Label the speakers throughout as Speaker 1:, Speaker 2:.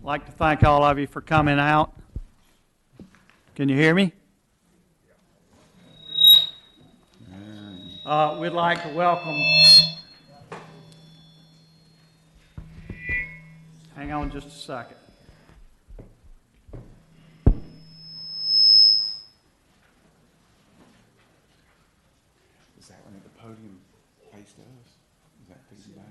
Speaker 1: like to thank all of you for coming out. Can you hear me? We'd like to welcome. Hang on just a second.
Speaker 2: Is that one at the podium faced us? Is that facing back?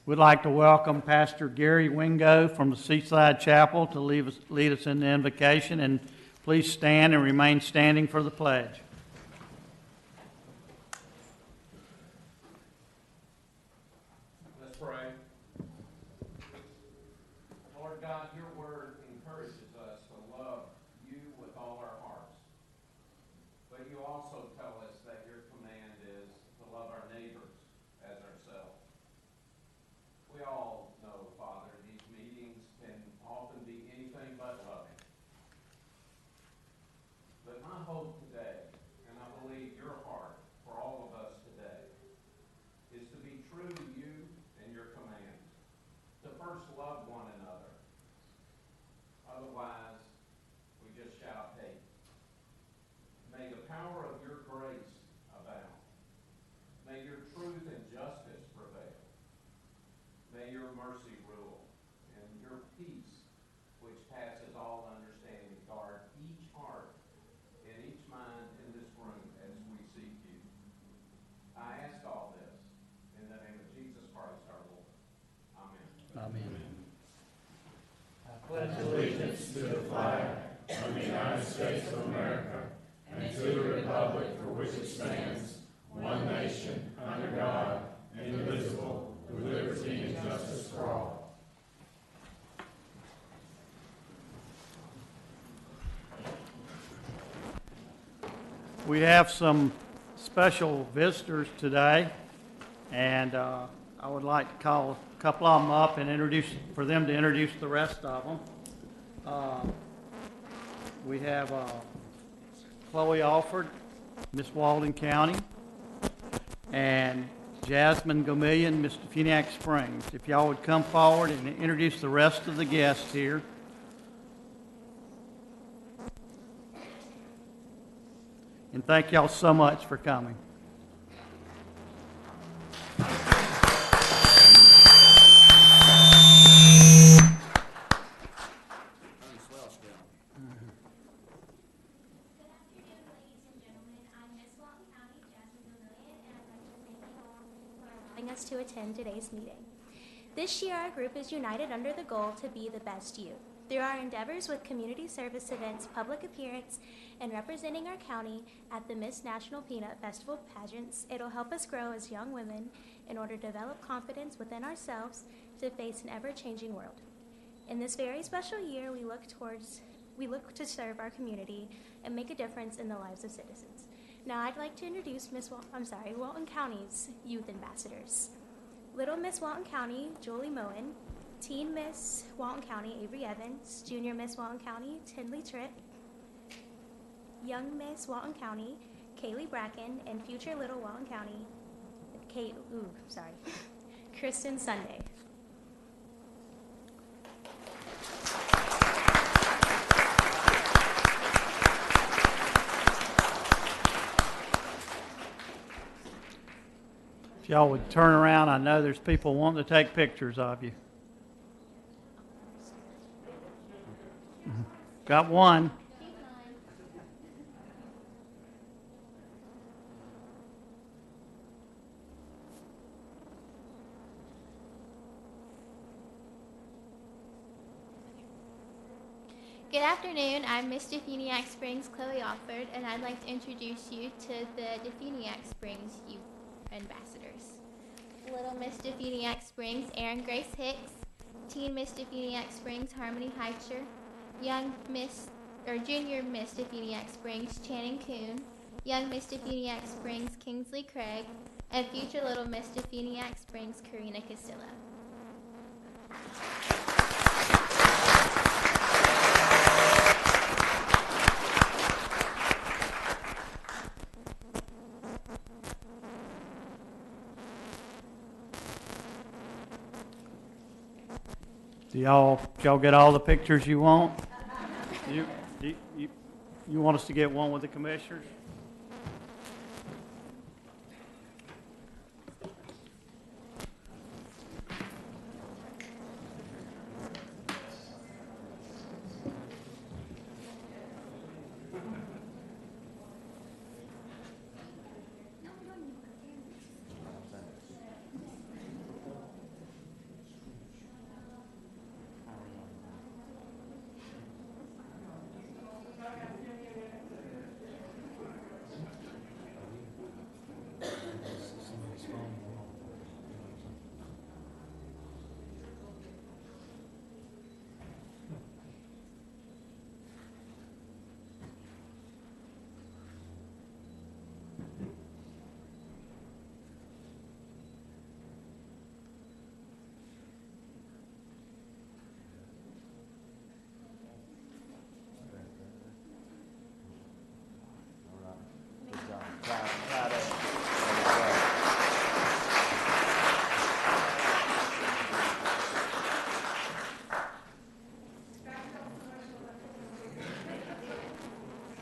Speaker 1: We'd like to welcome Pastor Gary Wingo from the Seaside Chapel to lead us in the invocation, and please stand and remain standing for the pledge.
Speaker 3: Let's pray. Lord God, your word encourages us to love you with all our hearts. But you also tell us that your command is to love our neighbors as ourselves. We all know, Father, these meetings can often be anything but loving. But my hope today, and I believe your heart for all of us today, is to be true to you and your commands, to first love one another. Otherwise, we just shout hate. May the power of your grace abound. May your truth and justice prevail. May your mercy rule, and your peace, which passes all understanding, guard each heart and each mind in this room as we seek you. I ask all this in the name of Jesus Christ our Lord. Amen.
Speaker 1: Amen. We have some special visitors today, and I would like to call a couple of them up and introduce the rest of them. We have Chloe Alford, Miss Walden County, and Jasmine Gomillion, Miss Defuniak Springs. If y'all would come forward and introduce the rest of the guests here. And thank y'all so much for coming.
Speaker 4: Us to attend today's meeting. This year, our group is united under the goal to be the best you. Through our endeavors with community service events, public appearance, and representing our county at the Miss National Peanut Festival pageants, it'll help us grow as young women in order to develop confidence within ourselves to face an ever-changing world. In this very special year, we look to serve our community and make a difference in the lives of citizens. Now I'd like to introduce Walton County's youth ambassadors. Little Miss Walton County, Julie Moen. Teen Miss Walton County, Avery Evans. Junior Miss Walton County, Tinley Tripp. Young Miss Walton County, Kaylee Bracken. And future Little Walton County, Kristen Sunday.
Speaker 1: If y'all would turn around, I know there's people wanting to take pictures of you. Got one.
Speaker 5: Good afternoon, I'm Miss Defuniak Springs, Chloe Alford, and I'd like to introduce you to the Defuniak Springs Youth Ambassadors. Little Miss Defuniak Springs, Erin Grace Hicks. Teen Miss Defuniak Springs, Harmony Heicher. Junior Miss Defuniak Springs, Channing Kuhn. Young Miss Defuniak Springs, Kingsley Craig. And future Little Miss Defuniak Springs, Karina Castillo.
Speaker 1: y'all get all the pictures you want? You want us to get one with the commissioners?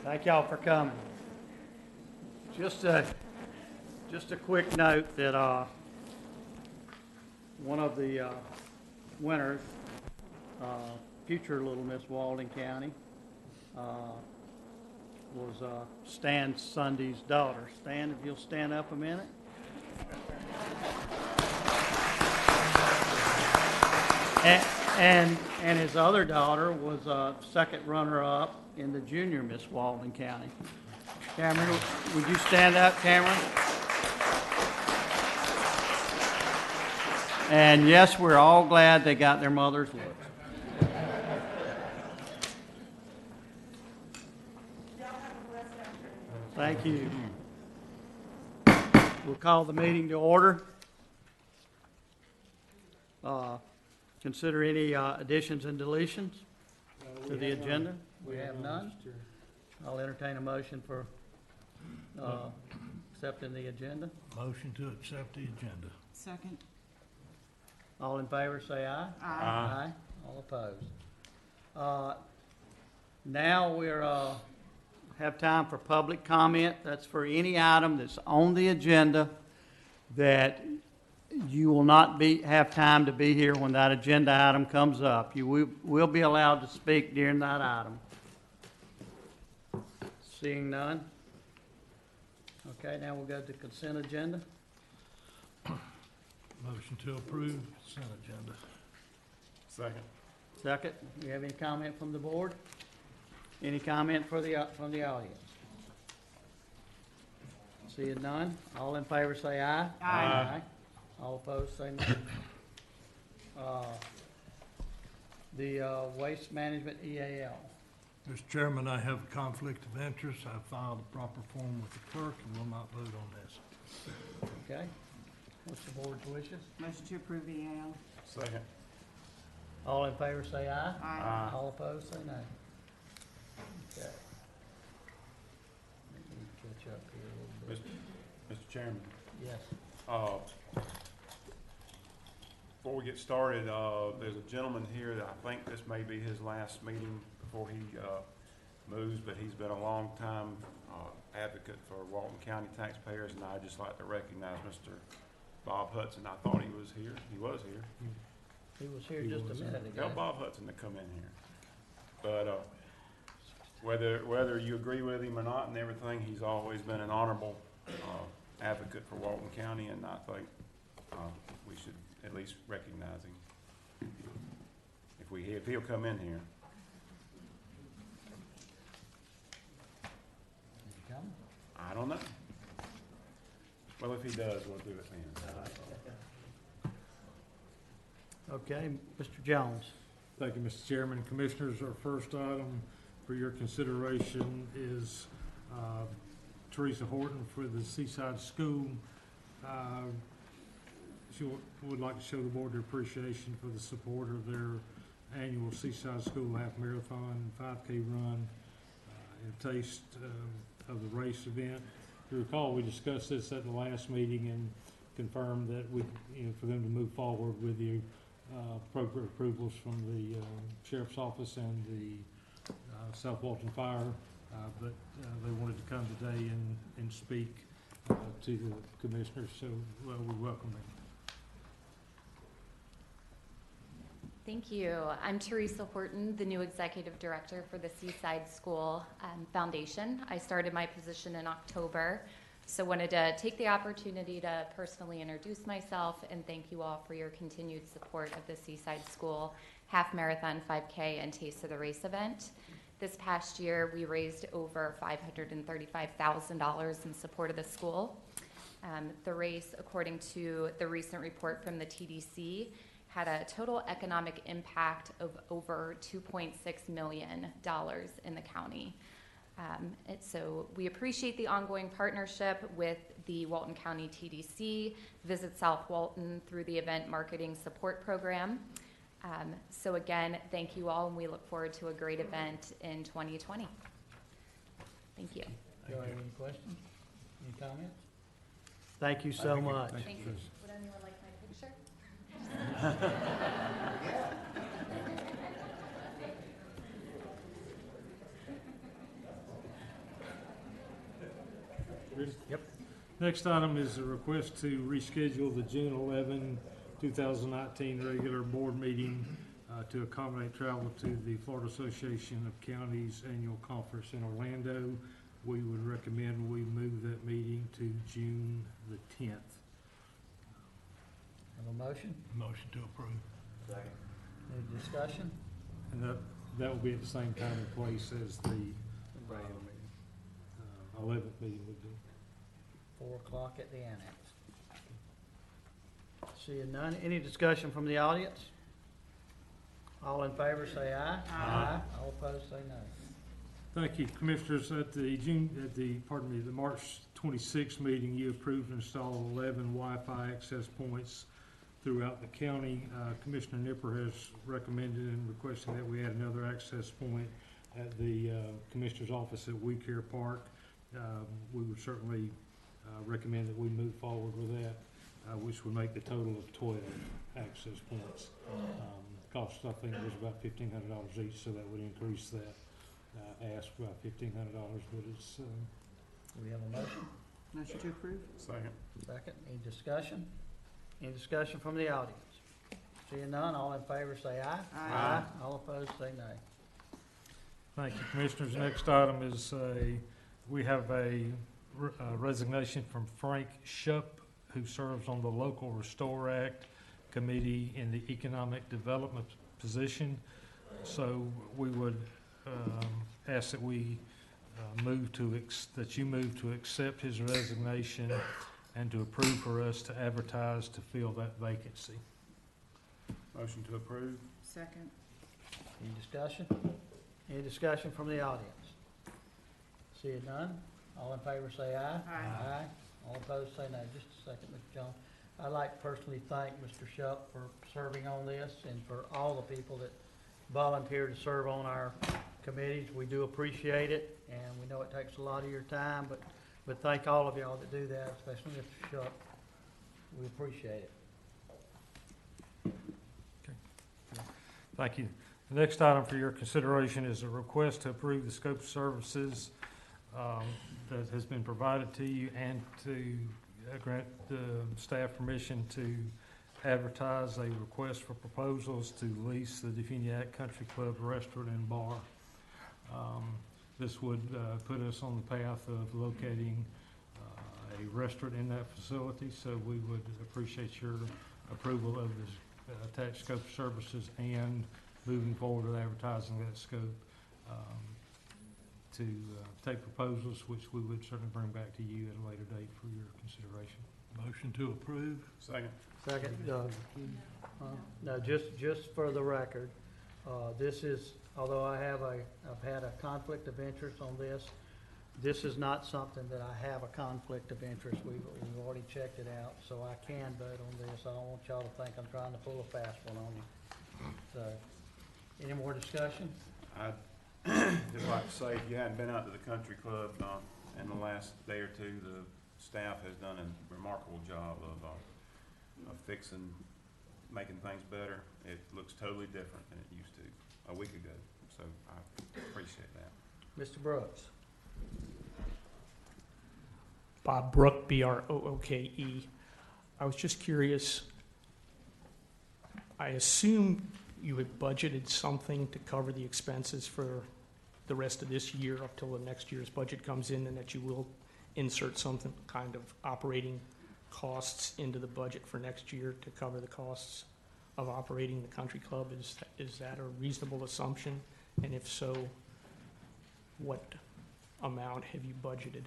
Speaker 1: Thank y'all for coming. Just a quick note that one of the winners, future Little Miss Walden County, was Stan Sunday's daughter. Stan, if you'll stand up a minute. And his other daughter was second runner-up in the junior Miss Walden County. Cameron, would you stand up, Cameron? And yes, we're all glad they got their mother's looks. Thank you. We'll call the meeting to order. Consider any additions and deletions to the agenda. We have none. I'll entertain a motion for accepting the agenda.
Speaker 6: Motion to accept the agenda.
Speaker 7: Second.
Speaker 1: All in favor, say aye. Aye. All opposed. Now we're have time for public comment. That's for any item that's on the agenda that you will not have time to be here when that agenda item comes up. You will be allowed to speak during that item. Seeing none. Okay, now we'll go to the consent agenda.
Speaker 6: Motion to approve consent agenda.
Speaker 2: Second.
Speaker 1: Second, do you have any comment from the board? Any comment from the audience? Seeing none, all in favor say aye.
Speaker 7: Aye.
Speaker 1: All opposed say no. The Waste Management EAL.
Speaker 6: Mr. Chairman, I have a conflict of interest. I filed a proper form with the clerk and will not vote on this.
Speaker 1: Okay, what's the board's wishes?
Speaker 7: Motion to approve the EAL.
Speaker 2: Second.
Speaker 1: All in favor say aye.
Speaker 7: Aye.
Speaker 1: All opposed say no. Okay. Let me catch up here a little bit.
Speaker 2: Mr. Chairman,
Speaker 1: Yes.
Speaker 2: before we get started, there's a gentleman here that I think this may be his last meeting before he moves, but he's been a long time advocate for Walton County taxpayers, and I'd just like to recognize Mr. Bob Hudson. I thought he was here. He was here.
Speaker 1: He was here just a minute ago.
Speaker 2: Tell Bob Hudson to come in here. But whether you agree with him or not and everything, he's always been an honorable advocate for Walton County, and I think we should at least recognize him if he'll come in here.
Speaker 1: Did you come?
Speaker 2: I don't know. Well, if he does, we'll do it then.
Speaker 1: Okay, Mr. Jones.
Speaker 8: Thank you, Mr. Chairman. Commissioners, our first item for your consideration is Teresa Horton for the Seaside School. She would like to show the board their appreciation for the support of their annual Seaside School Half Marathon, 5K run, and taste of the race event. If you recall, we discussed this at the last meeting and confirmed that for them to move forward with the appropriate approvals from the sheriff's office and the South Walton Fire, but they wanted to come today and speak to the commissioners, so we welcome them.
Speaker 9: Thank you. I'm Teresa Horton, the new executive director for the Seaside School Foundation. I started my position in October, so wanted to take the opportunity to personally introduce myself and thank you all for your continued support of the Seaside School Half Marathon 5K and Taste of the Race event. This past year, we raised over $535,000 in support of the school. The race, according to the recent report from the TDC, had a total economic impact of over $2.6 million in the county. So we appreciate the ongoing partnership with the Walton County TDC, Visit South Walton through the Event Marketing Support Program. So again, thank you all, and we look forward to a great event in 2020. Thank you.
Speaker 1: Do you have any questions? Any comments? Thank you so much.
Speaker 9: Thank you. Would anyone like my picture?
Speaker 1: Yep.
Speaker 8: Next item is a request to reschedule the June 11, 2019 regular board meeting to accommodate travel to the Florida Association of Counties Annual Conference in Orlando. We would recommend we move that meeting to June the 10th.
Speaker 1: Have a motion?
Speaker 6: Motion to approve.
Speaker 1: Any discussion?
Speaker 8: And that will be at the same time and place as the
Speaker 1: Regular meeting.
Speaker 8: 11th meeting would be.
Speaker 1: 4 o'clock at the annex. Seeing none, any discussion from the audience? All in favor say aye. Aye. All opposed say no.
Speaker 8: Thank you, Commissioners. At the the March 26th meeting, you approved and installed 11 Wi-Fi access points throughout the county. Commissioner Nipper has recommended and requested that we add another access point at the Commissioner's office at We Care Park. We would certainly recommend that we move forward with that, which would make the total of 12 access points. Cost, I think, was about $1,500 each, so that would increase that ask about $1,500, but it's,
Speaker 1: Do we have a motion?
Speaker 7: Motion to approve?
Speaker 2: Second.
Speaker 1: Second, any discussion? Any discussion from the audience? Seeing none, all in favor say aye.
Speaker 7: Aye.
Speaker 1: All opposed say nay.
Speaker 8: thank you, Commissioners. Next item is we have a resignation from Frank Shupp, who serves on the Local Restore Act Committee in the Economic Development position. So we would ask that we that you move to accept his resignation and to approve for us to advertise to fill that vacancy.
Speaker 2: Motion to approve.
Speaker 7: Second.
Speaker 1: Any discussion? Any discussion from the audience? Seeing none, all in favor say aye.
Speaker 7: Aye.
Speaker 1: All opposed say no. Just a second, Mr. Jones. I'd like to personally thank Mr. Shupp for serving on this and for all the people that volunteer to serve on our committees. We do appreciate it, and we know it takes a lot of your time, but thank all of y'all that do that, especially Mr. Shupp. We appreciate it.
Speaker 8: Thank you. The next item for your consideration is a request to approve the scope of services that has been provided to you and to grant the staff permission to advertise a request for proposals to lease the Definiac Country Club Restaurant and Bar. This would put us on the path of locating a restaurant in that facility, so we would appreciate your approval of this attached scope of services and moving forward with advertising that scope to take proposals, which we would certainly bring back to you at a later date for your consideration.
Speaker 6: Motion to approve.
Speaker 2: Second.
Speaker 1: Second, no, just for the record, this is, although I've had a conflict of interest on this, this is not something that I have a conflict of interest. We've already checked it out, so I can vote on this. I don't want y'all to think I'm trying to pull a fast one on you. So, any more discussion?
Speaker 2: I'd just like to say, if you hadn't been out to the country club in the last day or two, the staff has done a remarkable job of fixing making things better. It looks totally different than it used to a week ago, so I appreciate that.
Speaker 1: Mr. Brooks?
Speaker 10: Bob Brook, B-R-O-O-K-E. I was just curious, I assume you had budgeted something to cover the expenses for the rest of this year up till the next year's budget comes in, and that you will insert something kind of operating costs into the budget for next year to cover the costs of operating the country club. Is that a reasonable assumption? And if so, what amount have you budgeted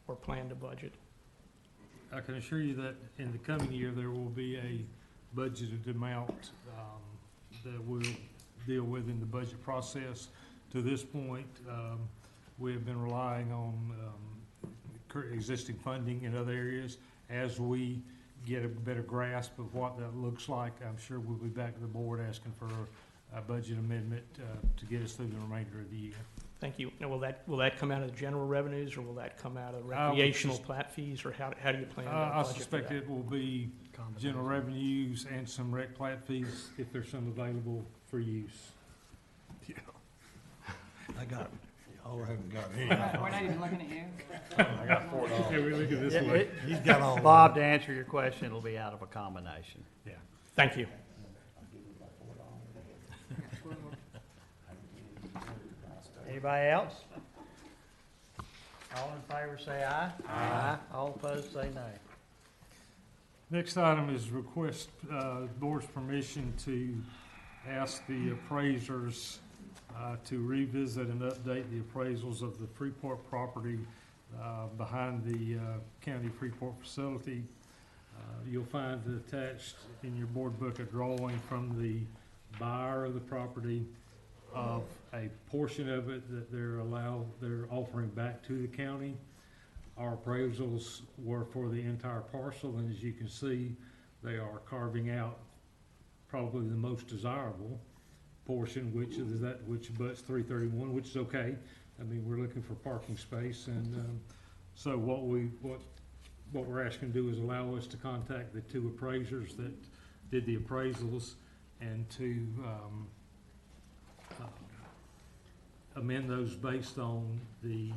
Speaker 10: or plan to budget?
Speaker 8: I can assure you that in the coming year, there will be a budgeted amount that we'll deal with in the budget process. To this point, we have been relying on existing funding in other areas. As we get a better grasp of what that looks like, I'm sure we'll be back to the board asking for a budget amendment to get us through the remainder of the year.
Speaker 10: Thank you. Now, will that come out of the general revenues, or will that come out of
Speaker 8: I would
Speaker 10: recreational
Speaker 8: sus-
Speaker 10: plat fees, or how do you plan to
Speaker 8: I
Speaker 10: budget for
Speaker 8: suspect
Speaker 10: that?
Speaker 8: it will be general revenues and some rec plat fees, if there's some available for use.
Speaker 6: Yeah. I got, y'all haven't got any.
Speaker 7: We're not even looking at you.
Speaker 2: I got $4.
Speaker 8: Okay, we look at this way.
Speaker 6: He's got all.
Speaker 1: Bob, to answer your question, it'll be out of a combination.
Speaker 8: Yeah.
Speaker 10: Thank you.
Speaker 1: Anybody else? All in favor say aye. Aye. All opposed say nay.
Speaker 8: Next item is request board's permission to ask the appraisers to revisit and update the appraisals of the Freeport property behind the county Freeport facility. You'll find attached in your board book a drawing from the buyer of the property of a portion of it that they're offering back to the county. Our appraisals were for the entire parcel, and as you can see, they are carving out probably the most desirable portion, which abuts 331, which is okay. I mean, we're looking for parking space, and so what we're asking to do is allow us to contact the two appraisers that did the appraisals and to amend those based on the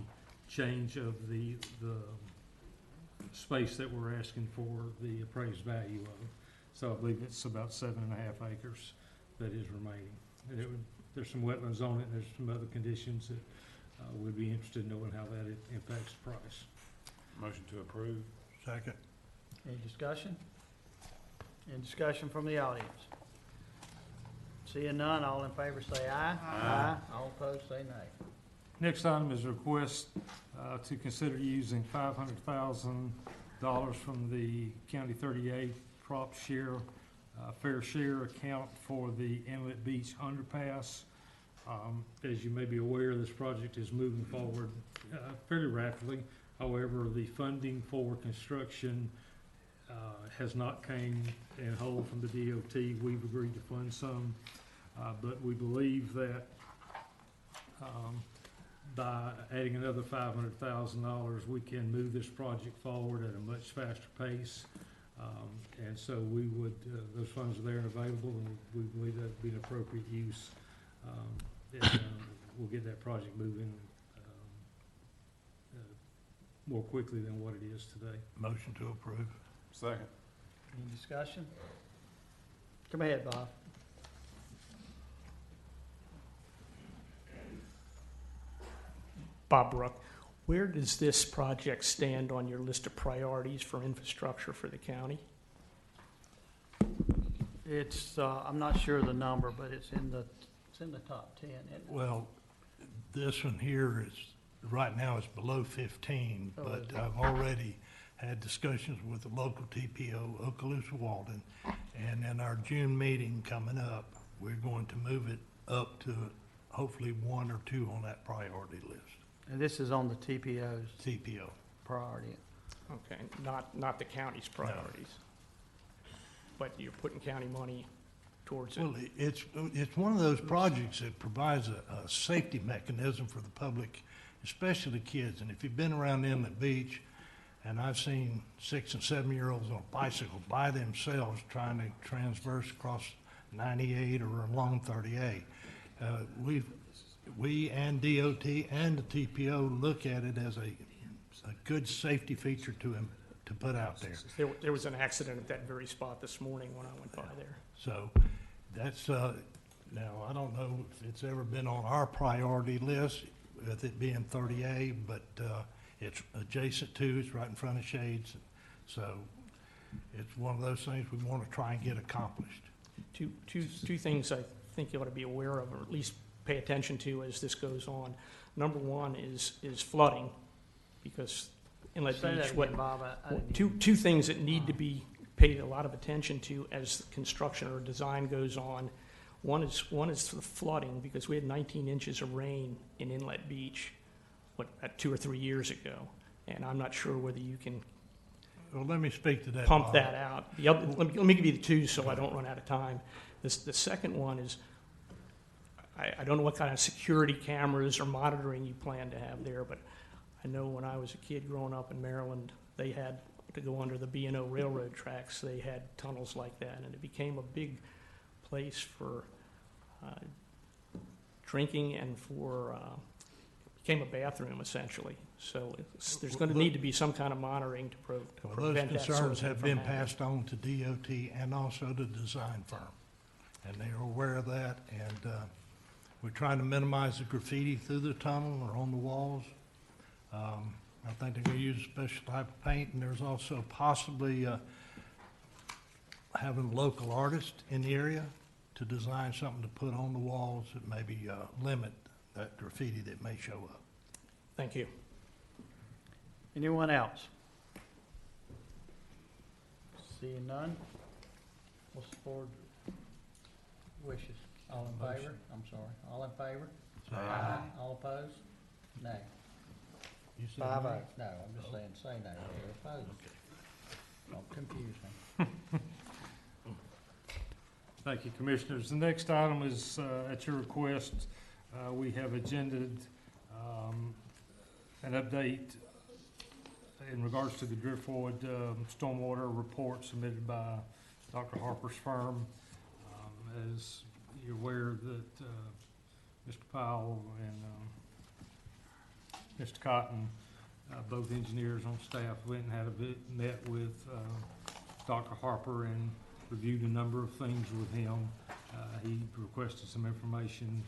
Speaker 8: change of the space that we're asking for the appraised value of. So I believe it's about 7.5 acres that is remaining. And there's some wetlands on it, and there's some other conditions that we'd be interested in knowing how that impacts the price.
Speaker 2: Motion to approve.
Speaker 6: Second.
Speaker 1: Any discussion? Any discussion from the audience? Seeing none, all in favor say aye. Aye. All opposed say nay.
Speaker 8: Next item is a request to consider using $500,000 from the County 38 prop share, fair share account for the Inlet Beach underpass. As you may be aware, this project is moving forward fairly rapidly. However, the funding for construction has not came in whole from the DOT. We've agreed to fund some, but we believe that by adding another $500,000, we can move this project forward at a much faster pace. And so we would, those funds are there and available, and we believe that'd be an appropriate use. And we'll get that project moving more quickly than what it is today.
Speaker 6: Motion to approve.
Speaker 2: Second.
Speaker 1: Any discussion? Come ahead, Bob.
Speaker 10: Bob Brook, where does this project stand on your list of priorities for infrastructure for the county?
Speaker 1: It's, I'm not sure of the number, but it's in the top 10, isn't it?
Speaker 6: Well, this one here is, right now it's below 15,
Speaker 1: Oh,
Speaker 6: but
Speaker 1: is it?
Speaker 6: I've already had discussions with the local TPO, Okaloosa Walden, and in our June meeting coming up, we're going to move it up to hopefully 1 or 2 on that priority list,
Speaker 1: And this is on the TPO's
Speaker 6: TPO.
Speaker 1: priority.
Speaker 10: Okay, not the county's priorities. But you're putting county money towards it.
Speaker 6: Well, it's one of those projects that provides a safety mechanism for the public, especially the kids. And if you've been around Inlet Beach And I've seen 6 and 7 year olds on a bicycle by themselves trying to transverse across 98 or along 38. We and DOT and the TPO look at it as a good safety feature to put out there.
Speaker 10: There was an accident at that very spot this morning when I went by there.
Speaker 6: So that's, now, I don't know if it's ever been on our priority list with it being 30A, but it's adjacent to, it's right in front of Shades. So it's one of those things we want to try and get accomplished.
Speaker 10: Two things I think you ought to be aware of, or at least pay attention to as this goes on. Number one is flooding, because Inlet
Speaker 1: Say that
Speaker 10: Beach,
Speaker 1: again, Bob. I didn't
Speaker 10: two things that need to be paid a lot of attention to as construction or design goes on. One is the flooding, because we had 19 inches of rain in Inlet Beach, 2 or 3 years ago, and I'm not sure whether you can
Speaker 6: Well, let me speak to that.
Speaker 10: pump
Speaker 6: Bob.
Speaker 10: that out. The other, let me give you the two so I don't run out of time. The second one is, I don't know what kind of security cameras or monitoring you plan to have there, but I know when I was a kid growing up in Maryland, they had to go under the B&O railroad tracks. They had tunnels like that, and it became a big place for drinking and for became a bathroom essentially. So there's going to need to be some kind of monitoring to
Speaker 6: Well, those
Speaker 10: prevent that sort of
Speaker 6: concerns
Speaker 10: thing
Speaker 6: have
Speaker 10: from
Speaker 6: been
Speaker 10: happening.
Speaker 6: passed on to DOT and also the design firm, and they are aware of that. And we're trying to minimize the graffiti through the tunnel or on the walls. I think they're going to use a special type of paint, and there's also possibly having a local artist in the area to design something to put on the walls that maybe limit that graffiti that may show up.
Speaker 10: Thank you.
Speaker 1: Anyone else? Seeing none? What's the board wishes? All in favor? I'm sorry. All in favor? Aye. All opposed? Nay.
Speaker 6: You said
Speaker 1: 5-0.
Speaker 6: nay?
Speaker 1: No, I'm just saying say nay. You're opposed. Don't confuse me.
Speaker 8: Thank you, Commissioners. The next item is, at your request, we have agended an update in regards to the Driftwood stormwater report submitted by Dr. Harper's firm. As you're aware that Mr. Powell and Mr. Cotton, both engineers on staff, went and had met with Dr. Harper and reviewed a number of things with him. He requested some information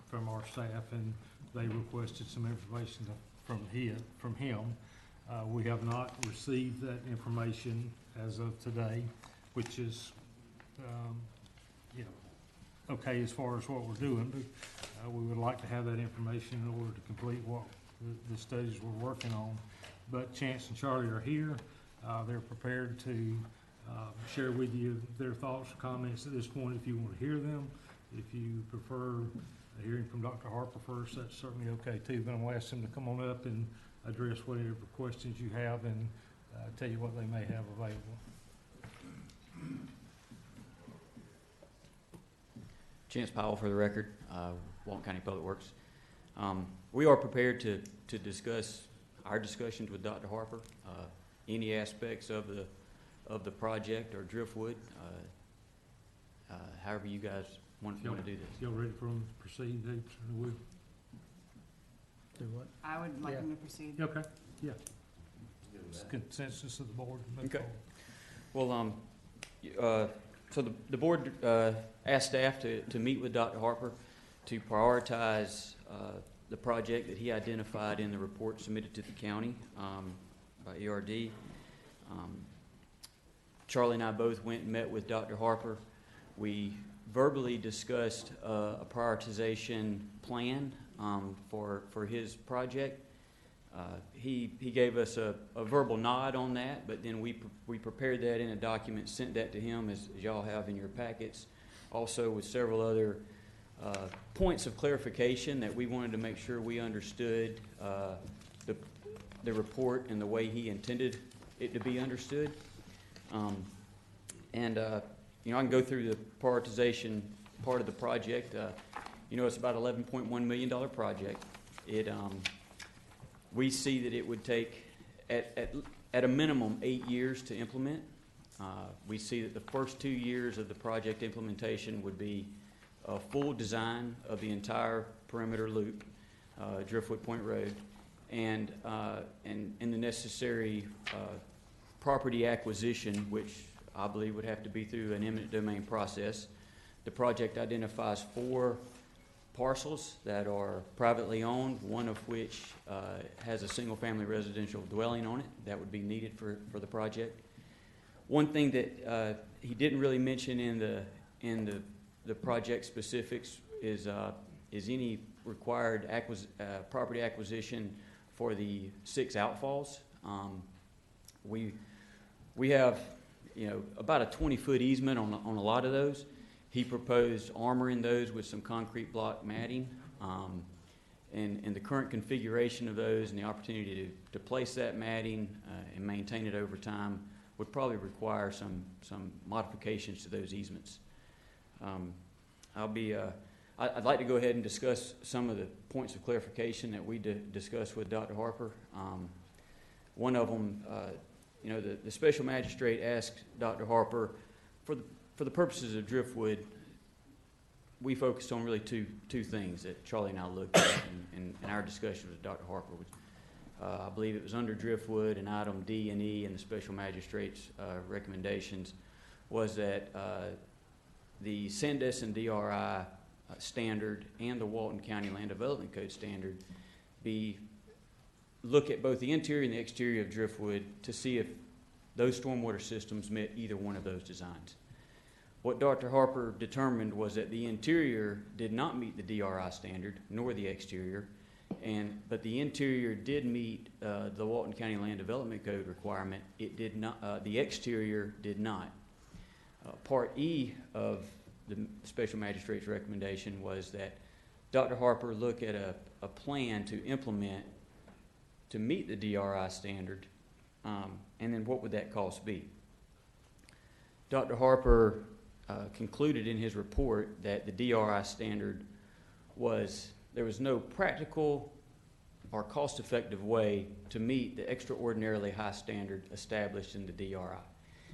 Speaker 8: from our staff, and they requested some information from him. We have not received that information as of today, which is, okay as far as what we're doing, but we would like to have that information in order to complete what the studies we're working on. But Chance and Charlie are here. They're prepared to share with you their thoughts or comments at this point if you want to hear them. If you prefer hearing from Dr. Harper first, that's certainly okay too. But I'm going to ask them to come on up and address whatever questions you have and tell you what they may have available.
Speaker 11: Chance Powell for the record, Walton County Public Works. We are prepared to discuss our discussions with Dr. Harper, any aspects of the project or Driftwood, however you guys want to do this.
Speaker 8: Y'all ready for them to proceed? They certainly would.
Speaker 1: Do what?
Speaker 7: I would like
Speaker 1: Yeah.
Speaker 7: them to proceed.
Speaker 8: Okay, yeah. It's consensus of the board. to move
Speaker 11: Okay.
Speaker 8: forward.
Speaker 11: Well, so the board asked staff to meet with Dr. Harper to prioritize the project that he identified in the report submitted to the county by ERD. Charlie and I both went and met with Dr. Harper. We verbally discussed a prioritization plan for his project. He gave us a verbal nod on that, but then we prepared that in a document, sent that to him as y'all have in your packets, also with several other points of clarification that we wanted to make sure we understood the report and the way he intended it to be understood. I can go through the prioritization part of the project. It's about $11.1 million project. We see that it would take, at at a minimum 8 years to implement. We see that the first 2 years of the project implementation would be a full design of the entire perimeter loop, Driftwood Point Road, and the necessary property acquisition, which I believe would have to be through an eminent domain process. The project identifies 4 parcels that are privately owned, one of which has a single-family residential dwelling on it that would be needed for the project. One thing that he didn't really mention in the project specifics is any required property acquisition for the 6 outfalls. We have, about a 20-foot easement on a lot of those. He proposed armoring those with some concrete block matting. And the current configuration of those and the opportunity to place that matting and maintain it over time would probably require some modifications to those easements. I'd like to go ahead and discuss some of the points of clarification that we discussed with Dr. Harper. One of them, the special magistrate asked Dr. Harper, for the purposes of Driftwood, we focused on really two things that Charlie and I looked at in our discussion with Dr. Harper. I believe it was under Driftwood, and item D and E in the special magistrate's recommendations was that the Sandestin and DRI standard and the Walton County Land Development Code standard look at both the interior and the exterior of Driftwood to see if those stormwater systems met either one of those designs. What Dr. Harper determined was that the interior did not meet the DRI standard, nor the exterior, but the interior did meet the Walton County Land Development Code requirement. It did not. The exterior did not. Part E of the special magistrate's recommendation was that Dr. Harper look at a plan to implement to meet the DRI standard, and then what would that cost be? Dr. Harper concluded in his report that the DRI standard there was no practical or cost-effective way to meet the extraordinarily high standard established in the DRI.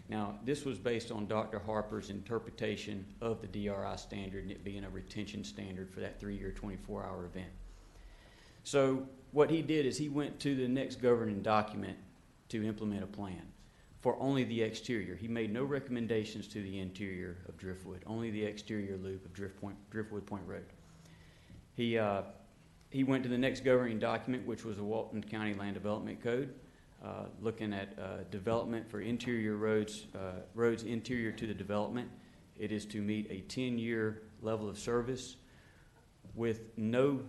Speaker 11: Now, this was based on Dr. Harper's interpretation of the DRI standard and it being a retention standard for that 3-year, 24-hour event. So what he did is he went to the next governing document to implement a plan for only the exterior. He made no recommendations to the interior of Driftwood, only the exterior loop of Driftwood Point Road. He went to the next governing document, which was the Walton County Land Development Code, looking at development for interior roads interior to the development. It is to meet a 10-year level of service with no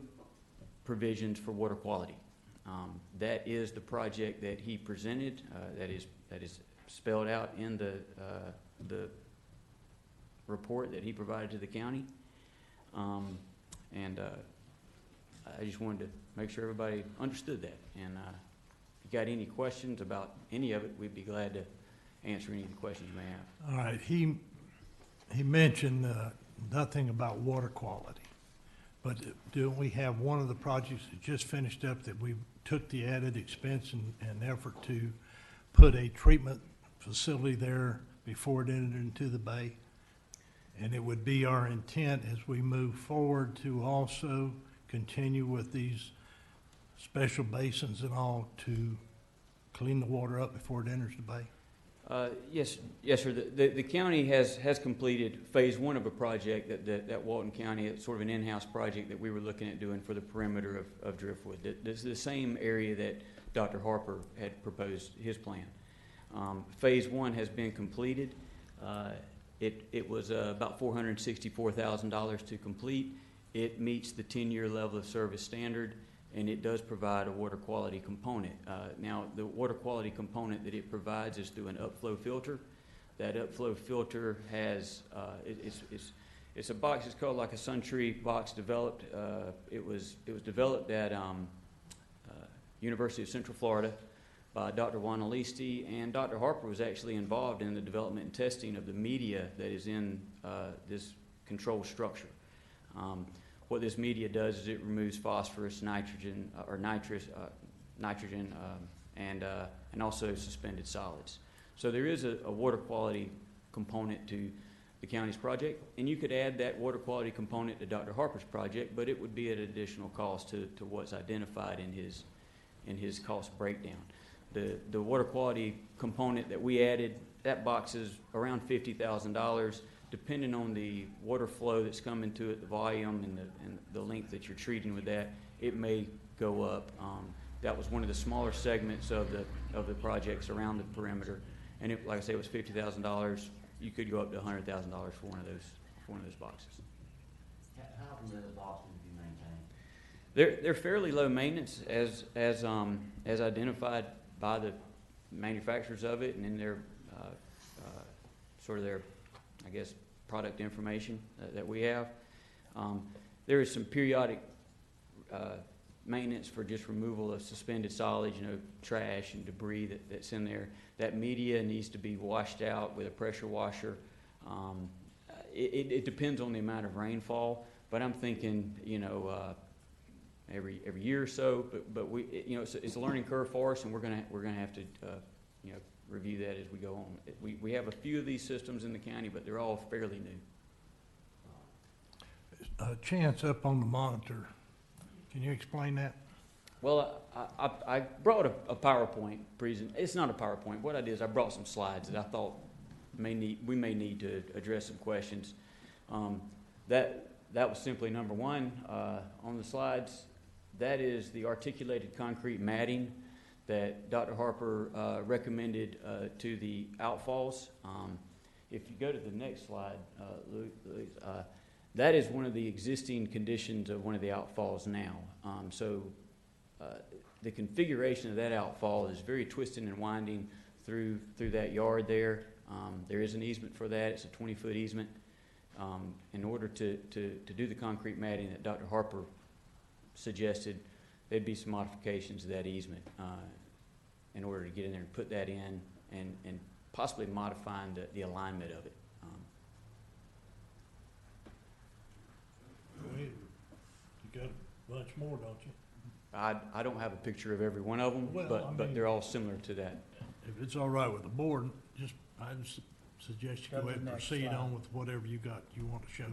Speaker 11: provisions for water quality. That is the project that he presented. That is spelled out in the report that he provided to the county. I just wanted to make sure everybody understood that. And if you got any questions about any of it, we'd be glad to answer any of the questions you may have.
Speaker 6: All right, he mentioned nothing about water quality, but don't we have one of the projects that just finished up that we took the added expense and effort to put a treatment facility there before it entered into the bay? And it would be our intent as we move forward to also continue with these special basins and all to clean the water up before it enters the bay?
Speaker 11: Yes, sir. The county has completed phase 1 of a project that Walton County, it's sort of an in-house project that we were looking at doing for the perimeter of Driftwood. This is the same area that Dr. Harper had proposed his plan. Phase 1 has been completed. It was about $464,000 to complete. It meets the 10-year level of service standard, and it does provide a water quality component. Now, the water quality component that it provides is through an upflow filter. That upflow filter has, it's a box, it's called like a SunTree box developed. It was developed at University of Central Florida by Dr. Juan Alisti, and Dr. Harper was actually involved in the development and testing of the media that is in this control structure. What this media does is it removes phosphorus, nitrogen, or nitrogen and also suspended solids. So there is a water quality component to the county's project, and you could add that water quality component to Dr. Harper's project, but it would be at additional cost to what's identified in his cost breakdown. The water quality component that we added, that box is around $50,000, depending on the water flow that's coming to it, the volume and the length that you're treating with that, it may go up. That was one of the smaller segments of the projects around the perimeter, and like I say, it was $50,000. You could go up to $100,000 for one of those boxes.
Speaker 12: How often do those boxes be maintained?
Speaker 11: They're fairly low maintenance as identified by the manufacturers of it, and in their sort of their, I guess, product information that we have. There is some periodic maintenance for just removal of suspended solids, trash and debris that's in there. That media needs to be washed out with a pressure washer. It depends on the amount of rainfall, but I'm thinking, every year or so. But we, it's a learning curve for us, and we're gonna have to, review that as we go on. We have a few of these systems in the county, but they're all fairly new.
Speaker 6: Chance, up on the monitor, can you explain that?
Speaker 11: Well, I brought a PowerPoint present. It's not a PowerPoint. What I did is I brought some slides that I thought we may need to address some questions. That was simply number one on the slides. That is the articulated concrete matting that Dr. Harper recommended to the outfalls. If you go to the next slide, Luke, that is one of the existing conditions of one of the outfalls now. The configuration of that outfall is very twisted and winding through that yard there. There is an easement for that. It's a 20-foot easement. In order to do the concrete matting that Dr. Harper suggested, there'd be some modifications to that easement in order to get in there and put that in and possibly modifying the alignment of it.
Speaker 6: You got a bunch more, don't you?
Speaker 11: I don't have a picture of every one of them,
Speaker 6: Well,
Speaker 11: but they're all similar to that.
Speaker 6: If it's all right with the board, I'd suggest you go ahead and proceed on with whatever you want to show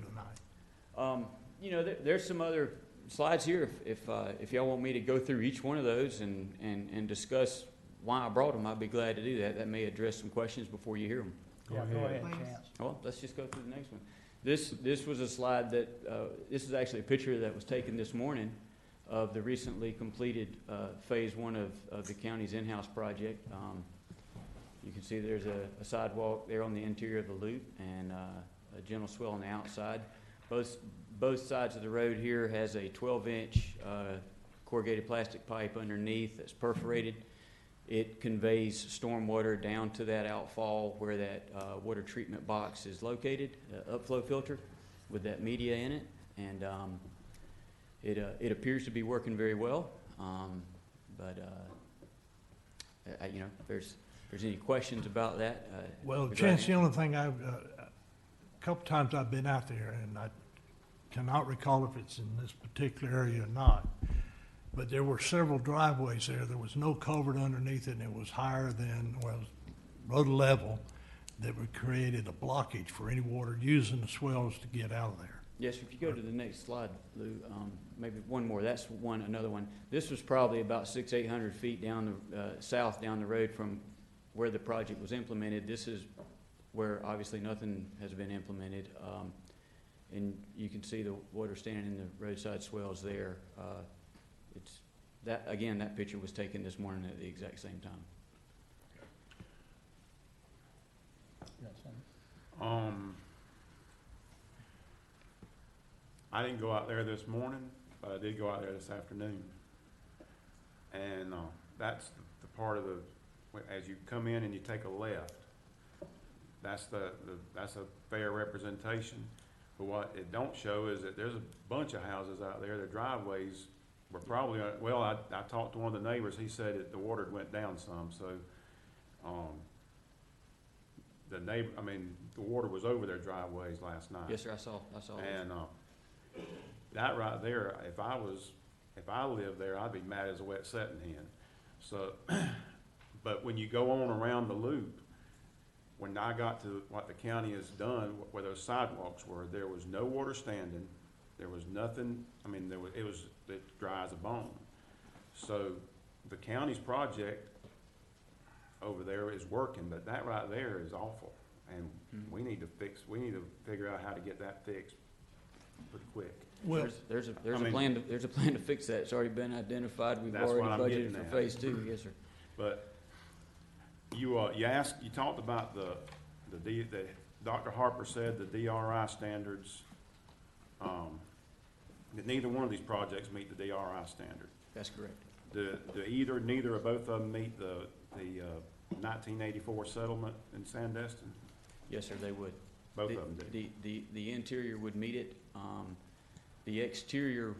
Speaker 6: tonight.
Speaker 11: There's some other slides here. If y'all want me to go through each one of those and discuss why I brought them, I'd be glad to do that. That may address some questions before you hear them.
Speaker 1: Go ahead,
Speaker 7: Please.
Speaker 1: Chance.
Speaker 11: Well, let's just go through the next one. This was a slide that this is actually a picture that was taken this morning of the recently completed phase one of the county's in-house project. You can see there's a sidewalk there on the interior of the loop and a gentle swell on the outside. Both sides of the road here has a 12-inch corrugated plastic pipe underneath that's perforated. It conveys storm water down to that outfall where that water treatment box is located, upflow filter with that media in it. And it appears to be working very well. If there's any questions about that.
Speaker 6: Well, Chance, the only thing a couple times I've been out there, and I cannot recall if it's in this particular area or not, but there were several driveways there. There was no culvert underneath it, and it was higher than, road level, that would created a blockage for any water using the swells to get out of there.
Speaker 11: Yes, if you go to the next slide, Lou, maybe one more. That's another one. This was probably about 600-800 feet down south down the road from where the project was implemented. This is where obviously nothing has been implemented, and you can see the water standing in the roadside swells there. That picture was taken this morning at the exact same time.
Speaker 2: I didn't go out there this morning, but I did go out there this afternoon. And that's the part of as you come in and you take a left, that's a fair representation. But what it don't show is that there's a bunch of houses out there. Their driveways were probably, I talked to one of the neighbors. He said that the water went down some. So the water was over their driveways last night.
Speaker 11: Yes, sir. I saw.
Speaker 2: And that right there, if I lived there, I'd be mad as a wet setting hen. So But when you go on around the loop, when I got to what the county has done, where those sidewalks were, there was no water standing, there was nothing, I mean, it dry as a bone. So the county's project over there is working, but that right there is awful. And we need to figure out how to get that fixed pretty quick.
Speaker 6: Well,
Speaker 11: There's a
Speaker 2: I mean-
Speaker 11: plan, there's a plan to fix that. It's already been identified. We've
Speaker 2: That's what I'm
Speaker 11: already
Speaker 2: getting
Speaker 11: budgeted for
Speaker 2: at.
Speaker 11: phase 2. Yes, sir.
Speaker 2: But you talked about that Dr. Harper said the DRI standards, that neither one of these projects meet the DRI standard.
Speaker 11: That's correct.
Speaker 2: Neither or both of them meet the 1984 settlement in Sandestin?
Speaker 11: Yes, sir, they would.
Speaker 2: Both of them do.
Speaker 11: The interior would meet it. The exterior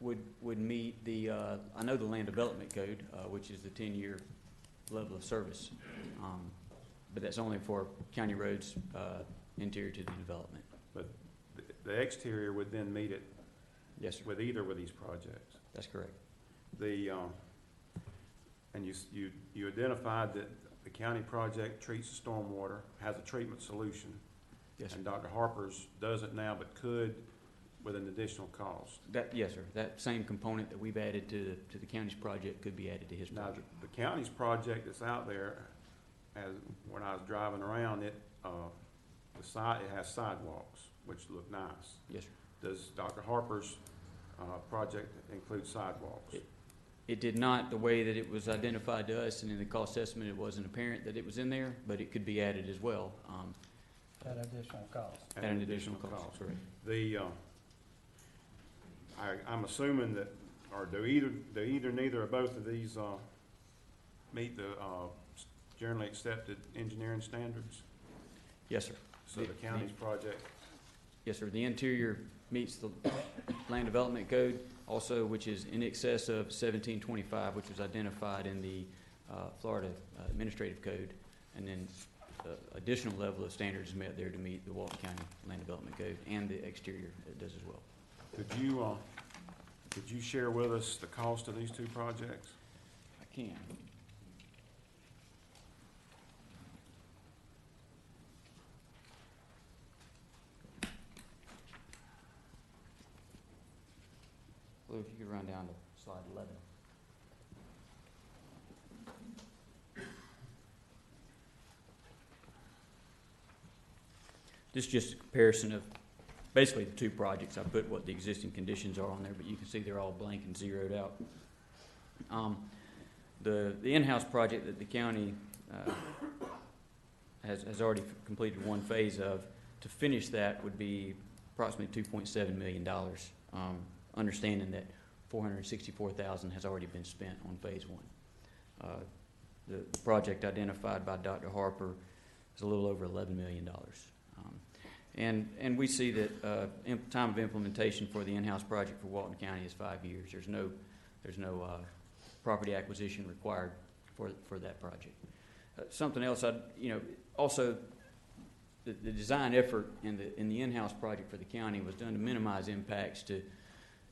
Speaker 11: would meet I know the land development code, which is the 10-year level of service. But that's only for county roads, interior to the development.
Speaker 2: But the exterior would then meet it
Speaker 11: Yes, sir.
Speaker 2: with either of these projects.
Speaker 11: That's correct.
Speaker 2: And you identified that the county project treats the stormwater, has a treatment solution.
Speaker 11: Yes, sir.
Speaker 2: And Dr. Harper's does it now, but could with an additional cost.
Speaker 11: Yes, sir. That same component that we've added to the county's project could be added to his
Speaker 2: Now,
Speaker 11: project.
Speaker 2: the county's project that's out there, when I was driving around it, it has sidewalks, which look nice.
Speaker 11: Yes, sir.
Speaker 2: Does Dr. Harper's project include sidewalks?
Speaker 11: It did not, the way that it was identified to us, and in the cost estimate, it wasn't apparent that it was in there, but it could be added as well.
Speaker 1: At additional cost.
Speaker 11: At an additional cost, correct.
Speaker 2: I'm assuming that, or neither or both of these meet the generally accepted engineering standards?
Speaker 11: Yes, sir.
Speaker 2: So the county's project,
Speaker 11: Yes, sir. The interior meets the land development code, also, which is in excess of 1725, which was identified in the Florida Administrative Code, and then additional level of standards is met there to meet the Walton County Land Development Code, and the exterior it does as well.
Speaker 2: could you share with us the cost of these two projects?
Speaker 11: I can. Lou, if you could run down to slide 11. This is just a comparison of basically the two projects. I put what the existing conditions are on there, but you can see they're all blank and zeroed out. The in-house project that the county has already completed one phase of, to finish that would be approximately $2.7 million. Understanding that $464,000 has already been spent on phase 1. The project identified by Dr. Harper is a little over $11 million. And we see that time of implementation for the in-house project for Walton County is 5 years. There's no property acquisition required for that project. Something else, also the design effort in the in-house project for the county was done to minimize impacts to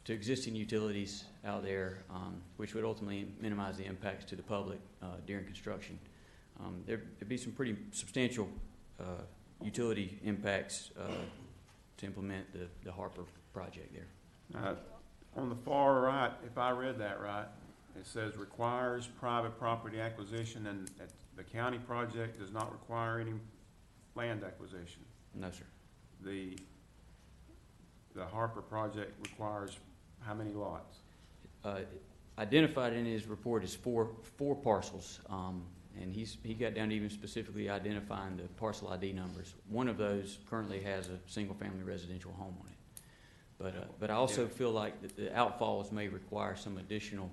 Speaker 11: existing utilities out there, which would ultimately minimize the impacts to the public during construction. There'd be some pretty substantial utility impacts to implement the Harper project there.
Speaker 2: On the far right, if I read that right, it says requires private property acquisition, and the county project does not require any land acquisition.
Speaker 11: No, sir.
Speaker 2: The Harper project requires how many lots?
Speaker 11: Identified in his report is four parcels, and he got down to even specifically identifying the parcel ID numbers. One of those currently has a single-family residential home on it. But I also feel like that the outfalls may require some additional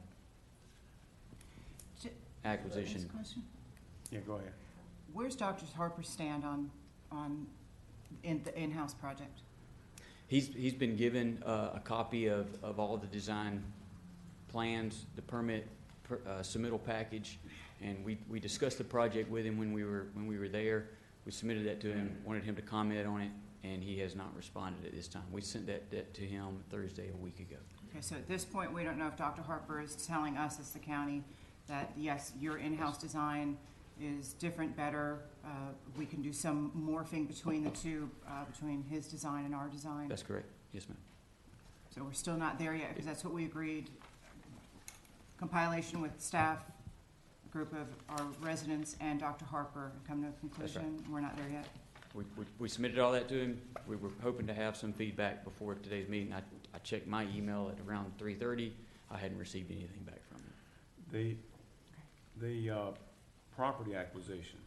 Speaker 11: acquisition.
Speaker 7: Next question.
Speaker 2: Yeah, go ahead.
Speaker 7: Where's Dr. Harper stand in the in-house project?
Speaker 11: He's been given a copy of all the design plans, the permit submittal package, and we discussed the project with him when we were there. We submitted that to him, wanted him to comment on it, and he has not responded at this time. We sent that to him Thursday a week ago.
Speaker 7: Okay, so at this point, we don't know if Dr. Harper is telling us as the county that, yes, your in-house design is different, better. We can do some morphing between the two, between his design and our design.
Speaker 11: That's correct. Yes, ma'am.
Speaker 7: So we're still not there yet, because that's what we agreed. Compilation with staff, a group of our residents, and Dr. Harper, and come to a conclusion. We're not there yet.
Speaker 11: We submitted all that to him. We were hoping to have some feedback before today's meeting. I checked my email at around 3:30. I hadn't received anything back from him.
Speaker 2: The property acquisition,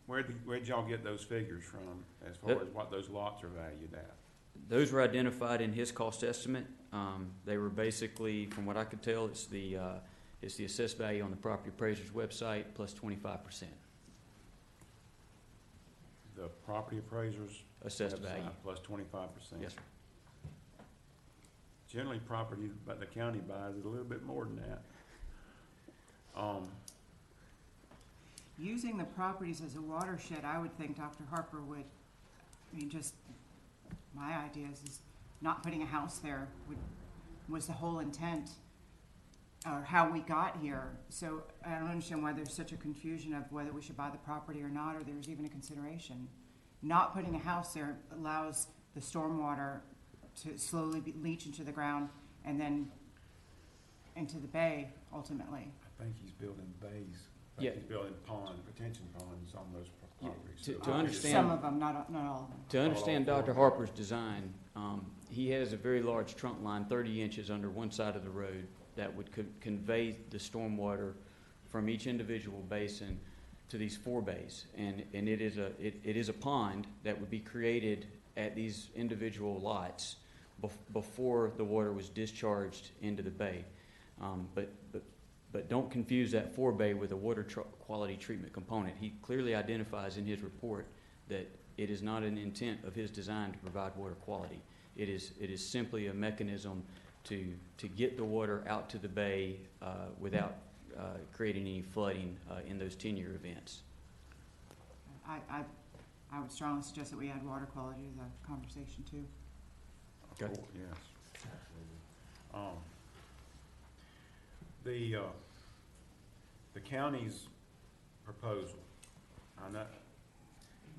Speaker 2: where'd y'all get those figures from as far as what those lots are valued at?
Speaker 11: Those were identified in his cost estimate. They were basically, from what I could tell, it's the assessed value on the property appraiser's website plus 25%.
Speaker 2: The property appraiser's
Speaker 11: Assessed
Speaker 2: website
Speaker 11: value.
Speaker 2: plus 25%?
Speaker 11: Yes, sir.
Speaker 2: Generally, property that the county buys is a little bit more than that.
Speaker 7: Using the properties as a watershed, I would think Dr. Harper would, I mean, just my idea is not putting a house there was the whole intent, or how we got here. So I don't understand why there's such a confusion of whether we should buy the property or not, or there's even a consideration. Not putting a house there allows the stormwater to slowly leach into the ground and then into the bay ultimately.
Speaker 2: I think he's building bays.
Speaker 11: Yeah.
Speaker 2: He's building retention ponds on those properties.
Speaker 11: To
Speaker 2: So
Speaker 11: understand-
Speaker 7: Some of them, not all of them.
Speaker 11: To understand Dr. Harper's design, he has a very large trunk line, 30 inches under one side of the road, that would convey the stormwater from each individual basin to these 4 bays. And it is a pond that would be created at these individual lots before the water was discharged into the bay. But don't confuse that 4 bay with a water quality treatment component. He clearly identifies in his report that it is not an intent of his design to provide water quality. It is simply a mechanism to get the water out to the bay without creating any flooding in those 10-year events.
Speaker 7: I would strongly suggest that we add water quality to the conversation too.
Speaker 11: Okay.
Speaker 2: Yes. The county's proposal, I know,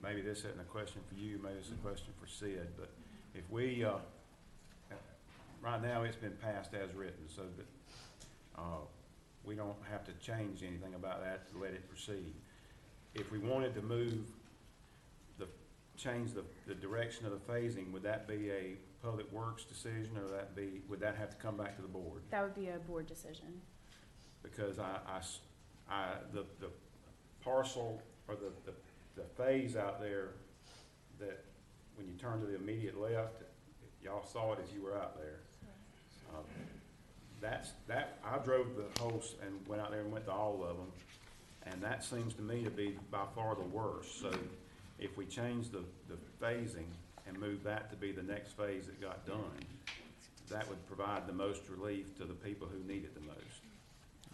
Speaker 2: maybe this isn't a question for you, maybe it's a question for Sid, but if we, right now it's been passed as written, so that we don't have to change anything about that to let it proceed. If we wanted to change the direction of the phasing, would that be a Public Works decision, or would that have to come back to the board?
Speaker 13: That would be a board decision.
Speaker 2: Because the parcel or the phase out there that when you turn to the immediate left, y'all saw it as you were out there. I drove the whole and went out there and went to all of them, and that seems to me to be by far the worst. So if we change the phasing and move that to be the next phase that got done, that would provide the most relief to the people who need it the most.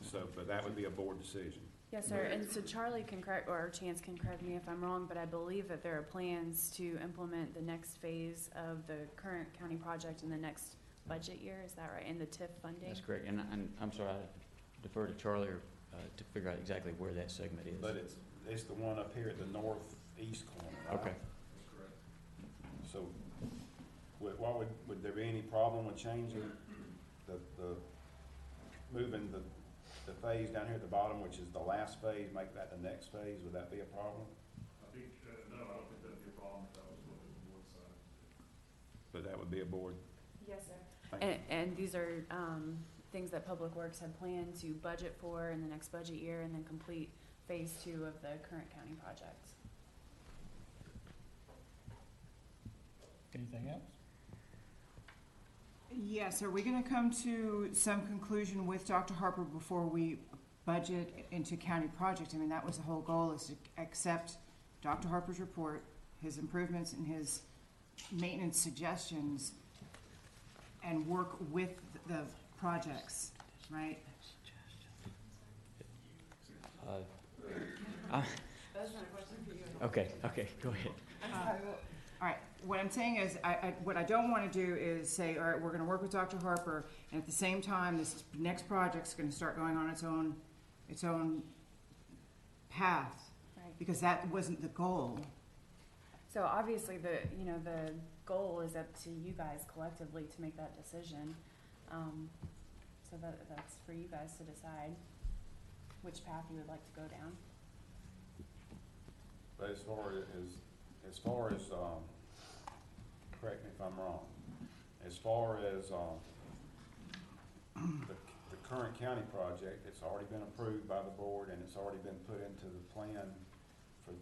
Speaker 2: So, but that would be a board decision.
Speaker 13: Yes, sir. And so Charlie can correct, or Chance can correct me if I'm wrong, but I believe that there are plans to implement the next phase of the current county project in the next budget year. Is that right? In the TIF funding?
Speaker 11: That's correct. And I'm sorry, I defer to Charlie to figure out exactly where that segment is.
Speaker 2: But it's the one up here at the northeast corner, right?
Speaker 11: Okay.
Speaker 2: So, would there be any problem with changing moving the phase down here at the bottom, which is the last phase, make that the next phase? Would that be a problem?
Speaker 14: I think, no, I don't think that'd be a problem if that was what the board side.
Speaker 2: But that would be a board.
Speaker 13: Yes, sir.
Speaker 2: Thank you.
Speaker 13: And these are things that Public Works had planned to budget for in the next budget year and then complete phase 2 of the current county projects.
Speaker 1: Anything else?
Speaker 7: Yes, are we gonna come to some conclusion with Dr. Harper before we budget into county project? I mean, that was the whole goal, is to accept Dr. Harper's report, his improvements and his maintenance suggestions, and work with the projects, right?
Speaker 11: That's not a question for you. Okay, go ahead.
Speaker 7: All right, what I'm saying is, what I don't wanna do is say, all right, we're gonna work with Dr. Harper, and at the same time, this next project's gonna start going on its own path,
Speaker 13: Right.
Speaker 7: because that wasn't the goal.
Speaker 13: So obviously the goal is up to you guys collectively to make that decision. So that's for you guys to decide which path you would like to go down.
Speaker 2: But as far as, correct me if I'm wrong, as far as, the current county project, it's already been approved by the board and it's already been put into the plan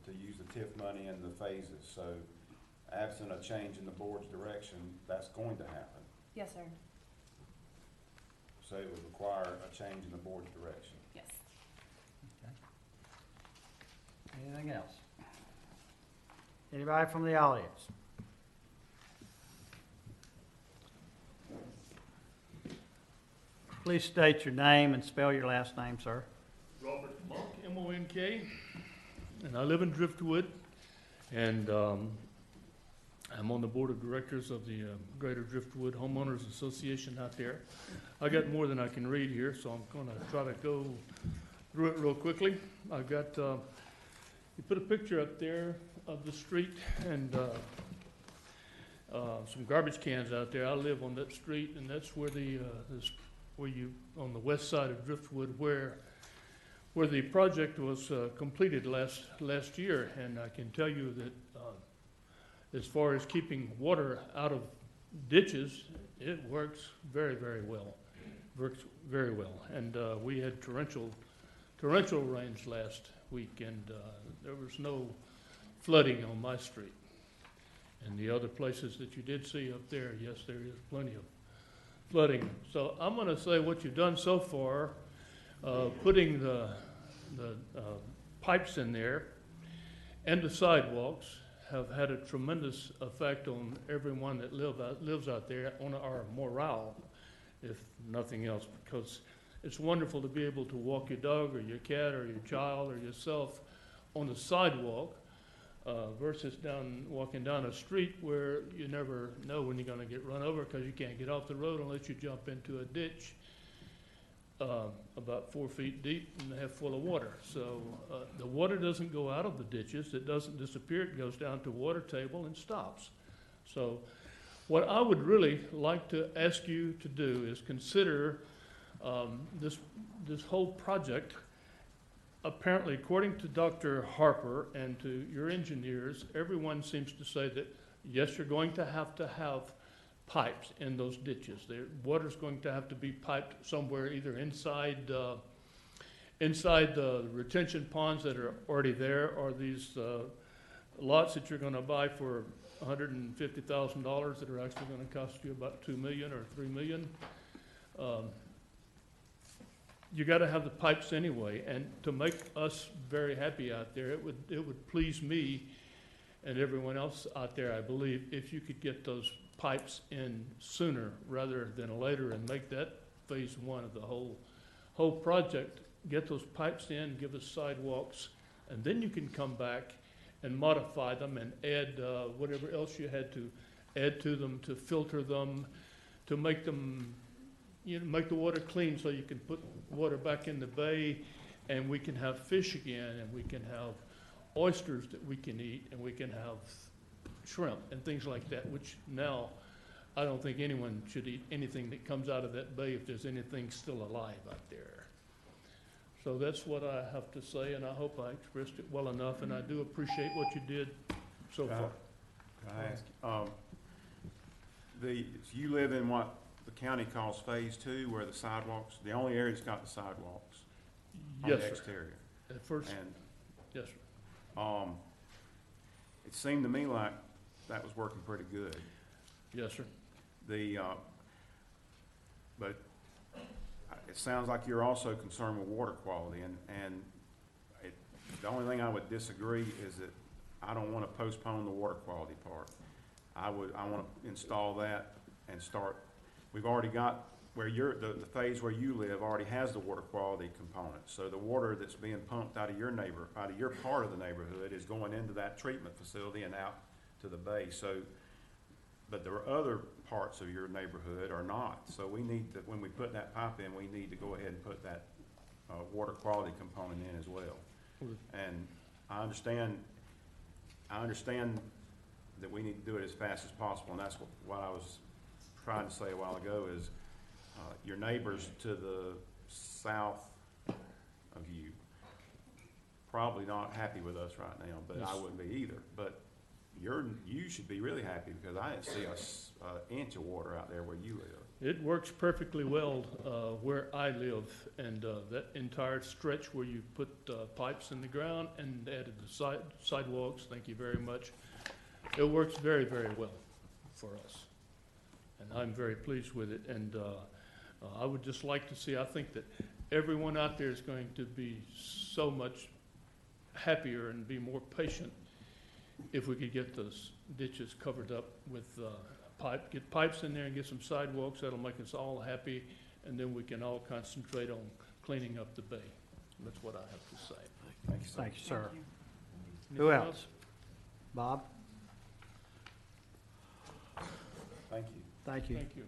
Speaker 2: to use the TIF money in the phases. So absent a change in the board's direction, that's going to happen.
Speaker 13: Yes, sir.
Speaker 2: So it would require a change in the board's direction.
Speaker 13: Yes.
Speaker 1: Anything else? Anybody from the audience? Please state your name and spell your last name, sir.
Speaker 14: Robert Monk, M-O-N-K, and I live in Driftwood, and I'm on the board of directors of the Greater Driftwood Homeowners Association out there. I got more than I can read here, so I'm gonna try to go through it real quickly. I've got, you put a picture up there of the street and some garbage cans out there. I live on that street, and that's where on the west side of Driftwood, where the project was completed last year. And I can tell you that as far as keeping water out of ditches, it works very, very well. Works very well. And we had torrential rains last week, and there was no flooding on my street. And the other places that you did see up there, yes, there is plenty of flooding. So I'm going to say what you've done so far, putting the pipes in there and the sidewalks have had a tremendous effect on everyone that lives out there, on our morale, if nothing else, because it's wonderful to be able to walk your dog or your cat or your child or yourself on the sidewalk versus walking down a street where you never know when you're going to get run over because you can't get off the road unless you jump into a ditch about 4 feet deep and half full of water. So the water doesn't go out of the ditches. It doesn't disappear. It goes down to water table and stops. So what I would really like to ask you to do is consider this whole project. Apparently, according to Dr. Harper and to your engineers, everyone seems to say that, yes, you're going to have pipes in those ditches. The water's going to have to be piped somewhere, either inside the retention ponds that are already there, or these lots that you're going to buy for $150,000 that are actually going to cost you about $2 million or $3 million. You got to have the pipes anyway, and to make us very happy out there, it would please me and everyone else out there, I believe, if you could get those pipes in sooner rather than later and make that phase one of the whole project. Get those pipes in, give us sidewalks, and then you can come back and modify them and add whatever else you had to add to them, to filter them, to make them, make the water clean so you can put water back in the bay, and we can have fish again, and we can have oysters that we can eat, and we can have shrimp and things like that, which now I don't think anyone should eat anything that comes out of that bay if there's anything still alive out there. So that's what I have to say, and I hope I expressed it well enough, and I do appreciate what you did so far.
Speaker 2: Can I ask, you live in what the county calls phase 2, where the sidewalks, the only area that's got the sidewalks on
Speaker 14: Yes,
Speaker 2: the
Speaker 14: sir.
Speaker 2: exterior.
Speaker 14: At first,
Speaker 2: And
Speaker 14: yes, sir.
Speaker 2: it seemed to me like that was working pretty good.
Speaker 14: Yes, sir.
Speaker 2: But it sounds like you're also concerned with water quality, and the only thing I would disagree is that I don't want to postpone the water quality part. I want to install that and start. We've already got where the phase where you live already has the water quality component. So the water that's being pumped out of your part of the neighborhood is going into that treatment facility and out to the bay. So but there are other parts of your neighborhood are not. So we need to, when we put that pipe in, we need to go ahead and put that, water quality component in as well. And I understand that we need to do it as fast as possible, and that's what I was trying to say a while ago is, your neighbors to the south of you probably not happy with us right now, but I wouldn't be either. But you should be really happy because I didn't see a inch of water out there where you live.
Speaker 14: It works perfectly well where I live, and that entire stretch where you put pipes in the ground and added the sidewalks, thank you very much. It works very, very well for us, and I'm very pleased with it. And I would just like to see, I think that everyone out there is going to be so much happier and be more patient if we could get those ditches covered up with get pipes in there and get some sidewalks. That'll make us all happy, and then we can all concentrate on cleaning up the bay. That's what I have to say.
Speaker 2: Thank you, sir.
Speaker 1: Thank you, sir.
Speaker 7: Thank you.
Speaker 1: Who
Speaker 14: Anything
Speaker 1: else? Bob?
Speaker 2: Thank you.
Speaker 1: Thank you.
Speaker 14: Thank you.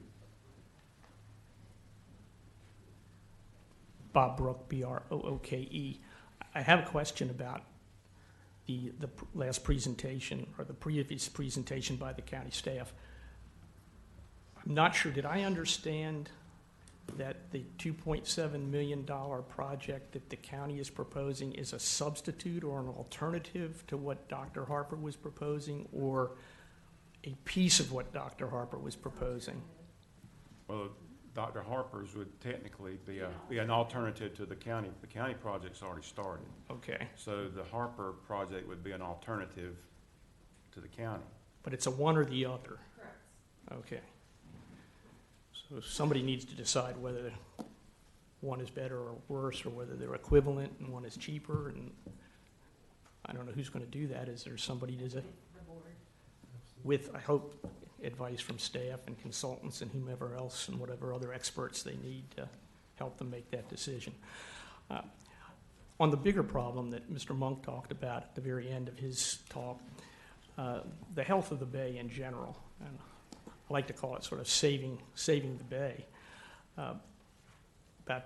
Speaker 10: Bob Brooke, B-R-O-O-K-E. I have a question about the last presentation, or the previous presentation by the county staff. I'm not sure, did I understand that the $2.7 million project that the county is proposing is a substitute or an alternative to what Dr. Harper was proposing, or a piece of what Dr. Harper was proposing?
Speaker 2: Well, Dr. Harper's would technically be an alternative to the county. The county project's already started.
Speaker 10: Okay,
Speaker 2: So the Harper project would be an alternative to the county.
Speaker 10: but it's a one or the other? Correct. Okay. So somebody needs to decide whether one is better or worse, or whether they're equivalent and one is cheaper, and I don't know who's going to do that. Is there somebody, with, I hope, advice from staff and consultants and whomever else and whatever other experts they need to help them make that decision. On the bigger problem that Mr. Monk talked about at the very end of his talk, the health of the bay in general, and I like to call it sort of saving the bay. About,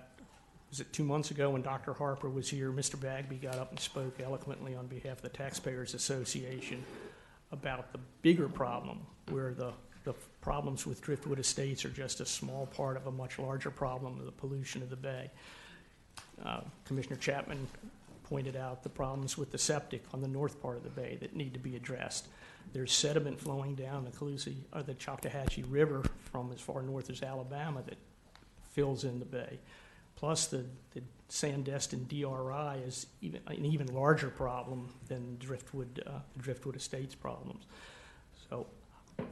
Speaker 10: was it 2 months ago when Dr. Harper was here, Mr. Bagby got up and spoke eloquently on behalf of the Taxpayers Association about the bigger problem, where the problems with Driftwood Estates are just a small part of a much larger problem of the pollution of the bay. Commissioner Chapman pointed out the problems with the septic on the north part of the bay that need to be addressed. There's sediment flowing down the Choctawhatchee River from as far north as Alabama that fills in the bay. Plus, the Sandestin DRI is an even larger problem than Driftwood Estates problems. So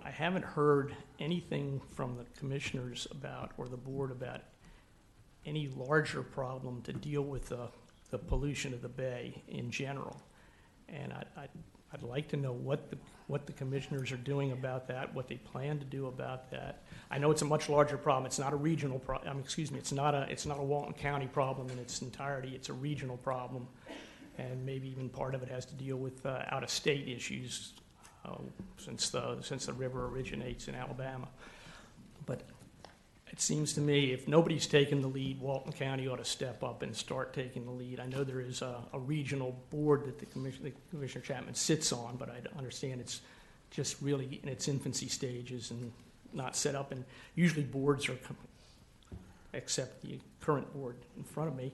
Speaker 10: I haven't heard anything from the commissioners about, or the board about, any larger problem to deal with the pollution of the bay in general. And I'd like to know what the commissioners are doing about that, what they plan to do about that. I know it's a much larger problem. It's not a regional problem. It's not a Walton County problem in its entirety. It's a regional problem, and maybe even part of it has to deal with out-of-state issues, since the river originates in Alabama. But it seems to me, if nobody's taken the lead, Walton County ought to step up and start taking the lead. I know there is a regional board that Commissioner Chapman sits on, but I understand it's just really in its infancy stages and not set up. And usually boards are, except the current board in front of me,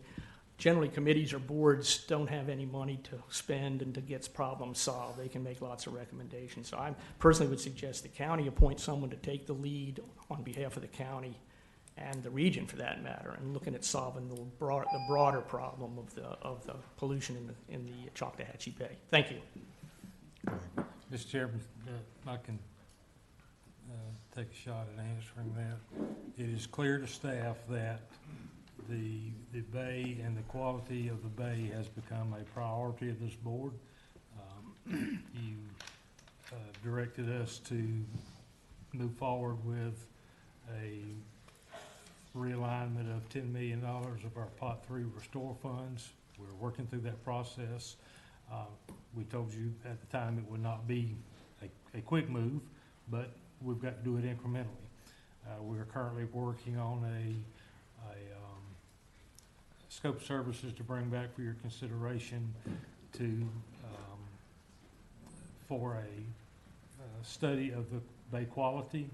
Speaker 10: generally committees or boards don't have any money to spend and to get problems solved. They can make lots of recommendations. So I personally would suggest the county appoint someone to take the lead on behalf of the county and the region, for that matter, and looking at solving the broader problem of the pollution in the Choctawhatchee Bay. Thank you.
Speaker 8: Mr. Chairman, I can take a shot at answering that. It is clear to staff that the bay and the quality of the bay has become a priority of this board. You directed us to move forward with a realignment of $10 million of our Pot 3 restore funds. We're working through that process. We told you at the time it would not be a quick move, but we've got to do it incrementally. We're currently working on a scope of services to bring back for your consideration for a study of the bay quality,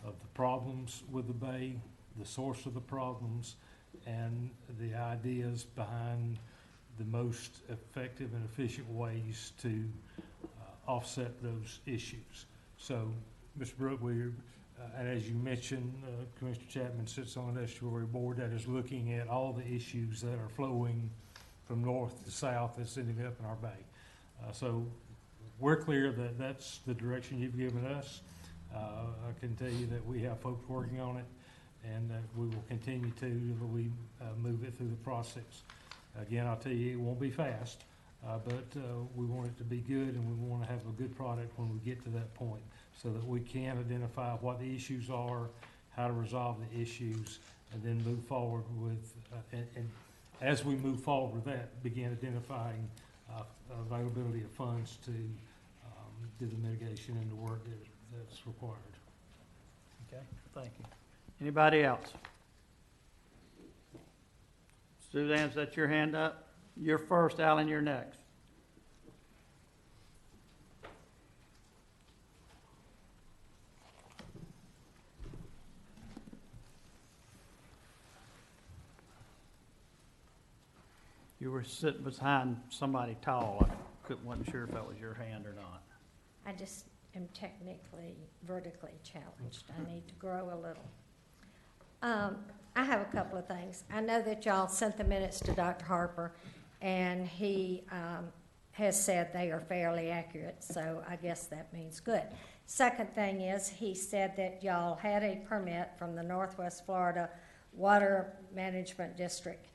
Speaker 8: of the problems with the bay, the source of the problems, and the ideas behind the most effective and efficient ways to offset those issues. So, Mr. Brook, and as you mentioned, Commissioner Chapman sits on an estuary board that is looking at all the issues that are flowing from north to south that's ending up in our bay. So we're clear that that's the direction you've given us. I can tell you that we have folks working on it, and that we will continue to until we move it through the process. Again, I'll tell you, it won't be fast, but we want it to be good, and we want to have a good product when we get to that point, so that we can identify what the issues are, how to resolve the issues, and then move forward with, and as we move forward with that, begin identifying availability of funds to do the mitigation and the work that's required.
Speaker 1: Okay, thank you. Anybody else? Suzanne, is that your hand up? You're first, Alan, you're next. You were sitting behind somebody tall. I wasn't sure if that was your hand or not.
Speaker 15: I just am technically vertically challenged. I need to grow a little. I have a couple of things. I know that y'all sent the minutes to Dr. Harper, and he has said they are fairly accurate, so I guess that means good. Second thing is, he said that y'all had a permit from the Northwest Florida Water Management District,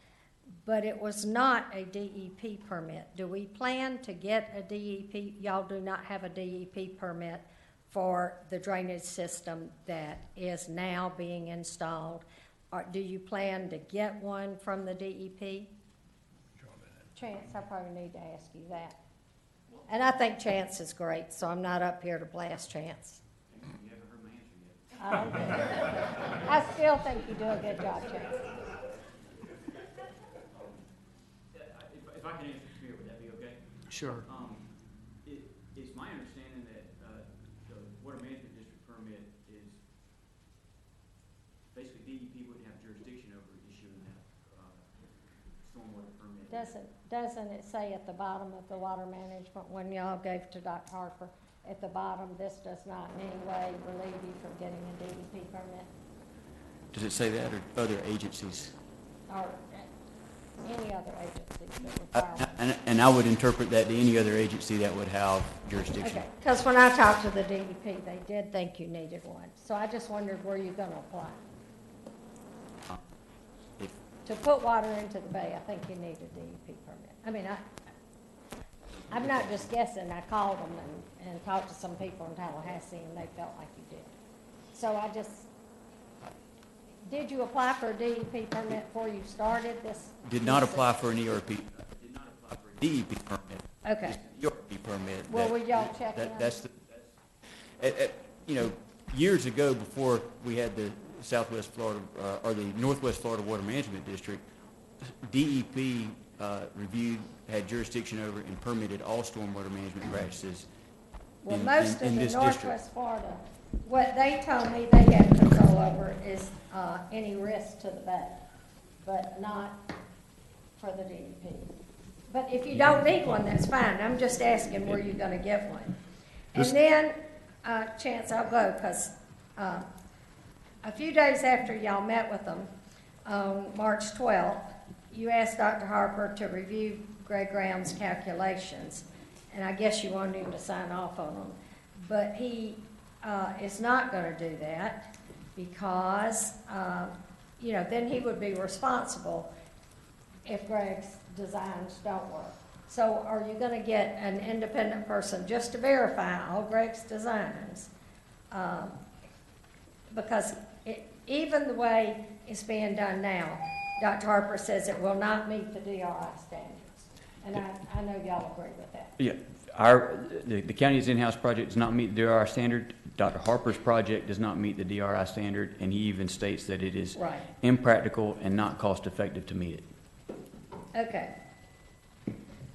Speaker 15: but it was not a DEP permit. Do we plan to get a DEP? Y'all do not have a DEP permit for the drainage system that is now being installed. Or do you plan to get one from the DEP? Chance, I probably need to ask you that. And I think Chance is great, so I'm not up here to blast Chance.
Speaker 11: You haven't heard my answer yet.
Speaker 15: I still think you do a good job, Chance.
Speaker 11: If I can answer here, would that be okay?
Speaker 10: Sure.
Speaker 11: It's my understanding that the Water Management District permit is basically DEP wouldn't have jurisdiction over issuing that stormwater permit.
Speaker 15: Doesn't it say at the bottom of the water management, when y'all gave to Dr. Harper, at the bottom, this does not in any way relieve you from getting a DEP permit?
Speaker 11: Does it say that, or other agencies?
Speaker 15: Or any other agencies that require one?
Speaker 11: And I would interpret that to any other agency that would have jurisdiction.
Speaker 15: Okay, because when I talked to the DEP, they did think you needed one. So I just wondered where you're going to apply. To put water into the bay, I think you need a DEP permit. I mean, I'm not just guessing. I called them and talked to some people in Tallahassee, and they felt like you did. So did you apply for a DEP permit before you started this?
Speaker 11: Did not apply for an ERP. Did not apply for a DEP permit.
Speaker 15: Okay.
Speaker 11: ERP permit.
Speaker 15: Well, will y'all check in?
Speaker 11: That's years ago, before we had the Southwest Florida, or the Northwest Florida Water Management District, DEP reviewed, had jurisdiction over, and permitted all stormwater management practices
Speaker 15: Well,
Speaker 11: in
Speaker 15: most of the
Speaker 11: this
Speaker 15: Northwest
Speaker 11: district.
Speaker 15: Florida, what they told me they had control over is any risk to the bay, but not for the DEP. But if you don't need one, that's fine. I'm just asking where you're going to get one. And then, Chance, I'll go, because a few days after y'all met with them, on March 12th, you asked Dr. Harper to review Greg Graham's calculations, and I guess you wanted him to sign off on them. But he is not going to do that because, then he would be responsible if Greg's designs don't work. So are you going to get an independent person just to verify all Greg's designs? Because even the way it's being done now, Dr. Harper says it will not meet the DRI standards. And I know y'all agree with that.
Speaker 11: Yeah, the county's in-house project does not meet the DRI standard. Dr. Harper's project does not meet the DRI standard, and he even states that it is
Speaker 15: Right.
Speaker 11: impractical and not cost-effective to meet it.
Speaker 15: Okay.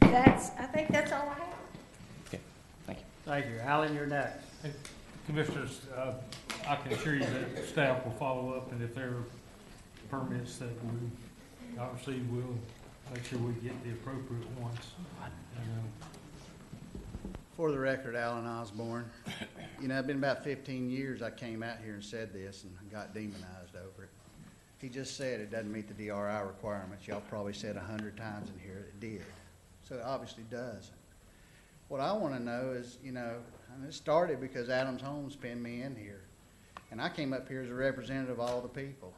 Speaker 15: I think that's all I have.
Speaker 11: Okay, thank you.
Speaker 1: Thank you. Alan, you're next.
Speaker 8: Commissioners, I can assure you that staff will follow up, and if there are permits that we not receive, we'll make sure we get the appropriate ones. And,
Speaker 16: For the record, Alan Osborne. You know, it's been about 15 years I came out here and said this and got demonized over it. He just said it doesn't meet the DRI requirements. Y'all probably said 100 times in here it did. So it obviously doesn't. What I want to know is, you know, and it started because Adams Homes pinned me in here. And I came up here as a representative of all the people.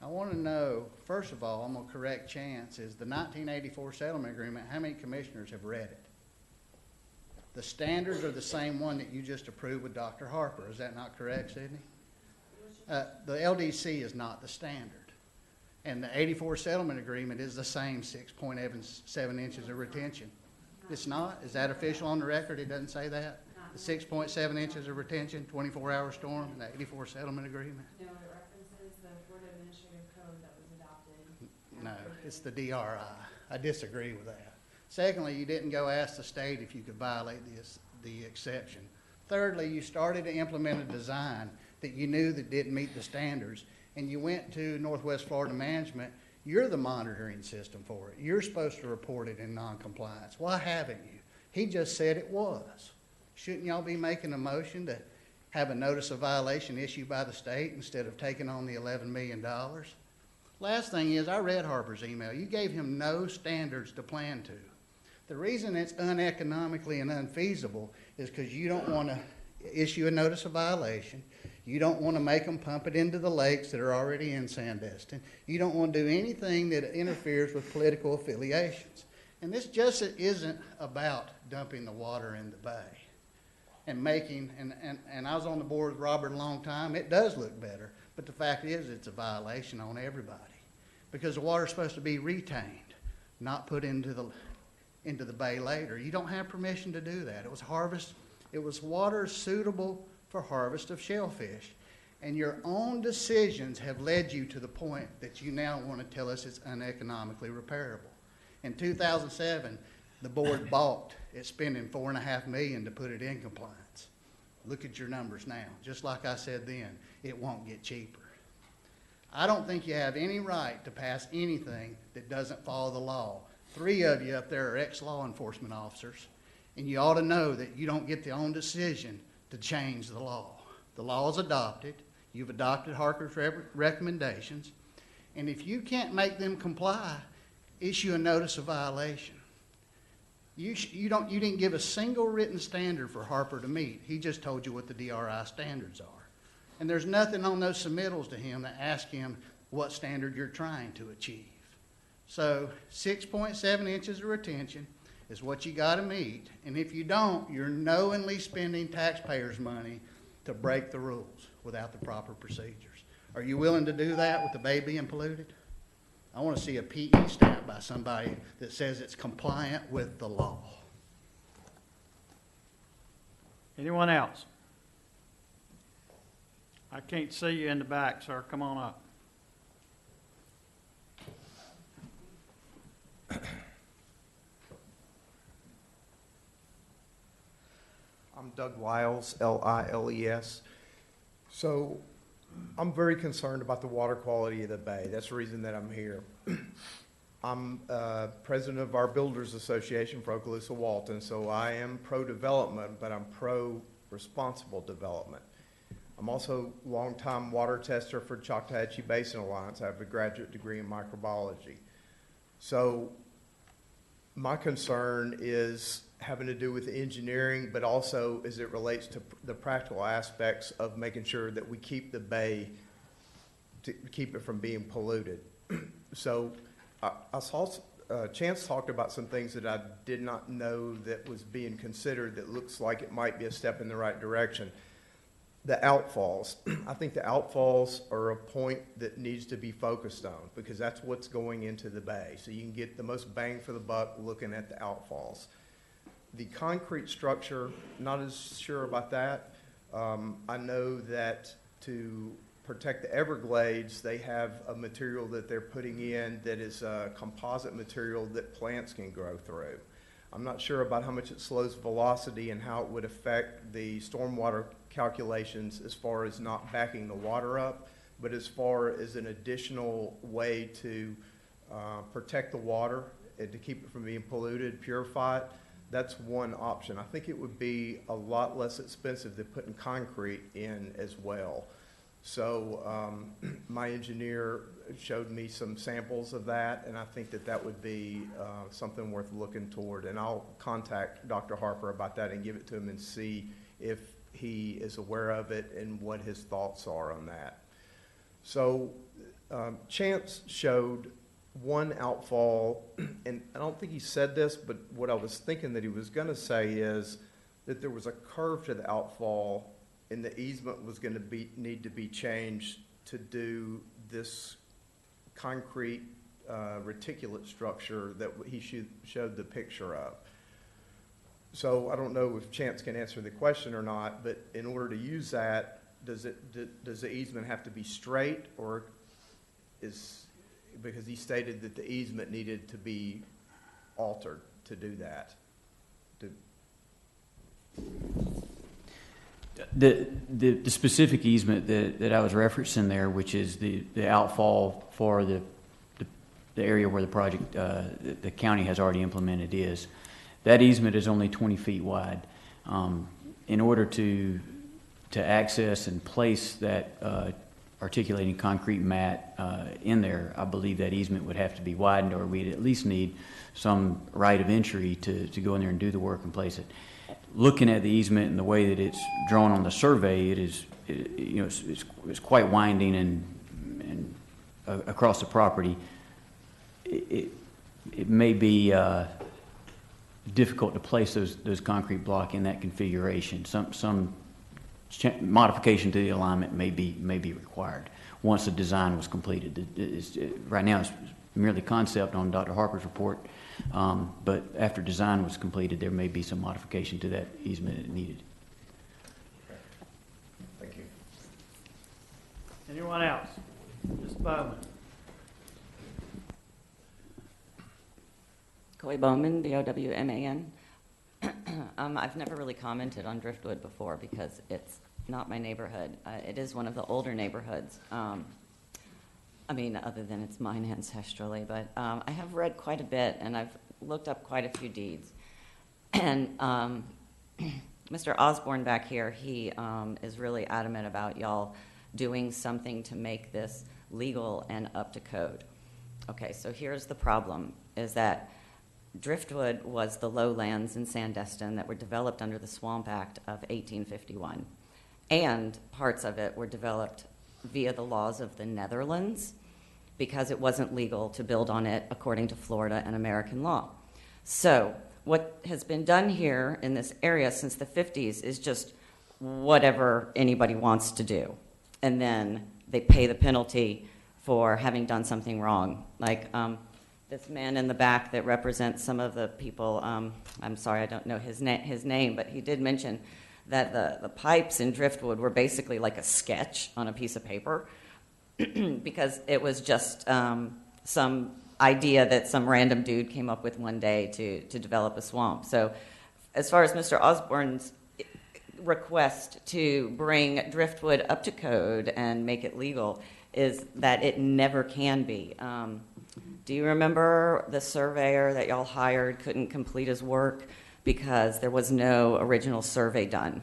Speaker 16: I want to know, first of all, I'm going to correct Chance, is the 1984 settlement agreement, how many commissioners have read it? The standards are the same one that you just approved with Dr. Harper. Is that not correct, Sydney? The LDC is not the standard. And the 84 settlement agreement is the same 6.7 inches of retention. It's not? Is that official on the record? It doesn't say that? The 6.7 inches of retention, 24-hour storm, and the 84 settlement agreement?
Speaker 13: No, it references the Florida Administrative Code that was adopted.
Speaker 16: No, it's the DRI. I disagree with that. Secondly, you didn't go ask the state if you could violate the exception. Thirdly, you started to implement a design that you knew that didn't meet the standards, and you went to Northwest Florida Management. You're the monitoring system for it. You're supposed to report it in noncompliance. Why haven't you? He just said it was. Shouldn't y'all be making a motion to have a notice of violation issued by the state instead of taking on the $11 million? Last thing is, I read Harper's email. You gave him no standards to plan to. The reason it's uneconomically and unfeasible is because you don't want to issue a notice of violation. You don't want to make them pump it into the lakes that are already in Sandestin. You don't want to do anything that interferes with political affiliations. And this just isn't about dumping the water in the bay and making, and I was on the board with Robert a long time. It does look better, but the fact is it's a violation on everybody because the water's supposed to be retained, not put into the bay later. You don't have permission to do that. It was water suitable for harvest of shellfish. And your own decisions have led you to the point that you now want to tell us it's uneconomically repairable. In 2007, the board balked at spending $4.5 million to put it in compliance. Look at your numbers now. Just like I said then, it won't get cheaper. I don't think you have any right to pass anything that doesn't follow the law. 3 of you up there are ex-law enforcement officers, and you ought to know that you don't get the own decision to change the law. The law is adopted. You've adopted Harper's recommendations, and if you can't make them comply, issue a notice of violation. You didn't give a single written standard for Harper to meet. He just told you what the DRI standards are. And there's nothing on those submittals to him that ask him what standard you're trying to achieve. So 6.7 inches of retention is what you got to meet. And if you don't, you're knowingly spending taxpayers' money to break the rules without the proper procedures. Are you willing to do that with the bay being polluted? I want to see a PE stamp by somebody that says it's compliant with the law.
Speaker 1: Anyone else? I can't see you in the back, sir. Come on up.
Speaker 17: I'm Doug Liles, Liles. So I'm very concerned about the water quality of the bay. That's the reason that I'm here. I'm president of our Builders Association for Okaloosa Walton, so I am pro-development, but I'm pro-responsible development. I'm also a longtime water tester for Choctawhatchee Basin Alliance. I have a graduate degree in microbiology. So my concern is having to do with engineering, but also as it relates to the practical aspects of making sure that we keep the bay, to keep it from being polluted. So I saw Chance talked about some things that I did not know that was being considered that looks like it might be a step in the right direction. The outfalls. I think the outfalls are a point that needs to be focused on because that's what's going into the bay. So you can get the most bang for the buck looking at the outfalls. The concrete structure, not as sure about that. I know that to protect the Everglades, they have a material that they're putting in that is a composite material that plants can grow through. I'm not sure about how much it slows velocity and how it would affect the stormwater calculations as far as not backing the water up, but as far as an additional way to protect the water and to keep it from being polluted, purify it, that's one option. I think it would be a lot less expensive than putting concrete in as well. So my engineer showed me some samples of that, and I think that that would be something worth looking toward. And I'll contact Dr. Harper about that and give it to him and see if he is aware of it and what his thoughts are on that. So Chance showed one outfall, and I don't think he said this, but what I was thinking that he was going to say is that there was a curve to the outfall, and the easement was going to need to be changed to do this concrete reticulate structure that he showed the picture of. So I don't know if Chance can answer the question or not, but in order to use that, does the easement have to be straight, or because he stated that the easement needed to be altered to do that?
Speaker 11: The specific easement that I was referencing there, which is the outfall for the area where the project, the county has already implemented that easement is only 20 feet wide. In order to access and place that articulating concrete mat in there, I believe that easement would have to be widened, or we'd at least need some right of entry to go in there and do the work and place it. Looking at the easement and the way that it's drawn on the survey, it's quite winding and across the property. It may be difficult to place those concrete block in that configuration. Some modification to the alignment may be required once the design was completed. Right now it's merely concept on Dr. Harper's report, but after design was completed, there may be some modification to that easement needed.
Speaker 17: Thank you.
Speaker 1: Anyone else? Ms. Bowman.
Speaker 18: Coy Bowman, B-O-W-M-A-N. I've never really commented on Driftwood before because it's not my neighborhood. It is one of the older neighborhoods. Other than it's mine ancestrally, but I have read quite a bit, and I've looked up quite a few deeds. And Mr. Osborne back here, he is really adamant about y'all doing something to make this legal and up to code. Okay, so here's the problem, is that Driftwood was the lowlands in Sandestin that were developed under the Swamp Act of 1851. And parts of it were developed via the laws of the Netherlands because it wasn't legal to build on it according to Florida and American law. So what has been done here in this area since the 50s is just whatever anybody wants to do. And then they pay the penalty for having done something wrong. Like this man in the back that represents some of the people, I'm sorry, I don't know his name, but he did mention that the pipes in Driftwood were basically like a sketch on a piece of paper because it was just some idea that some random dude came up with one day to develop a swamp. So as far as Mr. Osborne's request to bring Driftwood up to code and make it legal is that it never can be. Do you remember the surveyor that y'all hired couldn't complete his work because there was no original survey done?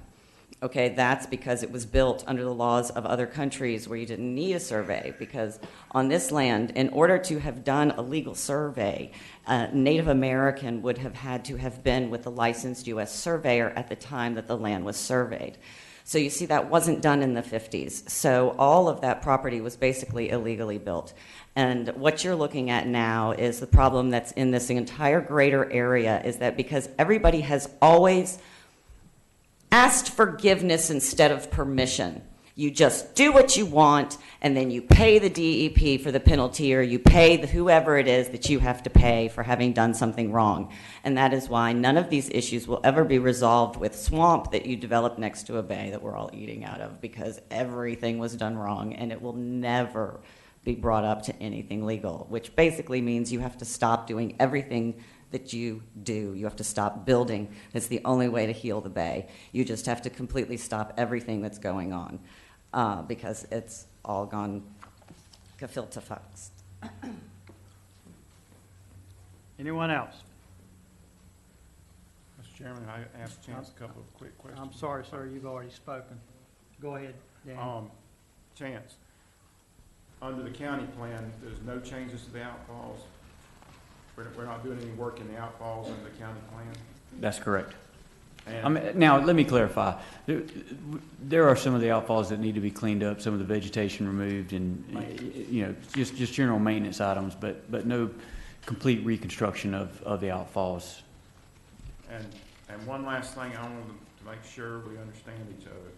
Speaker 18: Okay, that's because it was built under the laws of other countries where you didn't need a survey, because on this land, in order to have done a legal survey, a Native American would have had to have been with the licensed U.S. surveyor at the time that the land was surveyed. So you see, that wasn't done in the 50s. So all of that property was basically illegally built. And what you're looking at now is the problem that's in this entire greater area is that because everybody has always asked forgiveness instead of permission, You just do what you want, and then you pay the DEP for the penalty, or you pay whoever it is that you have to pay for having done something wrong. And that is why none of these issues will ever be resolved with swamp that you developed next to a bay that we're all eating out of, because everything was done wrong, and it will never be brought up to anything legal, which basically means you have to stop doing everything that you do. You have to stop building. That's the only way to heal the bay. You just have to completely stop everything that's going on. Because it's all gone gefilte fucks.
Speaker 1: Anyone else?
Speaker 2: Mr. Chairman, I asked Chance a couple of quick questions.
Speaker 1: I'm sorry, sir, you've already spoken. Go ahead, Dan.
Speaker 2: Chance, under the county plan, there's no changes to the outfalls? We're not doing any work in the outfalls under the county plan?
Speaker 11: That's correct.
Speaker 2: And
Speaker 11: Now, let me clarify. There are some of the outfalls that need to be cleaned up, some of the vegetation removed, and just general maintenance items, but no complete reconstruction of the outfalls.
Speaker 2: And one last thing, I want to make sure we understand each other.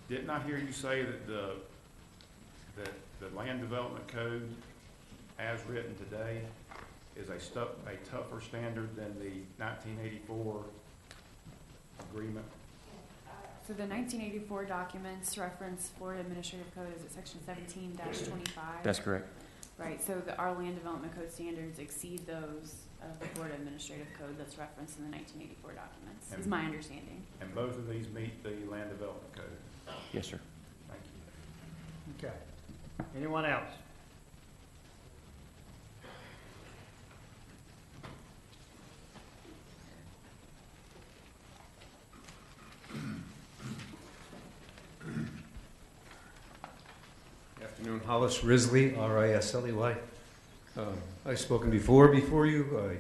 Speaker 2: Didn't I hear you say that the land development code, as written today, is a tougher standard than the 1984 agreement?
Speaker 13: So the 1984 documents reference Florida Administrative Code, is it section 17-25?
Speaker 11: That's correct.
Speaker 13: Right, so our land development code standards exceed those of the Florida Administrative Code that's referenced in the 1984 documents, is my understanding.
Speaker 2: And both of these meet the land development code?
Speaker 11: Yes, sir.
Speaker 2: Thank you.
Speaker 1: Okay. Anyone else?
Speaker 19: Afternoon, Hollis Risley, R-I-S-L-E-Y. I've spoken before you.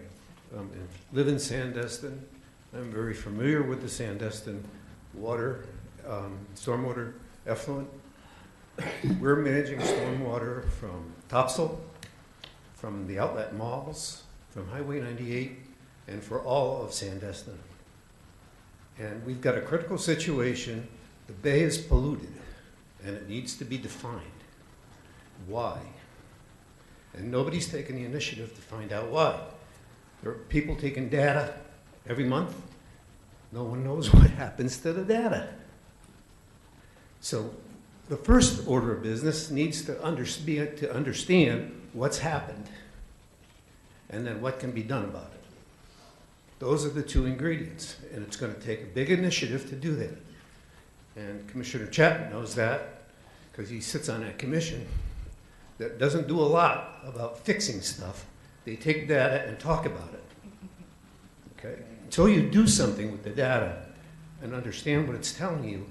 Speaker 19: I live in Sandestin. I'm very familiar with the Sandestin water, stormwater effluent. We're managing stormwater from Topsail, from the outlet malls, from Highway 98, and for all of Sandestin. And we've got a critical situation. The bay is polluted, and it needs to be defined. Why? And nobody's taken the initiative to find out why. There are people taking data every month. No one knows what happens to the data. So the first order of business needs to understand what's happened and then what can be done about it. Those are the two ingredients, and it's going to take a big initiative to do that. And Commissioner Chapman knows that because he sits on that commission that doesn't do a lot about fixing stuff. They take data and talk about it. Okay? Until you do something with the data and understand what it's telling you,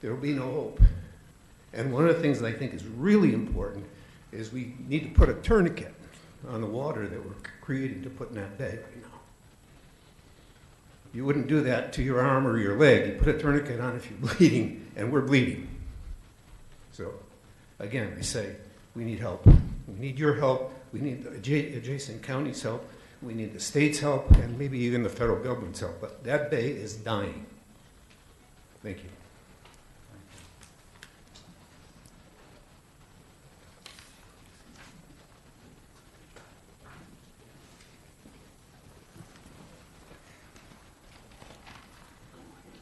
Speaker 19: there will be no hope. And one of the things that I think is really important is we need to put a tourniquet on the water that we're creating to put in that bay right now. You wouldn't do that to your arm or your leg. You put a tourniquet on if you're bleeding, and we're bleeding. So, again, I say, we need help. We need your help. We need the adjacent counties' help. We need the state's help, and maybe even the federal government's help. But that bay is dying. Thank you.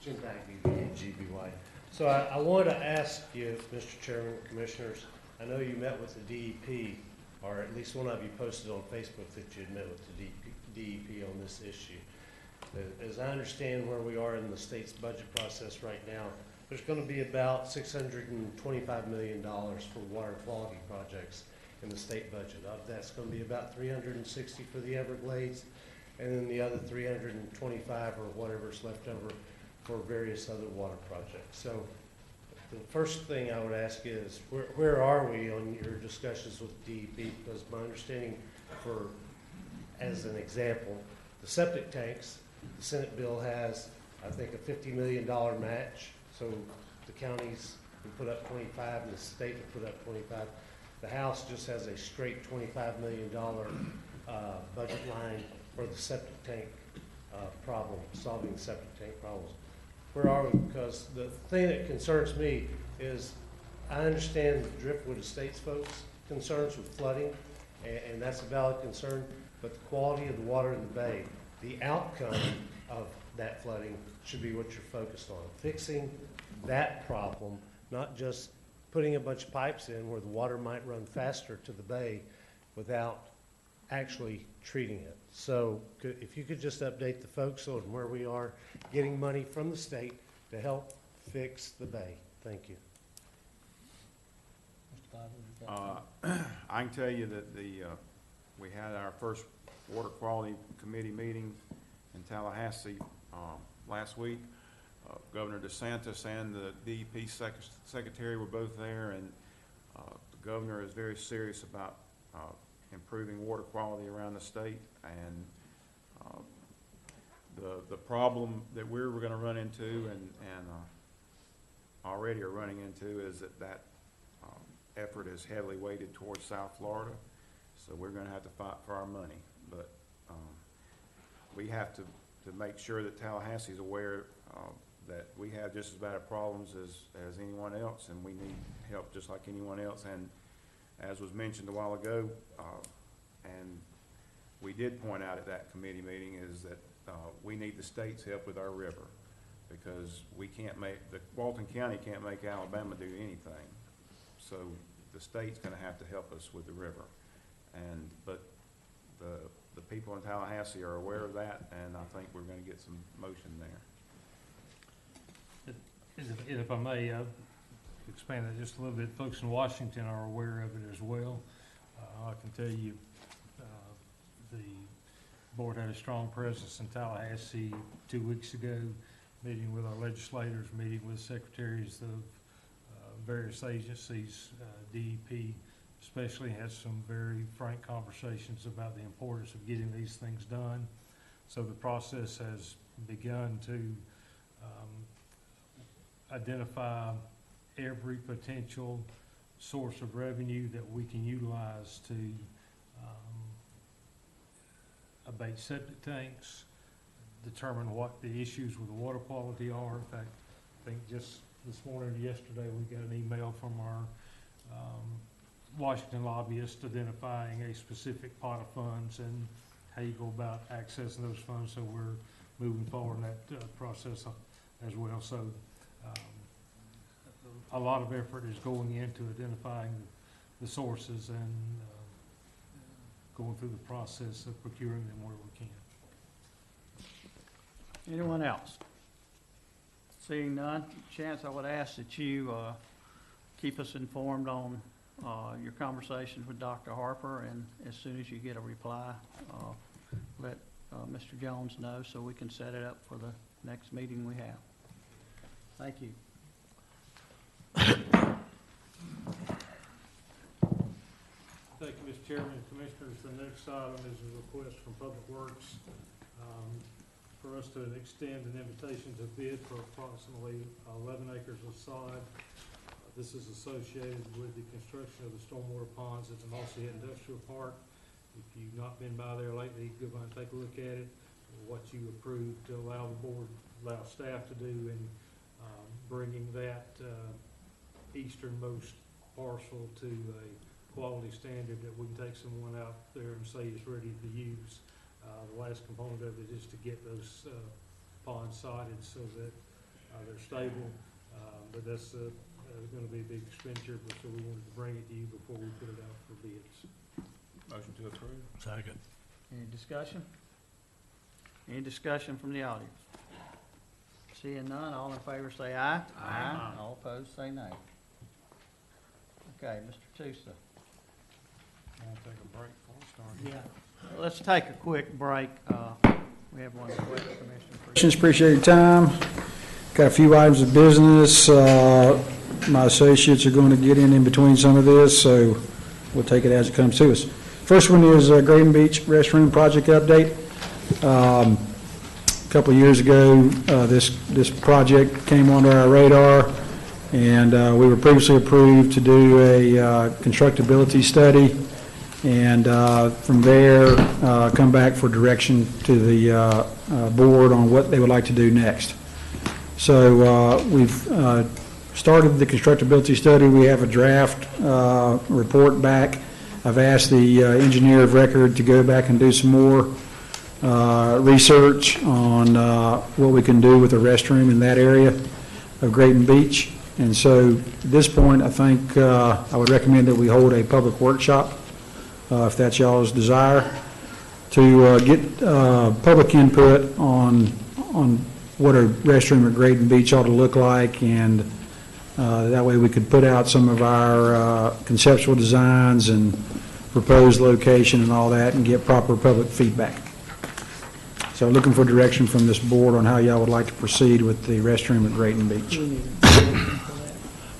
Speaker 20: Jim Bagby, GBY. So I wanted to ask you, Mr. Chairman, Commissioners, I know you met with the DEP, or at least one of you posted on Facebook that you had met with the DEP on this issue. As I understand where we are in the state's budget process right now, there's going to be about $625 million for water quality projects in the state budget. Of that's going to be about $360 for the Everglades, and then the other $325 or whatever's left over for various other water projects. So the first thing I would ask is, where are we on your discussions with DEP? Because my understanding, for, as an example, the septic tanks, the Senate bill has, I think, a $50 million match. So the counties would put up 25 and the state would put up 25. The House just has a straight $25 million budget line for the septic tank problem, solving the septic tank problems. Where are we? Because the thing that concerns me is I understand the Driftwood Estates folks' concerns with flooding, and that's a valid concern, but the quality of the water in the bay, the outcome of that flooding should be what you're focused on. Fixing that problem, not just putting a bunch of pipes in where the water might run faster to the bay without actually treating it. So if you could just update the folks on where we are getting money from the state to help fix the bay. Thank you.
Speaker 2: I can tell you that we had our first Water Quality Committee meeting in Tallahassee last week. Governor DeSantis and the DEP secretary were both there, and the governor is very serious about improving water quality around the state. And the problem that we're going to run into and already are running into is that effort is heavily weighted towards South Florida, so we're going to have to fight for our money. But we have to make sure that Tallahassee is aware that we have just as bad problems as anyone else, and we need help just like anyone else. And as was mentioned a while ago, and we did point out at that committee meeting, is that we need the state's help with our river, because Walton County can't make Alabama do anything. So the state's going to have to help us with the river. But the people in Tallahassee are aware of that, and I think we're going to get some motion there.
Speaker 8: If I may, expand that just a little bit. Folks in Washington are aware of it as well. I can tell you the board had a strong presence in Tallahassee 2 weeks ago, meeting with our legislators, meeting with secretaries of various agencies. DEP especially had some very frank conversations about the importance of getting these things done. So the process has begun to identify every potential source of revenue that we can utilize to abate septic tanks, determine what the issues with the water quality are. In fact, I think just this morning or yesterday we got an email from our Washington lobbyist identifying a specific pot of funds and how you go about accessing those funds. So we're moving forward in that process as well. So a lot of effort is going into identifying the sources and going through the process of procuring them where we can.
Speaker 1: Anyone else? Seeing none, Chance, I would ask that you keep us informed on your conversations with Dr. Harper, and as soon as you get a reply, let Mr. Jones know so we can set it up for the next meeting we have. Thank you.
Speaker 8: Thank you, Mr. Chairman and Commissioners. The next item is a request from Public Works for us to extend an invitation to bid for approximately 11 acres of sod. This is associated with the construction of the stormwater ponds at the Mossy Head Industrial Park. If you've not been by there lately, go by and take a look at it. What you approved to allow the board, allow staff to do in bringing that easternmost parcel to a quality standard that we can take someone out there and say is ready to use. The last component of it is to get those ponds sodded so that they're stable, but that's going to be a big expenditure, so we wanted to bring it to you before we put it out for bids.
Speaker 2: Motion to approve.
Speaker 6: Second.
Speaker 1: Any discussion? Any discussion from the audience? Seeing none, all in favor say aye. Aye. All opposed say nay. Okay, Mr. Tusa.
Speaker 8: Want to take a break before we start?
Speaker 1: Yeah. Let's take a quick break. We have one request, Commissioner.
Speaker 21: Appreciate your time. Got a few items of business. My associates are going to get in between some of this, so we'll take it as it comes to us. First one is Graven Beach restroom project update. A couple of years ago, this project came onto our radar, and we were previously approved to do a constructability study, and from there come back for direction to the board on what they would like to do next. So we've started the constructability study. We have a draft report back. I've asked the engineer of record to go back and do some more research on what we can do with the restroom in that area of Grayton Beach. And so at this point, I think I would recommend that we hold a public workshop, if that's y'all's desire, to get public input on what a restroom at Grayton Beach ought to look like, and that way we could put out some of our conceptual designs and proposed location and all that and get proper public feedback. So looking for direction from this board on how y'all would like to proceed with the restroom at Grayton Beach.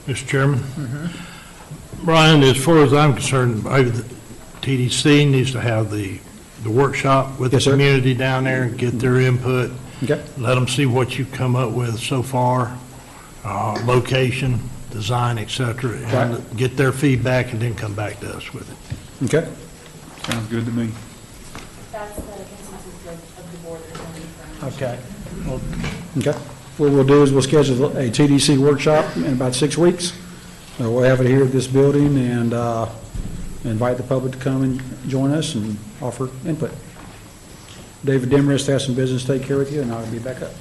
Speaker 6: Mr. Chairman? Brian, as far as I'm concerned, maybe the TDC needs to have the workshop with the community down there and get their input.
Speaker 21: Okay.
Speaker 6: Let them see what you've come up with so far, location, design, et cetera, and get their feedback and then come back to us with it.
Speaker 21: Okay.
Speaker 2: Sounds good to me.
Speaker 13: That's the consensus of the board.
Speaker 6: Okay. Well,
Speaker 21: Okay. What we'll do is we'll schedule a TDC workshop in about 6 weeks. We'll have it here at this building and invite the public to come and join us and offer input. David Demarest has some business to take care with you, and I'll be back up.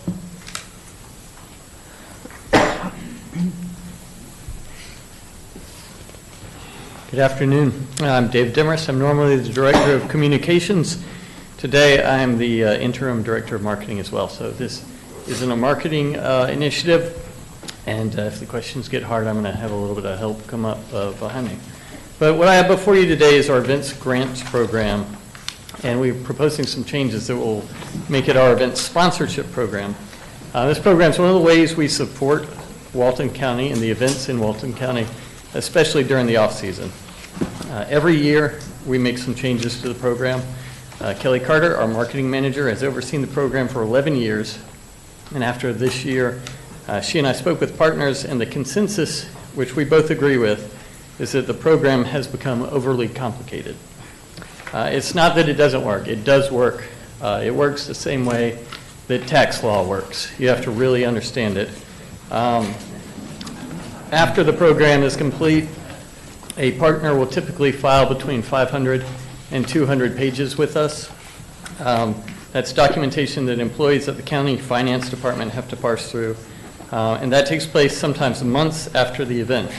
Speaker 3: Good afternoon. I'm Dave Demarest. I'm normally the Director of Communications. Today, I'm the Interim Director of Marketing as well. So this isn't a marketing initiative, and if the questions get hard, I'm going to have a little bit of help come up behind me. But what I have before you today is our Events Grants Program, and we're proposing some changes that will make it our Events Sponsorship Program. This program is one of the ways we support Walton County and the events in Walton County, especially during the off-season. Every year, we make some changes to the program. Kelly Carter, our marketing manager, has overseen the program for 11 years. And after this year, she and I spoke with partners, and the consensus, which we both agree with, is that the program has become overly complicated. It's not that it doesn't work. It does work. It works the same way that tax law works. You have to really understand it. After the program is complete, a partner will typically file between 500 and 200 pages with us. That's documentation that employees at the county finance department have to parse through. And that takes place sometimes months after the event.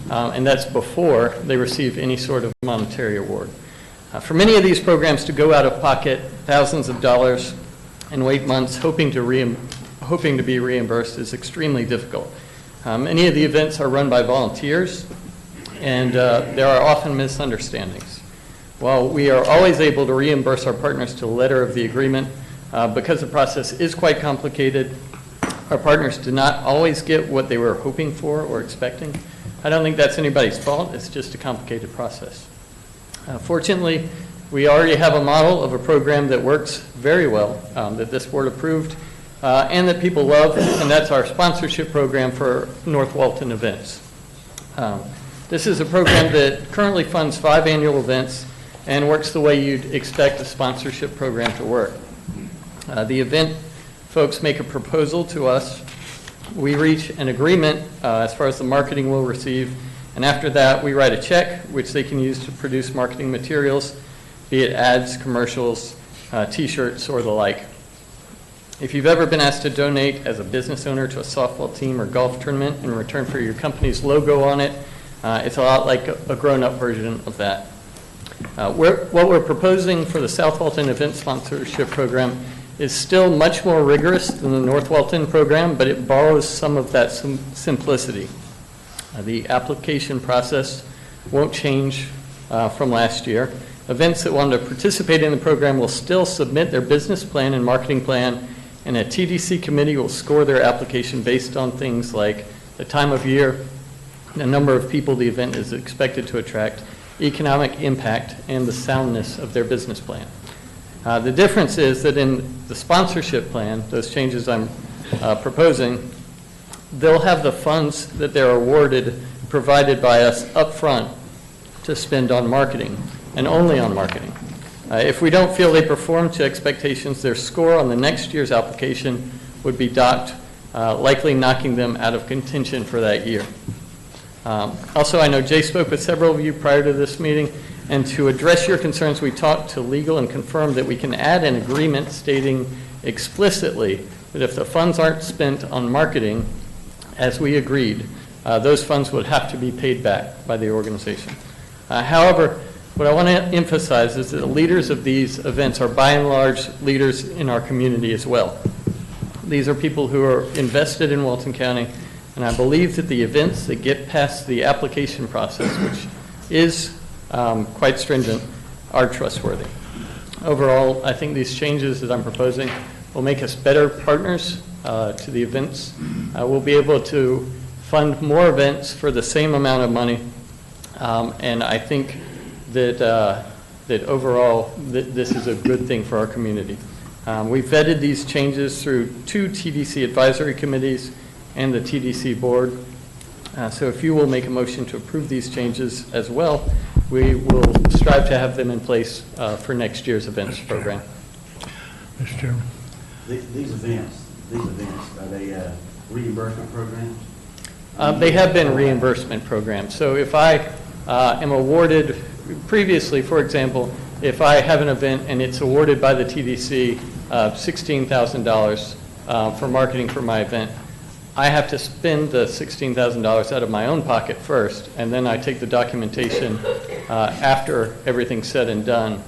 Speaker 3: And that's before they receive any sort of monetary award. For many of these programs to go out of pocket thousands of dollars and wait months hoping to be reimbursed is extremely difficult. Many of the events are run by volunteers, and there are often misunderstandings. While we are always able to reimburse our partners to the letter of the agreement, because the process is quite complicated, our partners do not always get what they were hoping for or expecting. I don't think that's anybody's fault. It's just a complicated process. Fortunately, we already have a model of a program that works very well, that this board approved, and that people love, and that's our sponsorship program for North Walton events. This is a program that currently funds 5 annual events and works the way you'd expect a sponsorship program to work. The event folks make a proposal to us. We reach an agreement as far as the marketing we'll receive, and after that, we write a check, which they can use to produce marketing materials, be it ads, commercials, T-shirts, or the like. If you've ever been asked to donate as a business owner to a softball team or golf tournament in return for your company's logo on it, it's a lot like a grown-up version of that. What we're proposing for the South Walton Event Sponsorship Program is still much more rigorous than the North Walton program, but it borrows some of that simplicity. The application process won't change from last year. Events that want to participate in the program will still submit their business plan and marketing plan, and a TDC committee will score their application based on things like the time of year, the number of people the event is expected to attract, economic impact, and the soundness of their business plan. The difference is that in the sponsorship plan, those changes I'm proposing, they'll have the funds that they're awarded provided by us up front to spend on marketing, and only on marketing. If we don't feel they perform to expectations, their score on the next year's application would be docked likely knocking them out of contention for that year. Also, I know Jay spoke with several of you prior to this meeting, and to address your concerns, we talked to legal and confirmed that we can add an agreement stating explicitly that if the funds aren't spent on marketing, as we agreed, those funds would have to be paid back by the organization. However, what I want to emphasize is that the leaders of these events are by and large leaders in our community as well. These are people who are invested in Walton County, and I believe that the events that get past the application process, which is quite stringent, are trustworthy. Overall, I think these changes that I'm proposing will make us better partners to the events. We'll be able to fund more events for the same amount of money, and I think that, that overall this is a good thing for our community. We vetted these changes through 2 TDC advisory committees and the TDC board. So if you will make a motion to approve these changes as well, we will strive to have them in place for next year's events program.
Speaker 6: Mr. Chairman.
Speaker 12: These events, are they reimbursement programs?
Speaker 3: They have been reimbursement programs. So if I am awarded, previously, for example, if I have an event and it's awarded by the TDC $16,000 for marketing for my event, I have to spend the $16,000 out of my own pocket first, and then I take the documentation after everything's said and done,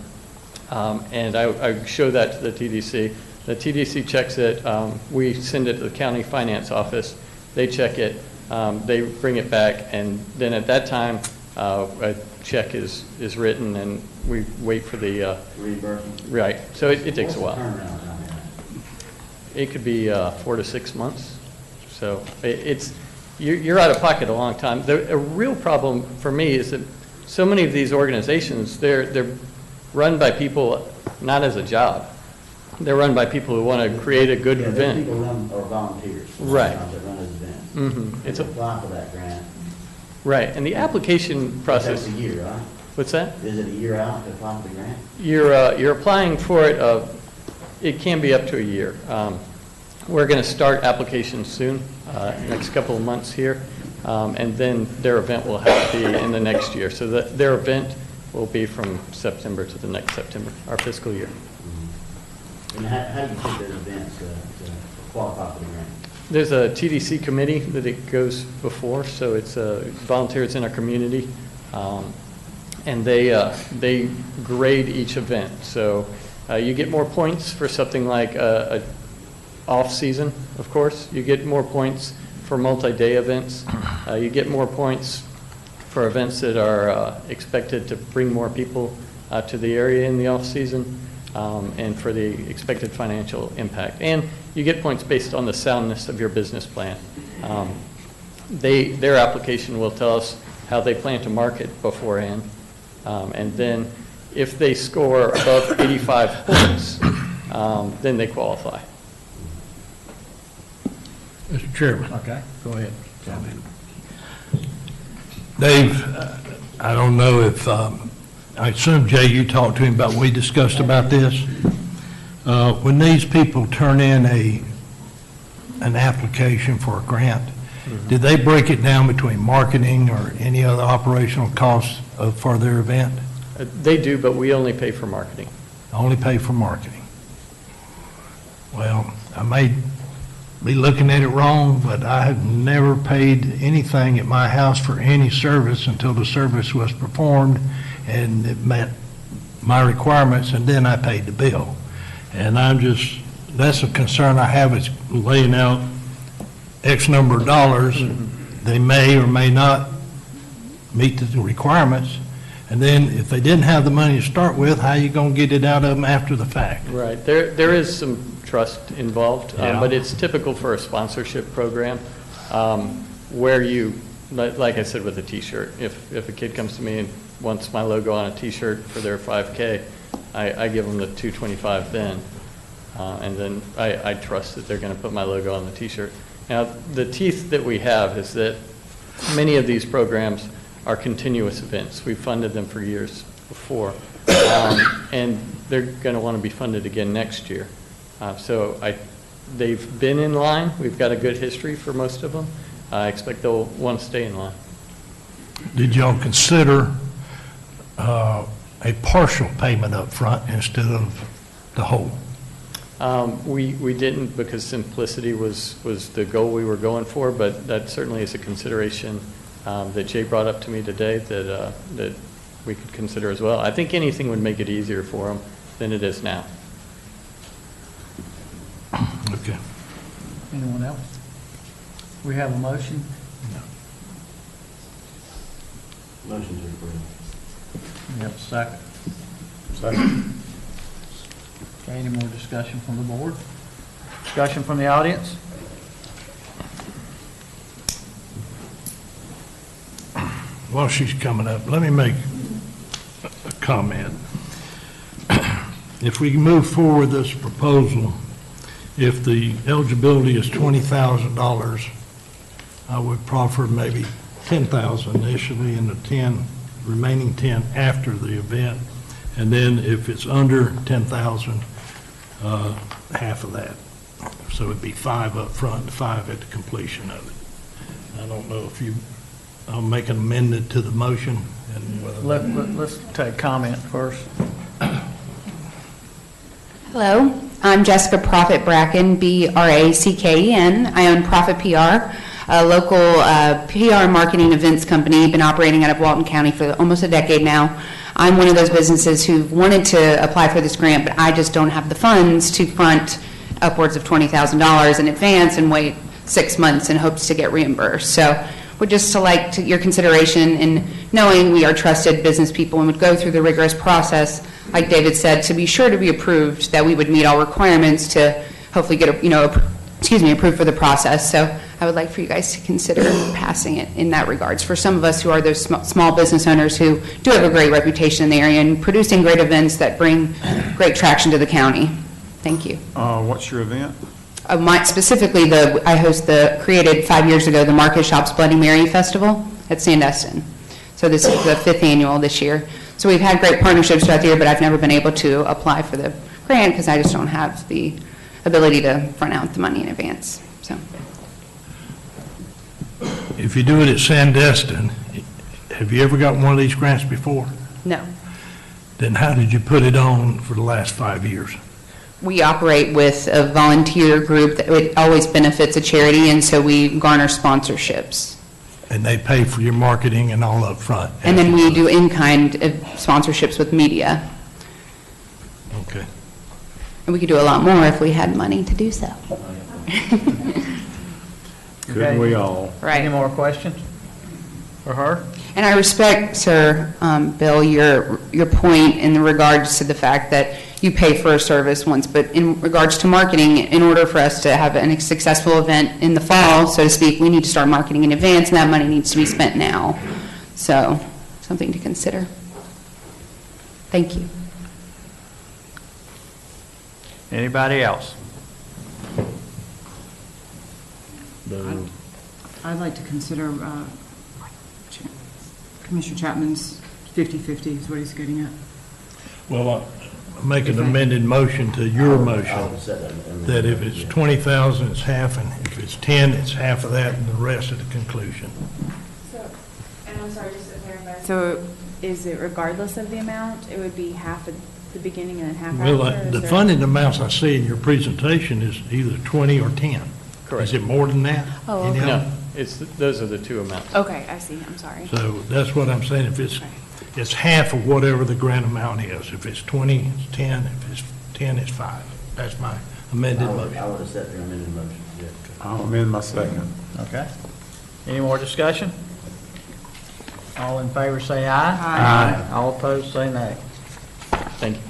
Speaker 3: and I show that to the TDC. The TDC checks it. We send it to the county finance office. They check it. They bring it back, and then at that time, a check is written, and we wait for the
Speaker 12: reimbursement.
Speaker 3: Right. So it takes a while.
Speaker 12: What's the turnaround on that?
Speaker 3: It could be 4 to 6 months. So you're out of pocket a long time. A real problem for me is that so many of these organizations, they're run by people not as a job. They're run by people who want to create a good event.
Speaker 12: People run or volunteers.
Speaker 3: Right.
Speaker 12: That run those events.
Speaker 3: Mm-hmm.
Speaker 12: It's apply for that grant.
Speaker 3: Right, and the application process.
Speaker 12: That's a year, right?
Speaker 3: What's that?
Speaker 12: Is it a year out to apply for the grant?
Speaker 3: You're applying for it. It can be up to a year. We're going to start applications soon, next couple of months here, and then their event will have to be in the next year. So their event will be from September to the next September, our fiscal year.
Speaker 12: And how do you pick those events to qualify for the grant?
Speaker 3: There's a TDC committee that it goes before, so it's volunteers in our community, and they grade each event. So you get more points for something like a off-season, of course. You get more points for multi-day events. You get more points for events that are expected to bring more people to the area in the off-season, and for the expected financial impact. And you get points based on the soundness of your business plan. Their application will tell us how they plan to market beforehand. And then if they score above 85 points, then they qualify.
Speaker 6: Mr. Chairman.
Speaker 1: Okay, go ahead.
Speaker 6: Dave, I don't know if, I assume, Jay, you talked to him about, we discussed about this. When these people turn in an application for a grant, did they break it down between marketing or any other operational costs for their event?
Speaker 3: They do, but we only pay for marketing.
Speaker 6: Only pay for marketing. Well, I may be looking at it wrong, but I have never paid anything at my house for any service until the service was performed and it met my requirements, and then I paid the bill. And that's a concern I have, is laying out X number of dollars. They may or may not meet the requirements. And then if they didn't have the money to start with, how are you going to get it out of them after the fact?
Speaker 3: Right. There is some trust involved,
Speaker 6: Yeah.
Speaker 3: but it's typical for a sponsorship program where you, like I said with a T-shirt, if a kid comes to me and wants my logo on a T-shirt for their 5K, I give them the $225 then, and then I trust that they're going to put my logo on the T-shirt. Now, the teeth that we have is that many of these programs are continuous events. We've funded them for years before, and they're going to want to be funded again next year. So they've been in line. We've got a good history for most of them. I expect they'll want to stay in line.
Speaker 6: Did y'all consider a partial payment up front instead of the whole?
Speaker 3: We didn't, because simplicity was the goal we were going for, but that certainly is a consideration that Jay brought up to me today that we could consider as well. I think anything would make it easier for them than it is now.
Speaker 6: Okay.
Speaker 1: Anyone else? We have a motion?
Speaker 12: Motion to approve.
Speaker 1: We have a second.
Speaker 2: Second.
Speaker 1: Okay, any more discussion from the board? Discussion from the audience?
Speaker 6: While she's coming up, let me make a comment. If we move forward this proposal, if the eligibility is $20,000, I would proffer maybe $10,000 initially and the remaining 10 after the event. And then if it's under 10,000, half of that. So it'd be 5 up front and 5 at the completion of it. I don't know if I'll make an amendment to the motion and whether.
Speaker 1: Let's take comment first.
Speaker 4: Hello, I'm Jessica Profit Bracken, B-R-A-C-K-E-N. I own Profit PR, a local PR and marketing events company, been operating out of Walton County for almost a decade now. I'm one of those businesses who wanted to apply for this grant, but I just don't have the funds to front upwards of $20,000 in advance and wait 6 months in hopes to get reimbursed. So would just select your consideration in knowing we are trusted business people and would go through the rigorous process, like David said, to be sure to be approved, that we would meet all requirements to hopefully get, approved for the process. So I would like for you guys to consider passing it in that regards. For some of us who are those small business owners who do have a great reputation in the area and producing great events that bring great traction to the county. Thank you.
Speaker 2: What's your event?
Speaker 4: Specifically, I created 5 years ago the Market Shops Bloody Mary Festival at Sandestin. So this is the 5th annual this year. So we've had great partnerships throughout the year, but I've never been able to apply for the grant because I just don't have the ability to front out the money in advance. So,
Speaker 6: If you do it at Sandestin, have you ever gotten one of these grants before?
Speaker 4: no.
Speaker 6: Then how did you put it on for the last 5 years?
Speaker 4: We operate with a volunteer group that it always benefits a charity, and so we garner sponsorships.
Speaker 6: And they pay for your marketing and all up front?
Speaker 4: And then we do in-kind sponsorships with media.
Speaker 6: Okay.
Speaker 4: And we could do a lot more if we had money to do so.
Speaker 2: Couldn't we all?
Speaker 4: Right.
Speaker 1: Any more questions for her?
Speaker 4: And I respect, sir, Bill, your point in regards to the fact that you pay for a service once, but in regards to marketing, in order for us to have a successful event in the fall, so to speak, we need to start marketing in advance, and that money needs to be spent now. So, something to consider. Thank you.
Speaker 1: Anybody else?
Speaker 7: I'd like to consider Commissioner Chapman's 50/50 is what he's getting at.
Speaker 6: Well, I'll make an amended motion to your motion, that if it's 20,000, it's half, and if it's 10, it's half of that, and the rest at the conclusion.
Speaker 13: So, and I'm sorry, just to clarify. So is it regardless of the amount? It would be half at the beginning and then half
Speaker 6: Well,
Speaker 13: after?
Speaker 6: the funding amounts I see in your presentation is either 20 or 10.
Speaker 3: Correct.
Speaker 6: Is it more than that?
Speaker 13: Oh,
Speaker 6: Any
Speaker 13: okay.
Speaker 6: of
Speaker 3: No,
Speaker 6: them?
Speaker 3: those are the two amounts.
Speaker 13: Okay, I see, I'm sorry.
Speaker 6: So that's what I'm saying, if it's half of whatever the grant amount is. If it's 20, it's 10, if it's 10, it's 5. That's my amended motion.
Speaker 12: I would accept your amended motion, yeah.
Speaker 2: I'll amend my second.
Speaker 1: Okay. Any more discussion? All in favor say aye.
Speaker 2: Aye.
Speaker 1: All opposed say nay.
Speaker 3: Thank you.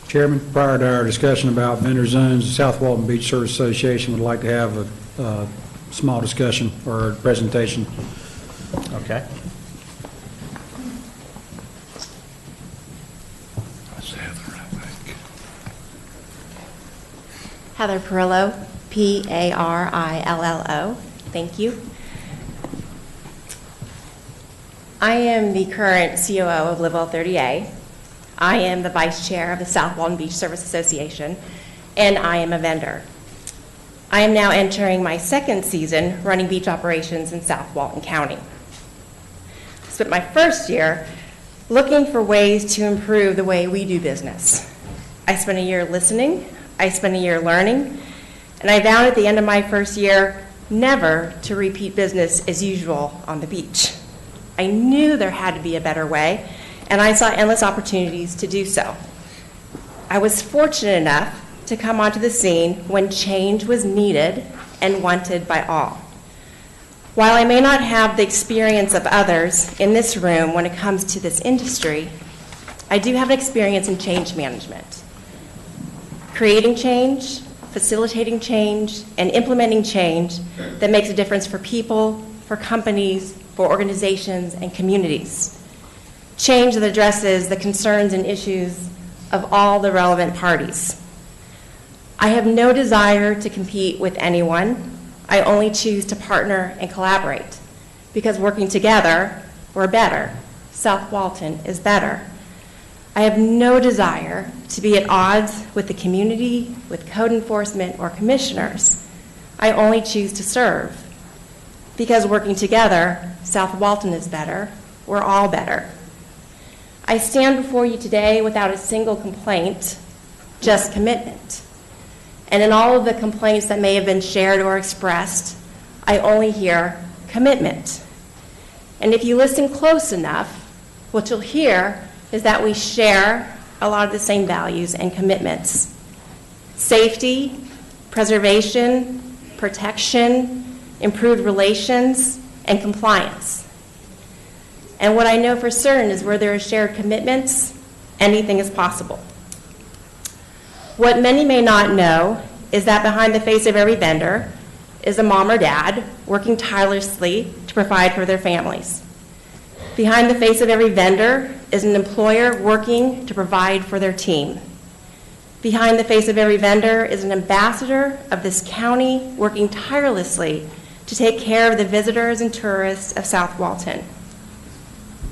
Speaker 21: Chairman, prior to our discussion about vendor zones, the South Walton Beach Service Association would like to have a small discussion or a presentation.
Speaker 1: Okay.
Speaker 22: Heather Perillo, P-A-R-I-L-L-O.
Speaker 5: Thank you. I am the current COO of Livewell 30A. I am the vice chair of the South Walton Beach Service Association, and I am a vendor. I am now entering my second season running beach operations in South Walton County. I spent my first year looking for ways to improve the way we do business. I spent a year listening, I spent a year learning, and I vowed at the end of my first year never to repeat business as usual on the beach. I knew there had to be a better way, and I saw endless opportunities to do so. I was fortunate enough to come onto the scene when change was needed and wanted by all. While I may not have the experience of others in this room when it comes to this industry, I do have an experience in change management. Creating change, facilitating change, and implementing change that makes a difference for people, for companies, for organizations, and communities. Change that addresses the concerns and issues of all the relevant parties. I have no desire to compete with anyone. I only choose to partner and collaborate, because working together, we're better. South Walton is better. I have no desire to be at odds with the community, with code enforcement, or commissioners. I only choose to serve. Because working together, South Walton is better. We're all better. I stand before you today without a single complaint, just commitment. And in all of the complaints that may have been shared or expressed, I only hear commitment. And if you listen close enough, what you'll hear is that we share a lot of the same values and commitments. Safety, preservation, protection, improved relations, and compliance. And what I know for certain is where there are shared commitments, anything is possible. What many may not know is that behind the face of every vendor is a mom or dad working tirelessly to provide for their families. Behind the face of every vendor is an employer working to provide for their team. Behind the face of every vendor is an ambassador of this county working tirelessly to take care of the visitors and tourists of South Walton.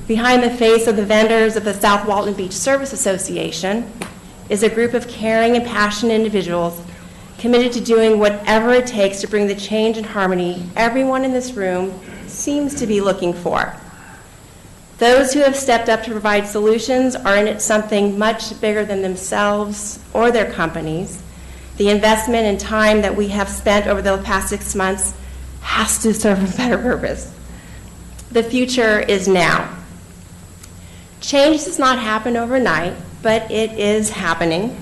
Speaker 5: Behind the face of the vendors of the South Walton Beach Service Association is a group of caring and passionate individuals committed to doing whatever it takes to bring the change and harmony everyone in this room seems to be looking for. Those who have stepped up to provide solutions are in it something much bigger than themselves or their companies. The investment and time that we have spent over the past 6 months has to serve a better purpose. The future is now. Change does not happen overnight, but it is happening.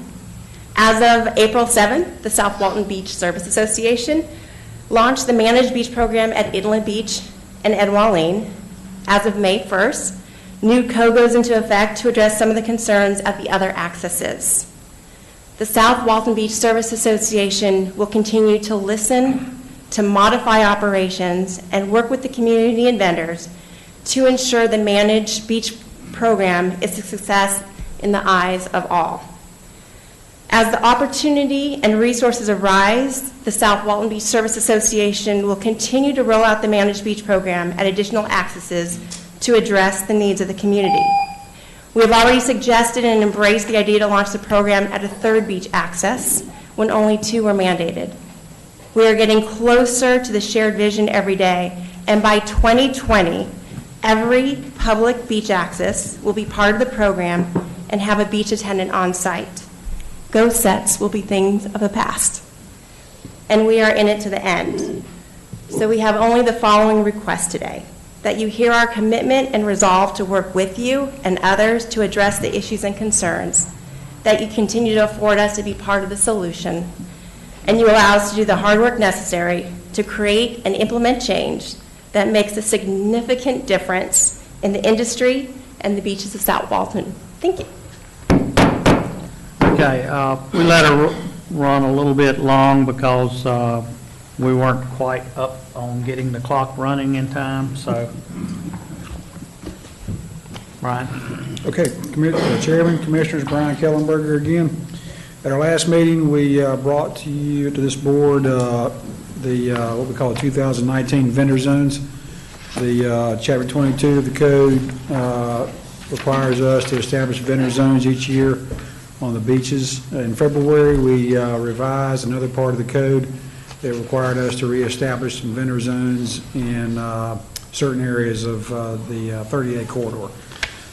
Speaker 5: As of April 7th, the South Walton Beach Service Association launched the Managed Beach Program at Inland Beach and Edwallene. As of May 1st, new code goes into effect to address some of the concerns at the other accesses. The South Walton Beach Service Association will continue to listen, to modify operations, and work with the community and vendors to ensure the Managed Beach Program is a success in the eyes of all. As the opportunity and resources arise, the South Walton Beach Service Association will continue to roll out the Managed Beach Program at additional accesses to address the needs of the community. We have already suggested and embraced the idea to launch the program at a third beach access when only 2 were mandated. We are getting closer to the shared vision every day, and by 2020, every public beach access will be part of the program and have a beach attendant on site. Ghost sets will be things of the past. And we are in it to the end. So we have only the following request today: that you hear our commitment and resolve to work with you and others to address the issues and concerns, that you continue to afford us to be part of the solution, and you allow us to do the hard work necessary to create and implement change that makes a significant difference in the industry and the beaches of South Walton. Thank you.
Speaker 1: Okay, we let her run a little bit long because we weren't quite up on getting the clock running in time, so. Brian?
Speaker 21: Okay, Chairman, Commissioners, Brian Kellenberger again. At our last meeting, we brought to this board the, what we call 2019 vendor zones. The Chapter 22 of the code requires us to establish vendor zones each year on the beaches. In February, we revised another part of the code that required us to reestablish some vendor zones in certain areas of the 38 corridor.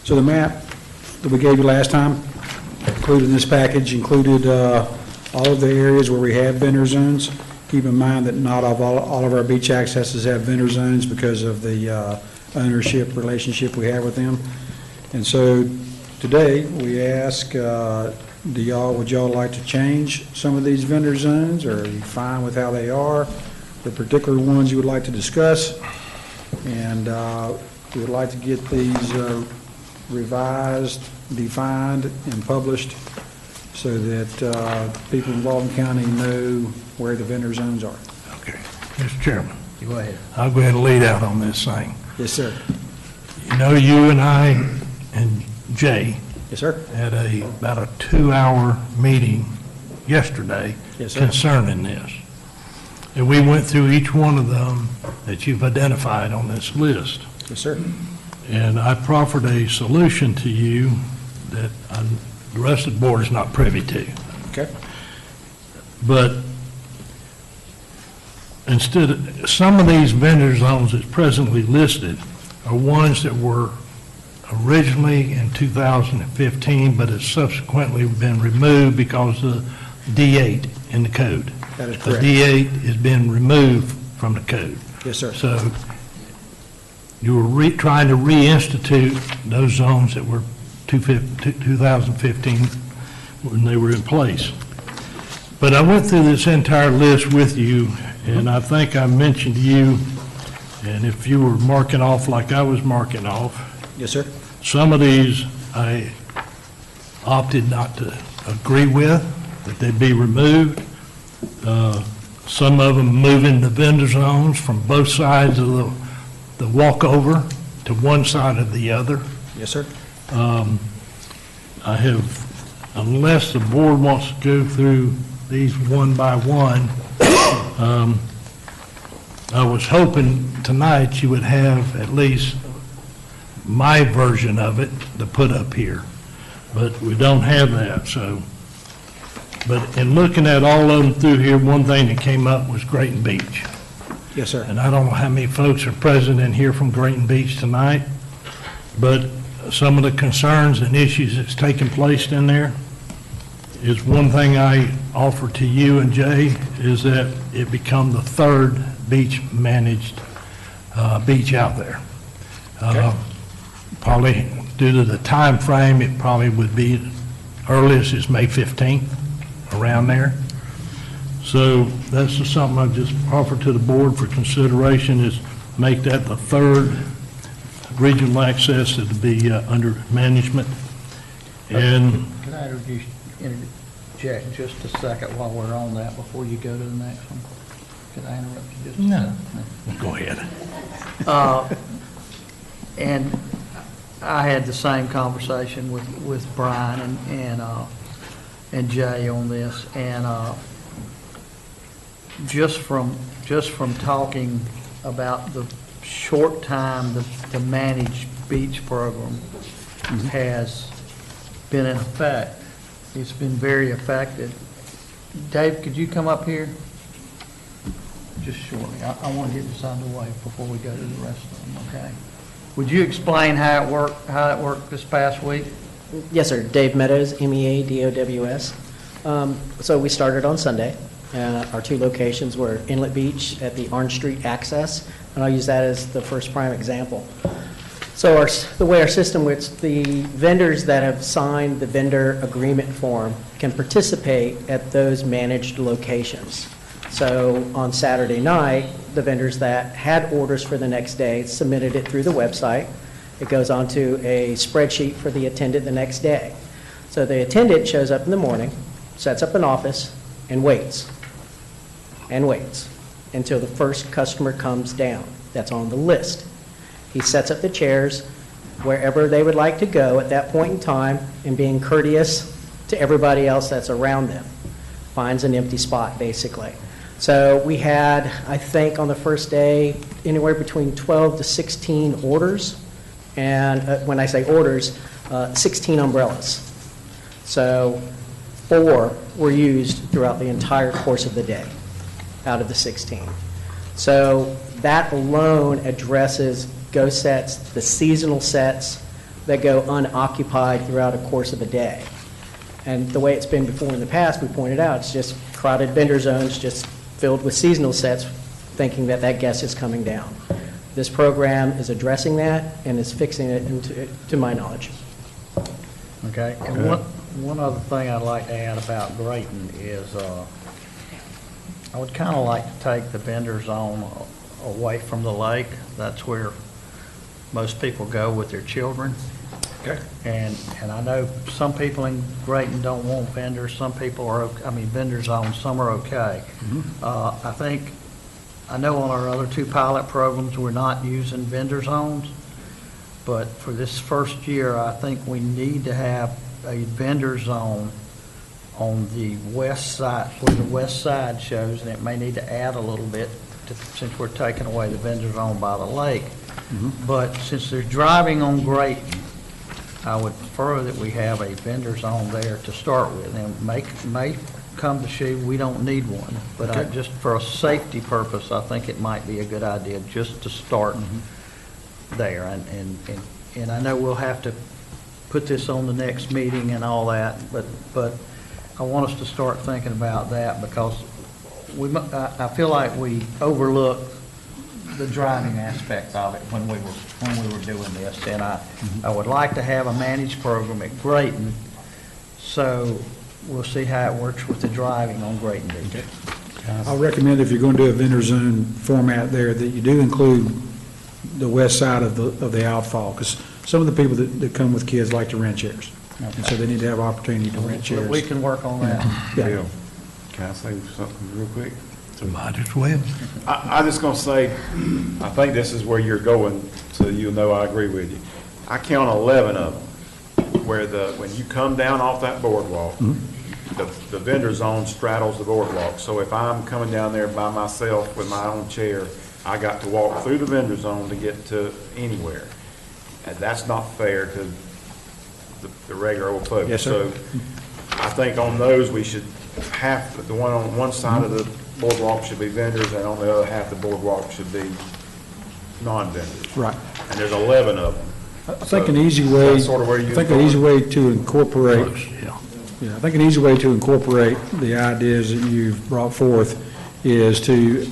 Speaker 21: So the map that we gave you last time, included in this package, included all of the areas where we have vendor zones. Keep in mind that not all of our beach accesses have vendor zones because of the ownership relationship we have with them. And so today, we ask, would y'all like to change some of these vendor zones, or are you fine with how they are? The particular ones you would like to discuss, and we would like to get these revised, defined, and published so that people in Walton County know where the vendor zones are.
Speaker 6: Okay. Mr. Chairman.
Speaker 21: You go ahead.
Speaker 6: I'll go ahead and lead out on this thing.
Speaker 21: Yes, sir.
Speaker 6: You know, you and I and Jay.
Speaker 21: Yes, sir.
Speaker 6: Had about a 2-hour meeting yesterday.
Speaker 21: Yes, sir.
Speaker 6: Concerning this. And we went through each one of them that you've identified on this list.
Speaker 21: Yes, sir.
Speaker 6: And I proffered a solution to you that the rest of the board is not privy to.
Speaker 21: Okay.
Speaker 6: But instead of, some of these vendor zones that's presently listed are ones that were originally in 2015, but has subsequently been removed because of D8 in the code.
Speaker 21: That is correct.
Speaker 6: The D8 has been removed from the code.
Speaker 21: Yes, sir.
Speaker 6: So you were trying to reinstitute those zones that were 2015 when they were in place. But I went through this entire list with you, and I think I mentioned to you, and if you were marking off like I was marking off.
Speaker 21: Yes, sir.
Speaker 6: Some of these I opted not to agree with, that they be removed. Some of them moving the vendor zones from both sides of the walkover to one side or the other.
Speaker 21: Yes, sir.
Speaker 6: I have, unless the board wants to go through these one by one, I was hoping tonight you would have at least my version of it to put up here, but we don't have that, so. But in looking at all of them through here, one thing that came up was Grayton Beach.
Speaker 21: Yes, sir.
Speaker 6: And I don't know how many folks are present in here from Grayton Beach tonight, but some of the concerns and issues that's taking place in there is one thing I offer to you and Jay is that it become the third beach managed beach out there. Probably due to the time frame, it probably would be earliest is May 15th, around there. So that's just something I just offer to the board for consideration is make that the third regional access that would be under management. And
Speaker 9: Can I interject just a second while we're on that before you go to the next one? Can I interrupt you just a second?
Speaker 6: No. Go ahead.
Speaker 9: And I had the same conversation with Brian and Jay on this, and just from talking about the short time the managed beach program has been in effect, it's been very effective. Dave, could you come up here? Just shortly. I want to get this underway before we go to the rest of them, okay? Would you explain how it worked this past week?
Speaker 22: Yes, sir. Dave Meadows, MEADOWS. So we started on Sunday. Our two locations were Inlet Beach at the Orange Street access, and I'll use that as the first prime example. So the way our system works, the vendors that have signed the vendor agreement form can participate at those managed locations. So on Saturday night, the vendors that had orders for the next day submitted it through the website. It goes onto a spreadsheet for the attendant the next day. So the attendant shows up in the morning, sets up an office, and waits until the first customer comes down that's on the list. He sets up the chairs wherever they would like to go at that point in time and being courteous to everybody else that's around them. Finds an empty spot, basically. So we had, I think, on the first day, anywhere between 12 to 16 orders. And when I say orders, 16 umbrellas. So 4 were used throughout the entire course of the day out of the 16. So that alone addresses go sets, the seasonal sets that go unoccupied throughout a course of a day. And the way it's been before in the past, we pointed out, it's just crowded vendor zones just filled with seasonal sets, thinking that that guest is coming down. This program is addressing that and is fixing it to my knowledge.
Speaker 9: Okay, and one other thing I'd like to add about Grayton is, I would kind of like to take the vendor zone away from the lake. That's where most people go with their children.
Speaker 2: Okay.
Speaker 9: And I know some people in Grayton don't want vendors, some people are, vendor zones, some are okay. I know on our other 2 pilot programs, we're not using vendor zones, but for this first year, I think we need to have a vendor zone on the west side, where the west side shows, and it may need to add a little bit since we're taking away the vendor zone by the lake. But since they're driving on Grayton, I would prefer that we have a vendor zone there to start with, and may come to show we don't need one. But I, just for a safety purpose, I think it might be a good idea just to start there. And I know we'll have to put this on the next meeting and all that, but I want us to start thinking about that, because I feel like we overlooked the driving aspect of it when we were doing this. And I would like to have a managed program at Grayton, so we'll see how it works with the driving on Grayton Beach.
Speaker 21: I'll recommend if you're going to do a vendor zone format there, that you do include the west side of the outfall, because some of the people that come with kids like to rent chairs. And so they need to have opportunity to rent chairs.
Speaker 9: We can work on that.
Speaker 21: Yeah.
Speaker 2: Can I say something real quick?
Speaker 6: Might as well.
Speaker 2: I'm just gonna say, I think this is where you're going, so you'll know I agree with you. I count 11 of them, where when you come down off that boardwalk, the vendor zone straddles the boardwalk. So if I'm coming down there by myself with my own chair, I got to walk through the vendor zone to get to anywhere. And that's not fair to the regular old folks.
Speaker 21: Yes, sir.
Speaker 2: So I think on those, we should have, the one on one side of the boardwalk should be vendors, and on the other half of the boardwalk should be non-vendors.
Speaker 21: Right.
Speaker 2: And there's 11 of them.
Speaker 21: I think an easy way,
Speaker 2: That's sort of where you
Speaker 21: I think
Speaker 2: was
Speaker 21: an easy
Speaker 2: going.
Speaker 21: way to incorporate, I think an easy way to incorporate the ideas that you've brought forth is to,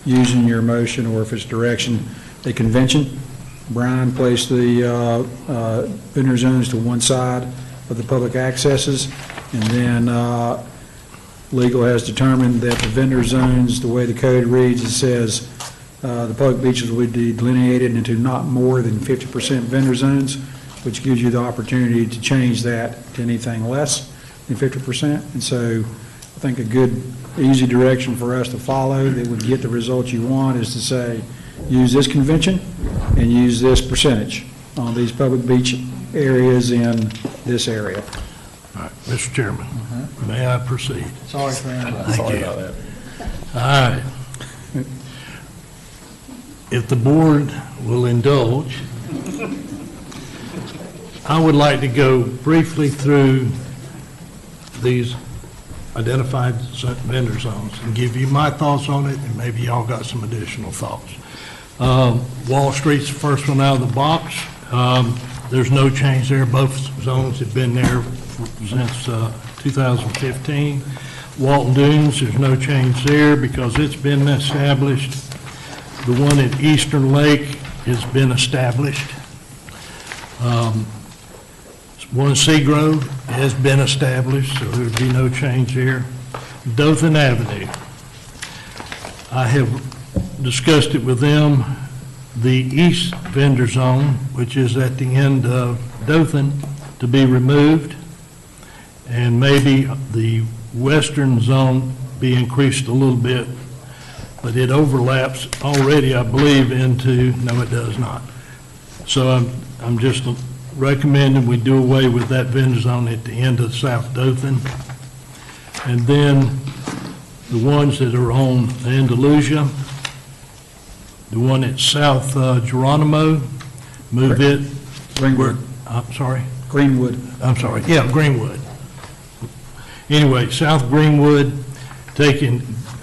Speaker 21: using your motion, or if it's direction, a convention. Brian placed the vendor zones to one side of the public accesses, and then legal has determined that the vendor zones, the way the code reads, it says the public beaches will be delineated into not more than 50% vendor zones, which gives you the opportunity to change that to anything less than 50%. And so I think a good, easy direction for us to follow that would get the results you want is to say, use this convention and use this percentage on these public beach areas in this area.
Speaker 6: All right, Mr. Chairman, may I proceed?
Speaker 9: Sorry for interrupting.
Speaker 6: Thank you. All right. If the board will indulge, I would like to go briefly through these identified vendor zones and give you my thoughts on it, and maybe y'all got some additional thoughts. Wall Street's the first one out of the box. There's no change there. Both zones have been there since 2015. Walton Dunes, there's no change there because it's been established. The one at Eastern Lake has been established. One Seagrove has been established, so there'd be no change there. Dothan Avenue, I have discussed it with them. The east vendor zone, which is at the end of Dothan, to be removed, and maybe the western zone be increased a little bit, but it overlaps already, I believe, into, no, it does not. So I'm just recommending we do away with that vendor zone at the end of South Dothan. And then the ones that are on Andalusia, the one at South Geronimo, move it.
Speaker 21: Greenwood.
Speaker 6: I'm sorry?
Speaker 21: Greenwood.
Speaker 6: I'm sorry, yeah, Greenwood. Anyway, South Greenwood, taking,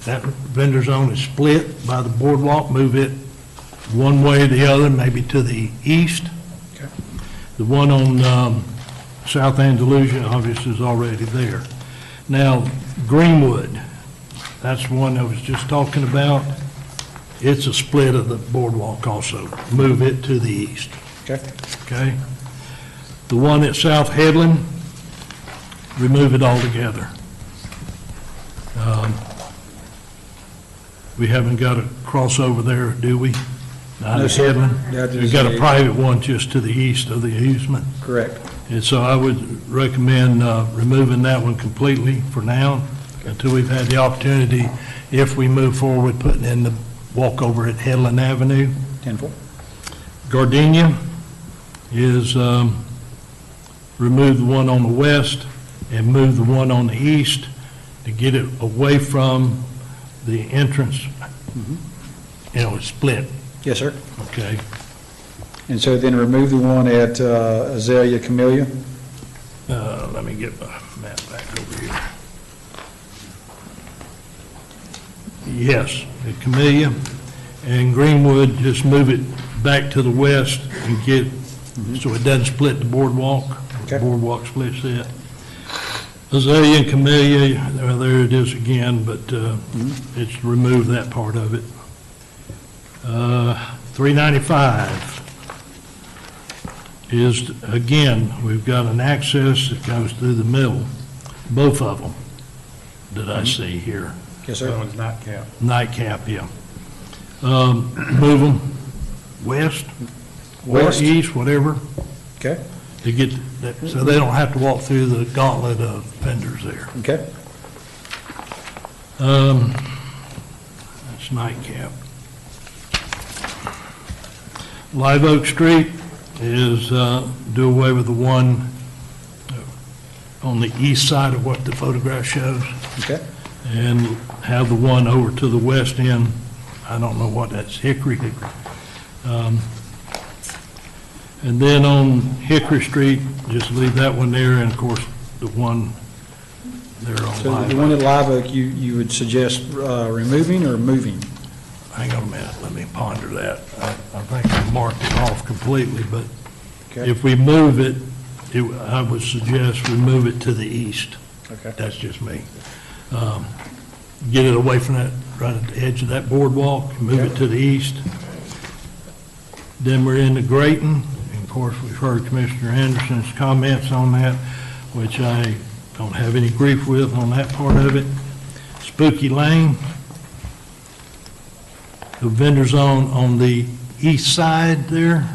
Speaker 6: that vendor zone is split by the boardwalk, move it one way or the other, maybe to the east.
Speaker 21: Okay.
Speaker 6: The one on South Andalusia, obviously, is already there. Now, Greenwood, that's the one I was just talking about. It's a split of the boardwalk also. Move it to the east.
Speaker 21: Okay.
Speaker 6: Okay? The one at South Headland, remove it altogether. We haven't got a crossover there, do we? Not
Speaker 21: No,
Speaker 6: at
Speaker 21: sir.
Speaker 6: Headland?
Speaker 21: That is
Speaker 6: We've got a
Speaker 21: a-
Speaker 6: private one just to the east of the easement.
Speaker 21: Correct.
Speaker 6: And so I would recommend removing that one completely for now, until we've had the opportunity, if we move forward, putting in the walkover at Headland Avenue.
Speaker 21: 10-4.
Speaker 6: Gardenia is remove the one on the west and move the one on the east to get it away from the entrance. You know, it's split,
Speaker 21: Yes, sir.
Speaker 6: okay?
Speaker 21: And so then remove the one at Azalea Camellia.
Speaker 6: Let me get my map back over here. Yes, at Camellia and Greenwood, just move it back to the west and get, so it doesn't split the boardwalk.
Speaker 21: Okay.
Speaker 6: Boardwalk splits it. Azalea and Camellia, there it is again, but it's remove that part of it. 395 is, again, we've got an access that goes through the middle, both of them that I see here.
Speaker 21: Yes, sir.
Speaker 2: That one's not capped.
Speaker 6: Nightcap, yeah. Move them west, or
Speaker 21: West.
Speaker 6: east, whatever,
Speaker 21: Okay.
Speaker 6: to get, that, so they don't have to walk through the gauntlet of vendors there.
Speaker 21: Okay.
Speaker 6: That's Nightcap. Live Oak Street is do away with the one on the east side of what the photograph shows,
Speaker 21: Okay.
Speaker 6: and have the one over to the west end. I don't know what that's, Hickory. And then on Hickory Street, just leave that one there, and of course, the one there on
Speaker 21: So
Speaker 6: Live
Speaker 21: the
Speaker 6: Oak.
Speaker 21: one at Live Oak, you would suggest removing or moving?
Speaker 6: Hang on a minute, let me ponder that. I think I marked it off completely, but
Speaker 21: Okay.
Speaker 6: if we move it, I would suggest we move it to the east.
Speaker 21: Okay.
Speaker 6: That's just me. Get it away from that, right at the edge of that boardwalk, move it to the east. Then we're into Grayton, and of course, we've heard Commissioner Anderson's comments on that, which I don't have any grief with on that part of it. Spooky Lane, the vendor zone on the east side there,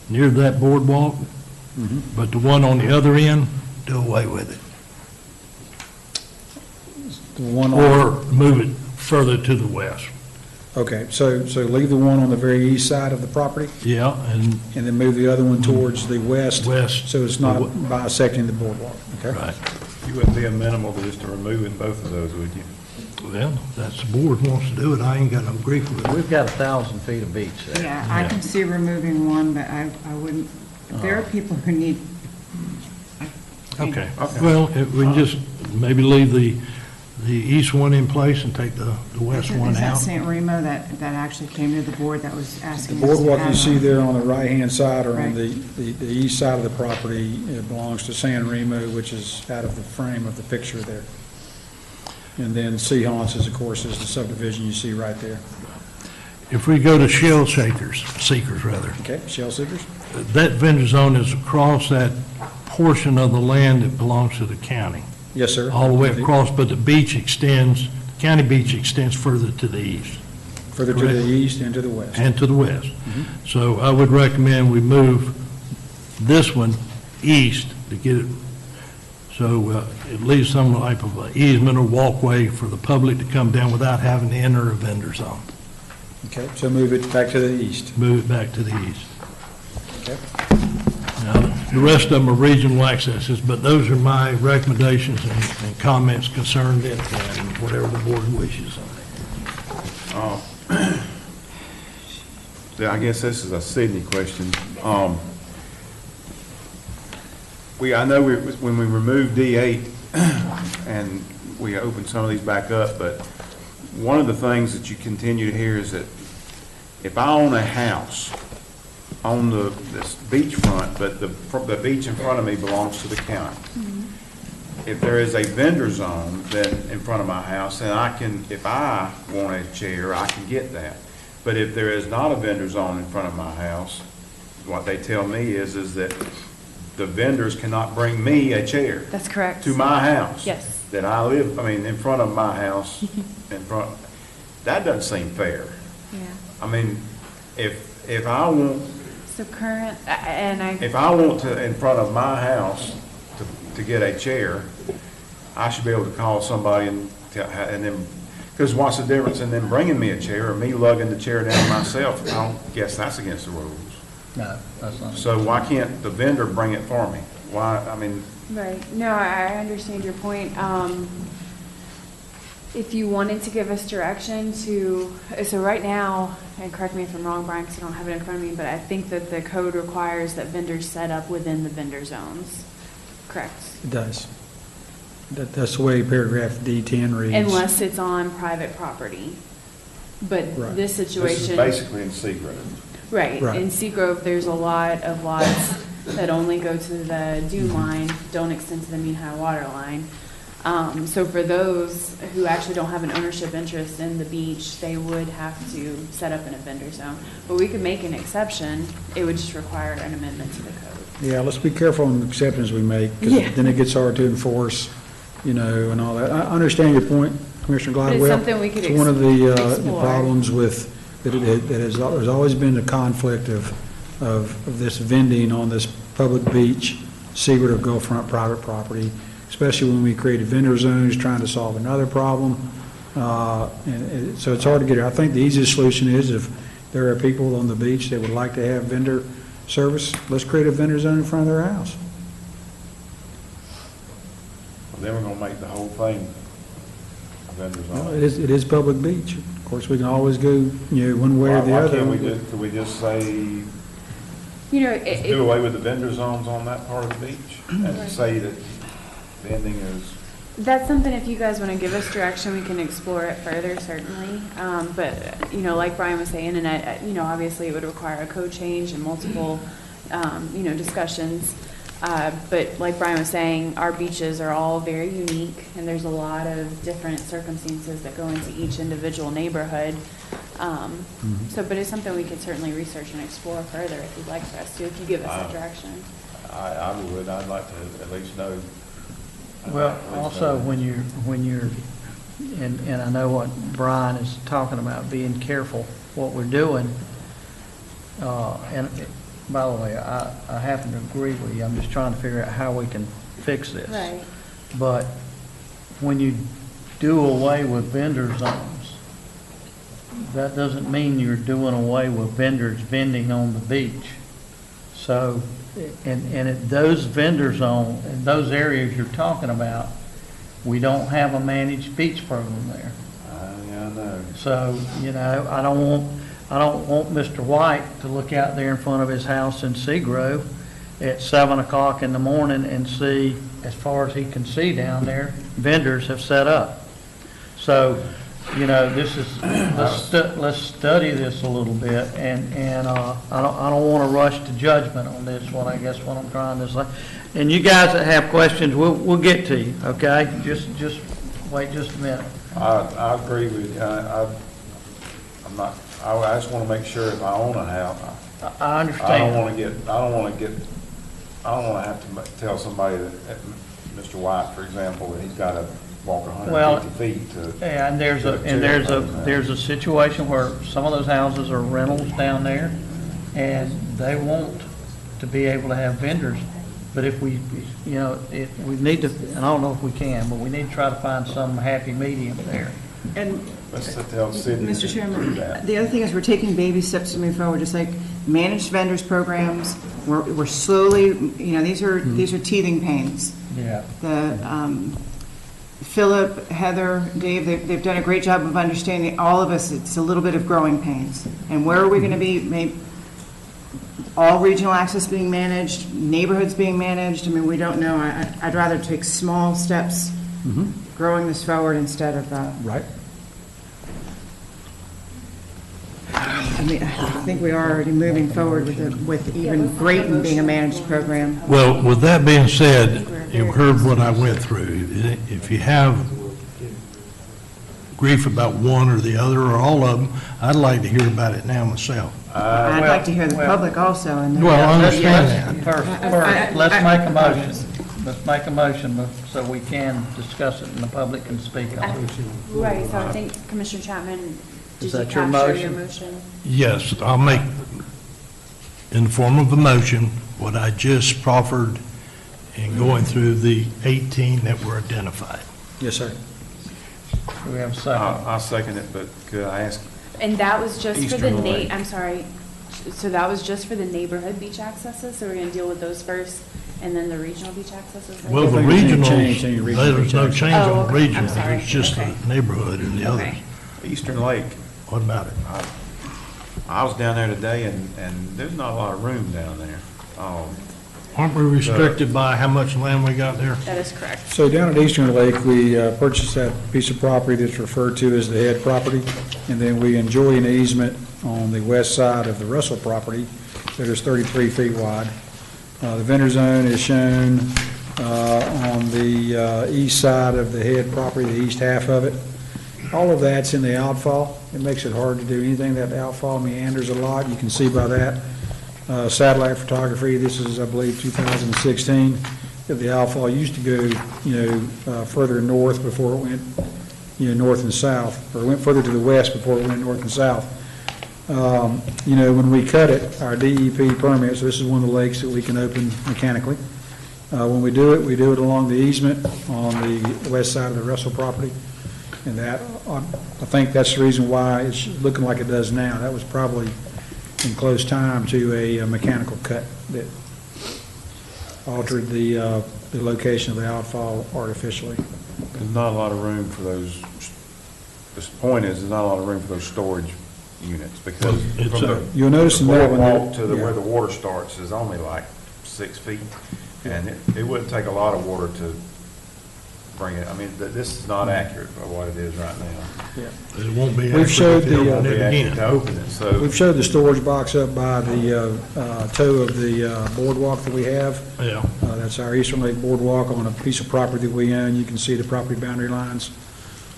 Speaker 6: near that boardwalk, but the one on the other end, do away with it.
Speaker 21: The one
Speaker 6: Or move it further to the west.
Speaker 21: Okay, so leave the one on the very east side of the property,
Speaker 6: Yeah, and,
Speaker 21: and then move the other one towards the west,
Speaker 6: west,
Speaker 21: so it's not bisecting the boardwalk, okay?
Speaker 6: right.
Speaker 2: You wouldn't be amenable to just removing both of those, would you?
Speaker 6: Well, that's the board wants to do it, I ain't got no grief with it.
Speaker 9: We've got 1,000 feet of beach there.
Speaker 7: Yeah, I can see removing one, but I wouldn't, if there are people who need. I think-
Speaker 6: Okay, well, we can just maybe leave the east one in place and take the west one
Speaker 7: Is that
Speaker 6: out.
Speaker 7: St. Remo that actually came to the board that was
Speaker 21: The
Speaker 7: asking us to
Speaker 21: boardwalk you
Speaker 7: have
Speaker 21: see
Speaker 7: one?
Speaker 21: there on the right-hand side or on
Speaker 7: Right.
Speaker 21: the east side of the property, it belongs to San Remo, which is out of the frame of the picture there. And then Seahawks, of course, is the subdivision you see right there.
Speaker 6: If we go to Shell Seekers rather,
Speaker 21: Okay, Shell Seekers?
Speaker 6: that vendor zone is across that portion of the land that belongs to the county.
Speaker 21: Yes, sir.
Speaker 6: All the way across, but the beach extends, the county beach extends further to the east.
Speaker 21: Further to
Speaker 6: Correct.
Speaker 21: the east and to the west.
Speaker 6: And to the west. So I would recommend we move this one east to get it, so it leaves some type of a easement or walkway for the public to come down without having to enter a vendor zone.
Speaker 21: Okay, so move it back to the east.
Speaker 6: Move it back to the east.
Speaker 21: Okay.
Speaker 6: Now, the rest of them are regional accesses, but those are my recommendations and comments concerning it, and whatever the board wishes on it.
Speaker 2: Yeah, I guess this is a Sydney question. I know when we removed D8 and we opened some of these back up, but one of the things that you continue to hear is that if I own a house on this beachfront, but the beach in front of me belongs to the county. If there is a vendor zone then in front of my house, then if I want a chair, I can get that. But if there is not a vendor zone in front of my house, what they tell me is that the vendors cannot bring me a chair.
Speaker 13: That's correct.
Speaker 2: To my house.
Speaker 13: Yes.
Speaker 2: That I live, in front of my house, that doesn't seem fair.
Speaker 13: Yeah.
Speaker 2: If I want,
Speaker 13: So current,
Speaker 2: if I want to, in front of my house, to get a chair, I should be able to call somebody and then, because what's the difference in them bringing me a chair or me lugging the chair down myself? I don't guess that's against the rules.
Speaker 9: No, that's not.
Speaker 2: So why can't the vendor bring it for me? Why,
Speaker 13: right, no, I understand your point. If you wanted to give us direction so right now, and correct me if I'm wrong, Brian, because I don't have it in front of me, but I think that the code requires that vendors set up within the vendor zones, correct?
Speaker 21: It does. That's the way paragraph D10 reads.
Speaker 13: Unless it's on private property. But
Speaker 21: Right.
Speaker 13: this situation.
Speaker 2: This is basically in Seagrove.
Speaker 13: Right,
Speaker 21: Right.
Speaker 13: in Seagrove, there's a lot of lots that only go to the dune line, don't extend to the mean high water line. So for those who actually don't have an ownership interest in the beach, they would have to set up in a vendor zone. But we could make an exception, it would just require an amendment to the code.
Speaker 21: Yeah, let's be careful on the exceptions we make, because
Speaker 13: Yeah.
Speaker 21: then it gets hard to enforce, and all that. I understand your point, Commissioner
Speaker 13: But
Speaker 21: Gladwell.
Speaker 13: it's something we could
Speaker 21: It's one of the
Speaker 13: explore.
Speaker 21: problems with, there's always been a conflict of this vending on this public beach, seaward or Gulfront private property, especially when we created vendor zones trying to solve another problem. So it's hard to get it. I think the easiest solution is if there are people on the beach that would like to have vendor service, let's create a vendor zone in front of their house.
Speaker 2: Then we're gonna make the whole thing a vendor
Speaker 21: Well,
Speaker 2: zone.
Speaker 21: it is public beach. Of course, we can always go, one way or the
Speaker 2: Why
Speaker 21: other.
Speaker 2: can't could we just say,
Speaker 13: It,
Speaker 2: do away with the vendor zones on that part of the beach? And say that vending is,
Speaker 13: That's something, if you guys want to give us direction, we can explore it further, certainly. But, like Brian was saying, and obviously it would require a code change and multiple, discussions. But like Brian was saying, our beaches are all very unique, and there's a lot of different circumstances that go into each individual neighborhood. But it's something we could certainly research and explore further if you'd like for us to, if you give us that direction.
Speaker 2: I would, I'd like to at least know.
Speaker 9: Well, also, when you're, and I know what Brian is talking about, being careful what we're doing. And by the way, I happen to agree with you. I'm just trying to figure out how we can fix this.
Speaker 13: Right.
Speaker 9: But when you do away with vendor zones, that doesn't mean you're doing away with vendors vending on the beach. So, and those vendor zone, in those areas you're talking about, we don't have a managed beach program there.
Speaker 2: Yeah, I know.
Speaker 9: So, I don't want Mr. White to look out there in front of his house in Seagrove at 7 o'clock in the morning and see, as far as he can see down there, vendors have set up. So, this is, let's study this a little bit, and I don't want to rush to judgment on this. What I'm trying to say. And you guys that have questions, we'll get to you. Okay, just wait just a minute.
Speaker 2: I agree with you. I'm not. I just want to make sure if I own a house,
Speaker 9: I understand.
Speaker 2: I don't want to have to tell somebody that Mr. White, for example, that he's got to walk 150 feet to.
Speaker 9: Yeah, and there's a situation where some of those houses are rentals down there, and they want to be able to have vendors. But if we need to, and I don't know if we can, but we need to try to find some happy medium there.
Speaker 7: And
Speaker 2: Let's tell Sydney to
Speaker 7: Mr.
Speaker 2: do
Speaker 7: Chairman,
Speaker 2: that.
Speaker 7: the other thing is we're taking baby steps to move forward, just like managed vendors programs. We're slowly, these are teething pains.
Speaker 9: Yeah.
Speaker 7: Philip, Heather, Dave, they've done a great job of understanding, all of us, it's a little bit of growing pains. And where are we gonna be, all regional access being managed, neighborhoods being managed? I mean, we don't know. I'd rather take small steps, growing this forward instead of,
Speaker 21: Right.
Speaker 7: I mean, I think we are already moving forward with even Grayton being a managed program.
Speaker 6: Well, with that being said, you've heard what I went through. If you have grief about one or the other or all of them, I'd like to hear about it now myself.
Speaker 7: I'd like to hear the public also. And
Speaker 6: Well, I understand that.
Speaker 9: First, let's make a motion. Let's make a motion so we can discuss it and the public can speak on it.
Speaker 13: Right, so I think Commissioner Chapman, did
Speaker 9: Is
Speaker 13: you
Speaker 9: that your
Speaker 13: capture your
Speaker 9: motion?
Speaker 13: motion?
Speaker 6: Yes, I'll make, in the form of a motion, what I just proffered in going through the 18 that were identified.
Speaker 21: Yes, sir.
Speaker 9: Do we have a second?
Speaker 2: I'll second it, but could I ask,
Speaker 13: And that was just for the
Speaker 2: Eastern Lake.
Speaker 13: I'm sorry, so that was just for the neighborhood beach accesses, so we're gonna deal with those first, and then the regional beach accesses later?
Speaker 6: Well, the
Speaker 21: I think there's no
Speaker 6: regionals,
Speaker 21: change in your regional
Speaker 6: there's no
Speaker 21: beach
Speaker 6: change
Speaker 13: access.
Speaker 6: on
Speaker 13: Oh,
Speaker 6: the
Speaker 13: okay. I'm
Speaker 6: regional,
Speaker 13: sorry.
Speaker 6: it's just
Speaker 13: Okay.
Speaker 6: the neighborhood and the others.
Speaker 13: Okay.
Speaker 2: Eastern Lake,
Speaker 6: What about it?
Speaker 2: I was down there today and there's not a lot of room down there.
Speaker 6: Aren't we restricted by how much land we got there?
Speaker 13: That is correct.
Speaker 21: So down at Eastern Lake, we purchased that piece of property that's referred to as the head property, and then we enjoy an easement on the west side of the Russell property that is 33 feet wide. The vendor zone is shown on the east side of the head property, the east half of it. All of that's in the outfall. It makes it hard to do anything. That outfall meanders a lot. You can see by that. Satellite photography, this is, I believe, 2016. The outfall used to go, further north before it went, north and south, or went further to the west before it went north and south. When we cut it, our DEP permit, so this is one of the lakes that we can open mechanically. When we do it along the easement on the west side of the Russell property. And that, I think that's the reason why it's looking like it does now. That was probably in close time to a mechanical cut that altered the location of the outfall artificially.
Speaker 2: There's not a lot of room for those, the point is, there's not a lot of room for those storage units, because
Speaker 6: It's
Speaker 2: from
Speaker 6: a-
Speaker 2: the
Speaker 21: You'll notice in that one
Speaker 2: boardwalk
Speaker 21: that-
Speaker 2: to the,
Speaker 21: yeah.
Speaker 2: where the water starts is only like 6 feet, and it wouldn't take a lot of water to bring it, I mean, this is not accurate for what it is right now.
Speaker 6: It won't be
Speaker 21: We've
Speaker 6: accurate
Speaker 21: showed
Speaker 6: if you
Speaker 21: the,
Speaker 6: don't
Speaker 2: Won't
Speaker 6: do
Speaker 2: be
Speaker 6: it
Speaker 2: accurate
Speaker 6: again.
Speaker 2: to open it, so.
Speaker 21: We've showed the storage box up by the toe of the boardwalk that we have.
Speaker 6: Yeah.
Speaker 21: That's our Eastern Lake Boardwalk on a piece of property that we own. You can see the property boundary lines.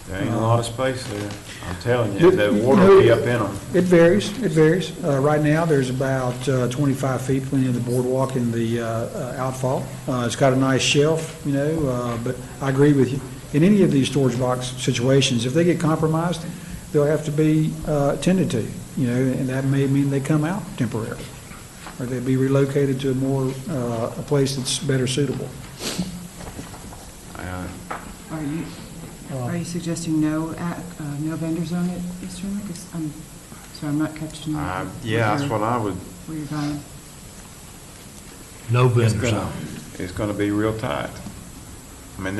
Speaker 2: There ain't a lot of space there, I'm telling you,
Speaker 21: It-
Speaker 2: the water will be up in them.
Speaker 21: It varies, it varies. Right now, there's about 25 feet between the boardwalk and the outfall. It's got a nice shelf, but I agree with you. In any of these storage box situations, if they get compromised, they'll have to be tended to, and that may mean they come out temporarily, or they'd be relocated to a place that's better suitable.
Speaker 7: Are you suggesting no vendor zone at Eastern Lake? So I'm not catching.
Speaker 2: Yeah, that's what I would,
Speaker 7: Where you're going.
Speaker 6: No
Speaker 2: it's
Speaker 6: vendor
Speaker 2: gonna,
Speaker 6: zone.
Speaker 2: it's gonna be real tight. I mean,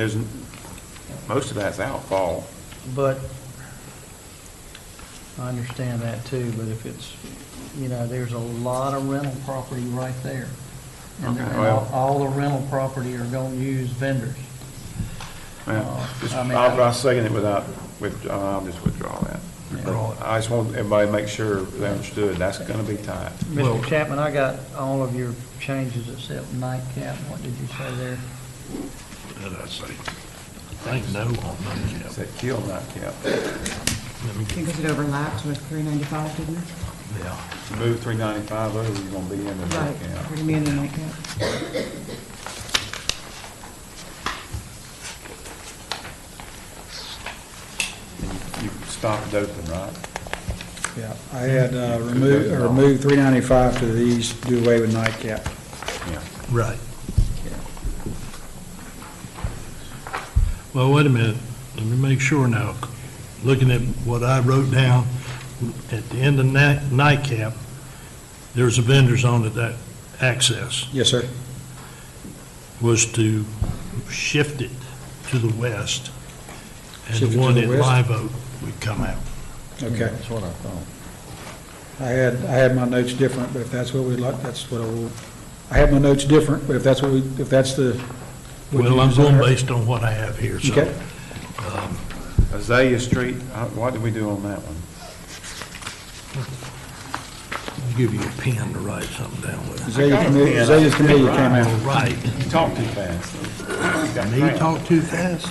Speaker 2: most of that's outfall.
Speaker 9: But, I understand that too, but if it's, there's a lot of rental property right there. And
Speaker 2: Okay,
Speaker 9: and
Speaker 2: well-
Speaker 9: all the rental property are gonna use vendors. I mean,
Speaker 2: I'll second it I'll just withdraw that. I just want everybody to make sure they understood, that's gonna be tight.
Speaker 9: Mr. Chapman, I got all of your changes except nightcap. What did you say there?
Speaker 6: What did I say? I think no on nightcap.
Speaker 2: Said kill nightcap.
Speaker 7: Because it overlaps with 395, didn't it?
Speaker 6: Yeah.
Speaker 2: Move 395 over, you're gonna be in the
Speaker 7: Right,
Speaker 2: nightcap.
Speaker 7: we're gonna be in the nightcap.
Speaker 2: You stopped doping, right?
Speaker 21: Yeah, I had removed 395 to the east, do away with nightcap.
Speaker 2: Yeah.
Speaker 6: Right. Well, wait a minute, let me make sure now. Looking at what I wrote down, at the end of nightcap, there's a vendor zone at that access.
Speaker 21: Yes, sir.
Speaker 6: Was to shift it to the west And
Speaker 21: Shift it
Speaker 6: the
Speaker 21: to
Speaker 6: one
Speaker 21: the
Speaker 6: at
Speaker 21: west?
Speaker 6: Live Oak would come out.
Speaker 21: Okay.
Speaker 9: That's what I thought.
Speaker 21: I had my notes different, but if that's what we'd like, that's what I will, I have my notes different, but if that's what we, if that's the. what you
Speaker 6: Well, I'm
Speaker 21: desire-
Speaker 6: going based on what I have here, so.
Speaker 21: Okay.
Speaker 2: Azalea Street, what did we do on that one?
Speaker 6: I'll give you a pen to write something down with.
Speaker 21: Azalea's Camellia came out.
Speaker 6: Right.
Speaker 2: You talk too fast.
Speaker 6: Me talk too fast?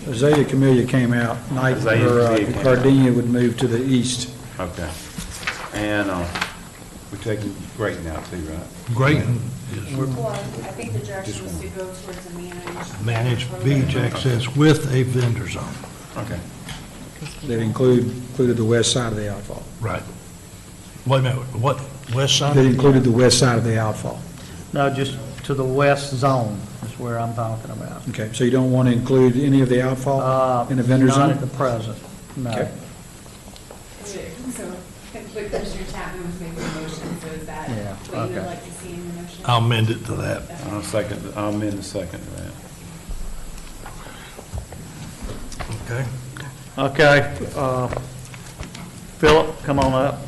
Speaker 21: Azalea Camellia came out, Knight,
Speaker 2: Azalea
Speaker 21: or
Speaker 2: Camellia came out.
Speaker 21: Gardenia would move to the east.
Speaker 2: Okay. And, we're taking Grayton out too, right?
Speaker 6: Grayton
Speaker 13: Well, I think the direction was to go towards a
Speaker 6: managed beach access with a vendor zone.
Speaker 2: Okay.
Speaker 21: That included the west side of the outfall.
Speaker 6: Right. Wait a minute, what, west side?
Speaker 21: That included the west side of the outfall.
Speaker 9: No, just to the west zone is where I'm talking about.
Speaker 21: Okay, so you don't want to include any of the outfall in the vendor
Speaker 9: Not
Speaker 21: zone?
Speaker 9: at the present, no.
Speaker 21: Okay.
Speaker 13: So, but Commissioner Chapman was making a motion, so is that
Speaker 9: Yeah,
Speaker 13: what you would
Speaker 9: okay.
Speaker 13: like to see in the motion?
Speaker 6: I'll amend it to that.
Speaker 2: I'll amend the second to that.
Speaker 6: Okay.
Speaker 9: Okay, Philip, come on up.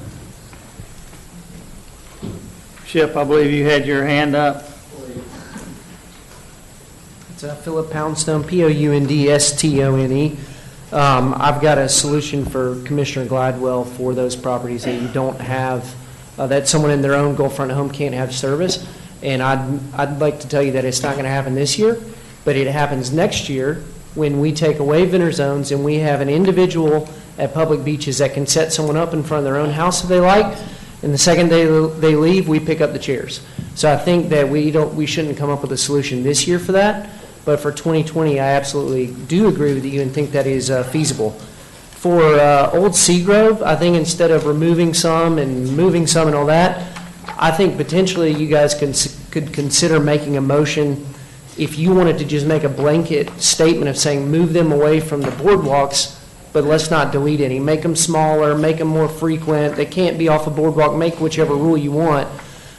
Speaker 1: Chip, I believe you had your hand up.
Speaker 22: It's Philip Poundstone, Poundstone. I've got a solution for Commissioner Glidewell for those properties that you don't have, that someone in their own Gulf Front home can't have service. And I'd like to tell you that it's not going to happen this year, but it happens next year when we take away vendor zones and we have an individual at public beaches that can set someone up in front of their own house if they like. And the second they leave, we pick up the chairs. So I think that we shouldn't come up with a solution this year for that. But for 2020, I absolutely do agree with you and think that is feasible. For Old Seagrove, I think instead of removing some and moving some and all that, I think potentially you guys could consider making a motion if you wanted to just make a blanket statement of saying move them away from the boardwalks, but let's not delete any. Make them smaller, make them more frequent. They can't be off a boardwalk. Make whichever rule you want.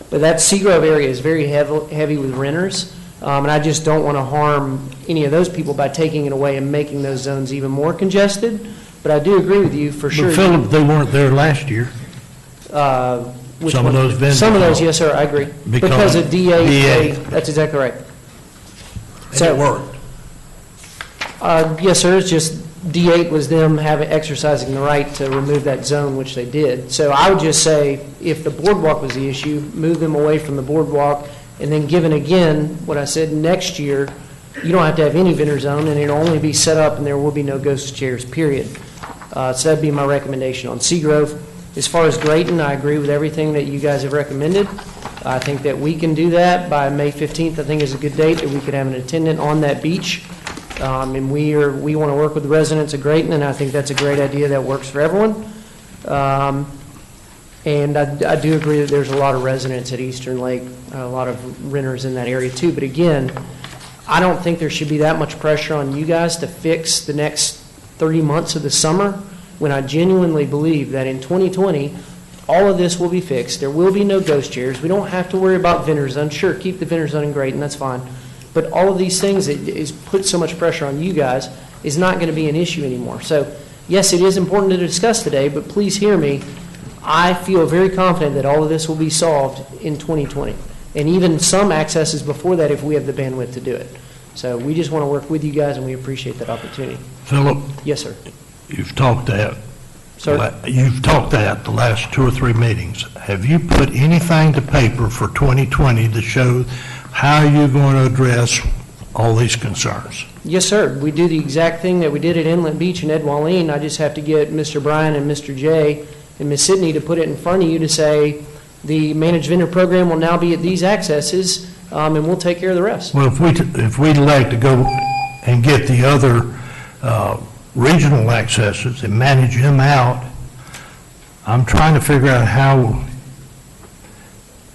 Speaker 22: But that Seagrove area is very heavy with renters. And I just don't want to harm any of those people by taking it away and making those zones even more congested. But I do agree with you for sure.
Speaker 6: But Philip, they weren't there last year.
Speaker 22: Which
Speaker 6: Some of
Speaker 22: one?
Speaker 6: those vendors.
Speaker 22: Some of those, yes, sir, I agree. Because of DA, that's exactly right.
Speaker 6: And it worked.
Speaker 22: Yes, sir, it's just D8 was them exercising the right to remove that zone, which they did. So I would just say, if the boardwalk was the issue, move them away from the boardwalk, and then given again, what I said, next year, you don't have to have any vendor zone, and it'll only be set up, and there will be no ghost chairs, period. So that'd be my recommendation on Seagrove. As far as Grayton, I agree with everything that you guys have recommended. I think that we can do that by May 15th, I think is a good date, that we could have an attendant on that beach. And we want to work with the residents of Grayton, and I think that's a great idea that works for everyone. And I do agree that there's a lot of residents at Eastern Lake, a lot of renters in that area too. But again, I don't think there should be that much pressure on you guys to fix the next 30 months of the summer, when I genuinely believe that in 2020, all of this will be fixed. There will be no ghost chairs. We don't have to worry about vendor zones. Sure, keep the vendor zone in Grayton, that's fine. But all of these things that is put so much pressure on you guys is not going to be an issue anymore. So yes, it is important to discuss today, but please hear me. I feel very confident that all of this will be solved in 2020. And even some accesses before that if we have the bandwidth to do it. So we just want to work with you guys, and we appreciate that opportunity.
Speaker 6: Philip?
Speaker 22: Yes, sir.
Speaker 6: You've talked that.
Speaker 22: Sir?
Speaker 6: You've talked that the last 2 or 3 meetings. Have you put anything to paper for 2020 to show how you're going to address all these concerns?
Speaker 22: Yes, sir. We do the exact thing that we did at Inlet Beach and Ed Walleen. I just have to get Mr. Bryan and Mr. J and Ms. Sidney to put it in front of you to say the managed vendor program will now be at these accesses, and we'll take care of the rest.
Speaker 6: Well, if we'd like to go and get the other regional accesses and manage them out, I'm trying to figure out how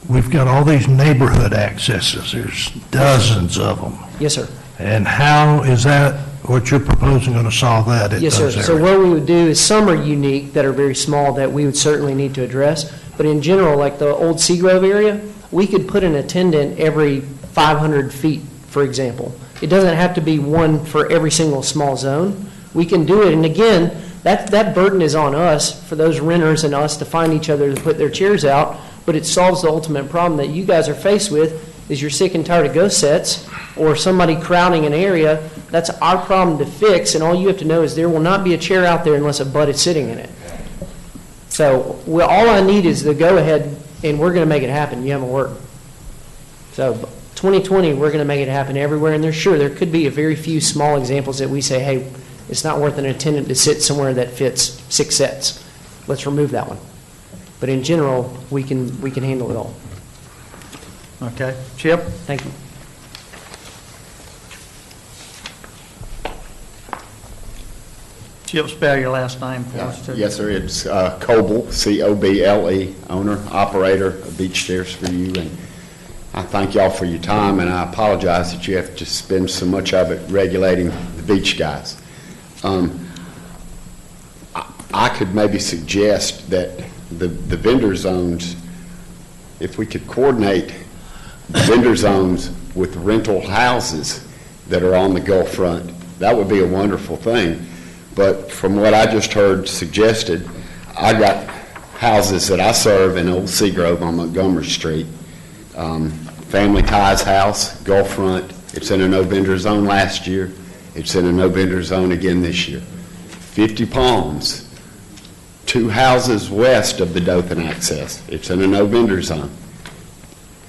Speaker 6: we've got all these neighborhood accesses. There's dozens of them.
Speaker 22: Yes, sir.
Speaker 6: And how is that, what you're proposing, going to solve that at
Speaker 22: Yes, sir.
Speaker 6: those areas?
Speaker 22: So what we would do is some are unique that are very small that we would certainly need to address. But in general, like the old Seagrove area, we could put an attendant every 500 feet, for example. It doesn't have to be one for every single small zone. we can do it. And again, that burden is on us, for those renters and us to find each other to put their chairs out, but it solves the ultimate problem that you guys are faced with, is you're sick and tired of ghost sets or somebody crowding an area. That's our problem to fix, and all you have to know is there will not be a chair out there unless a butt is sitting in it. So all I need is the go-ahead, and we're going to make it happen. You have a word. So 2020, we're going to make it happen everywhere, and there could be a very few small examples that we say, hey, it's not worth an attendant to sit somewhere that fits 6 sets. Let's remove that one. But in general, we can handle it all.
Speaker 9: Okay. Chip?
Speaker 22: Thank you.
Speaker 9: Chip, spell your last name for us, too.
Speaker 10: Yes, sir. It's Coble, C-O-B-L-E, owner, operator of Beach Chairs for You. And I thank y'all for your time, and I apologize that you have to spend so much of it regulating the beach guys. I could maybe suggest that the vendor zones, if we could coordinate vendor zones with rental houses that are on the Gulf front, that would be a wonderful thing. But from what I just heard suggested, I got houses that I serve in Old Seagrove on Montgomery Street. Family Ties house, Gulf front. It's in a no vendor zone last year. It's in a no vendor zone again this year. 50 Palms, 2 houses west of the Dothan access. It's in a no vendor zone.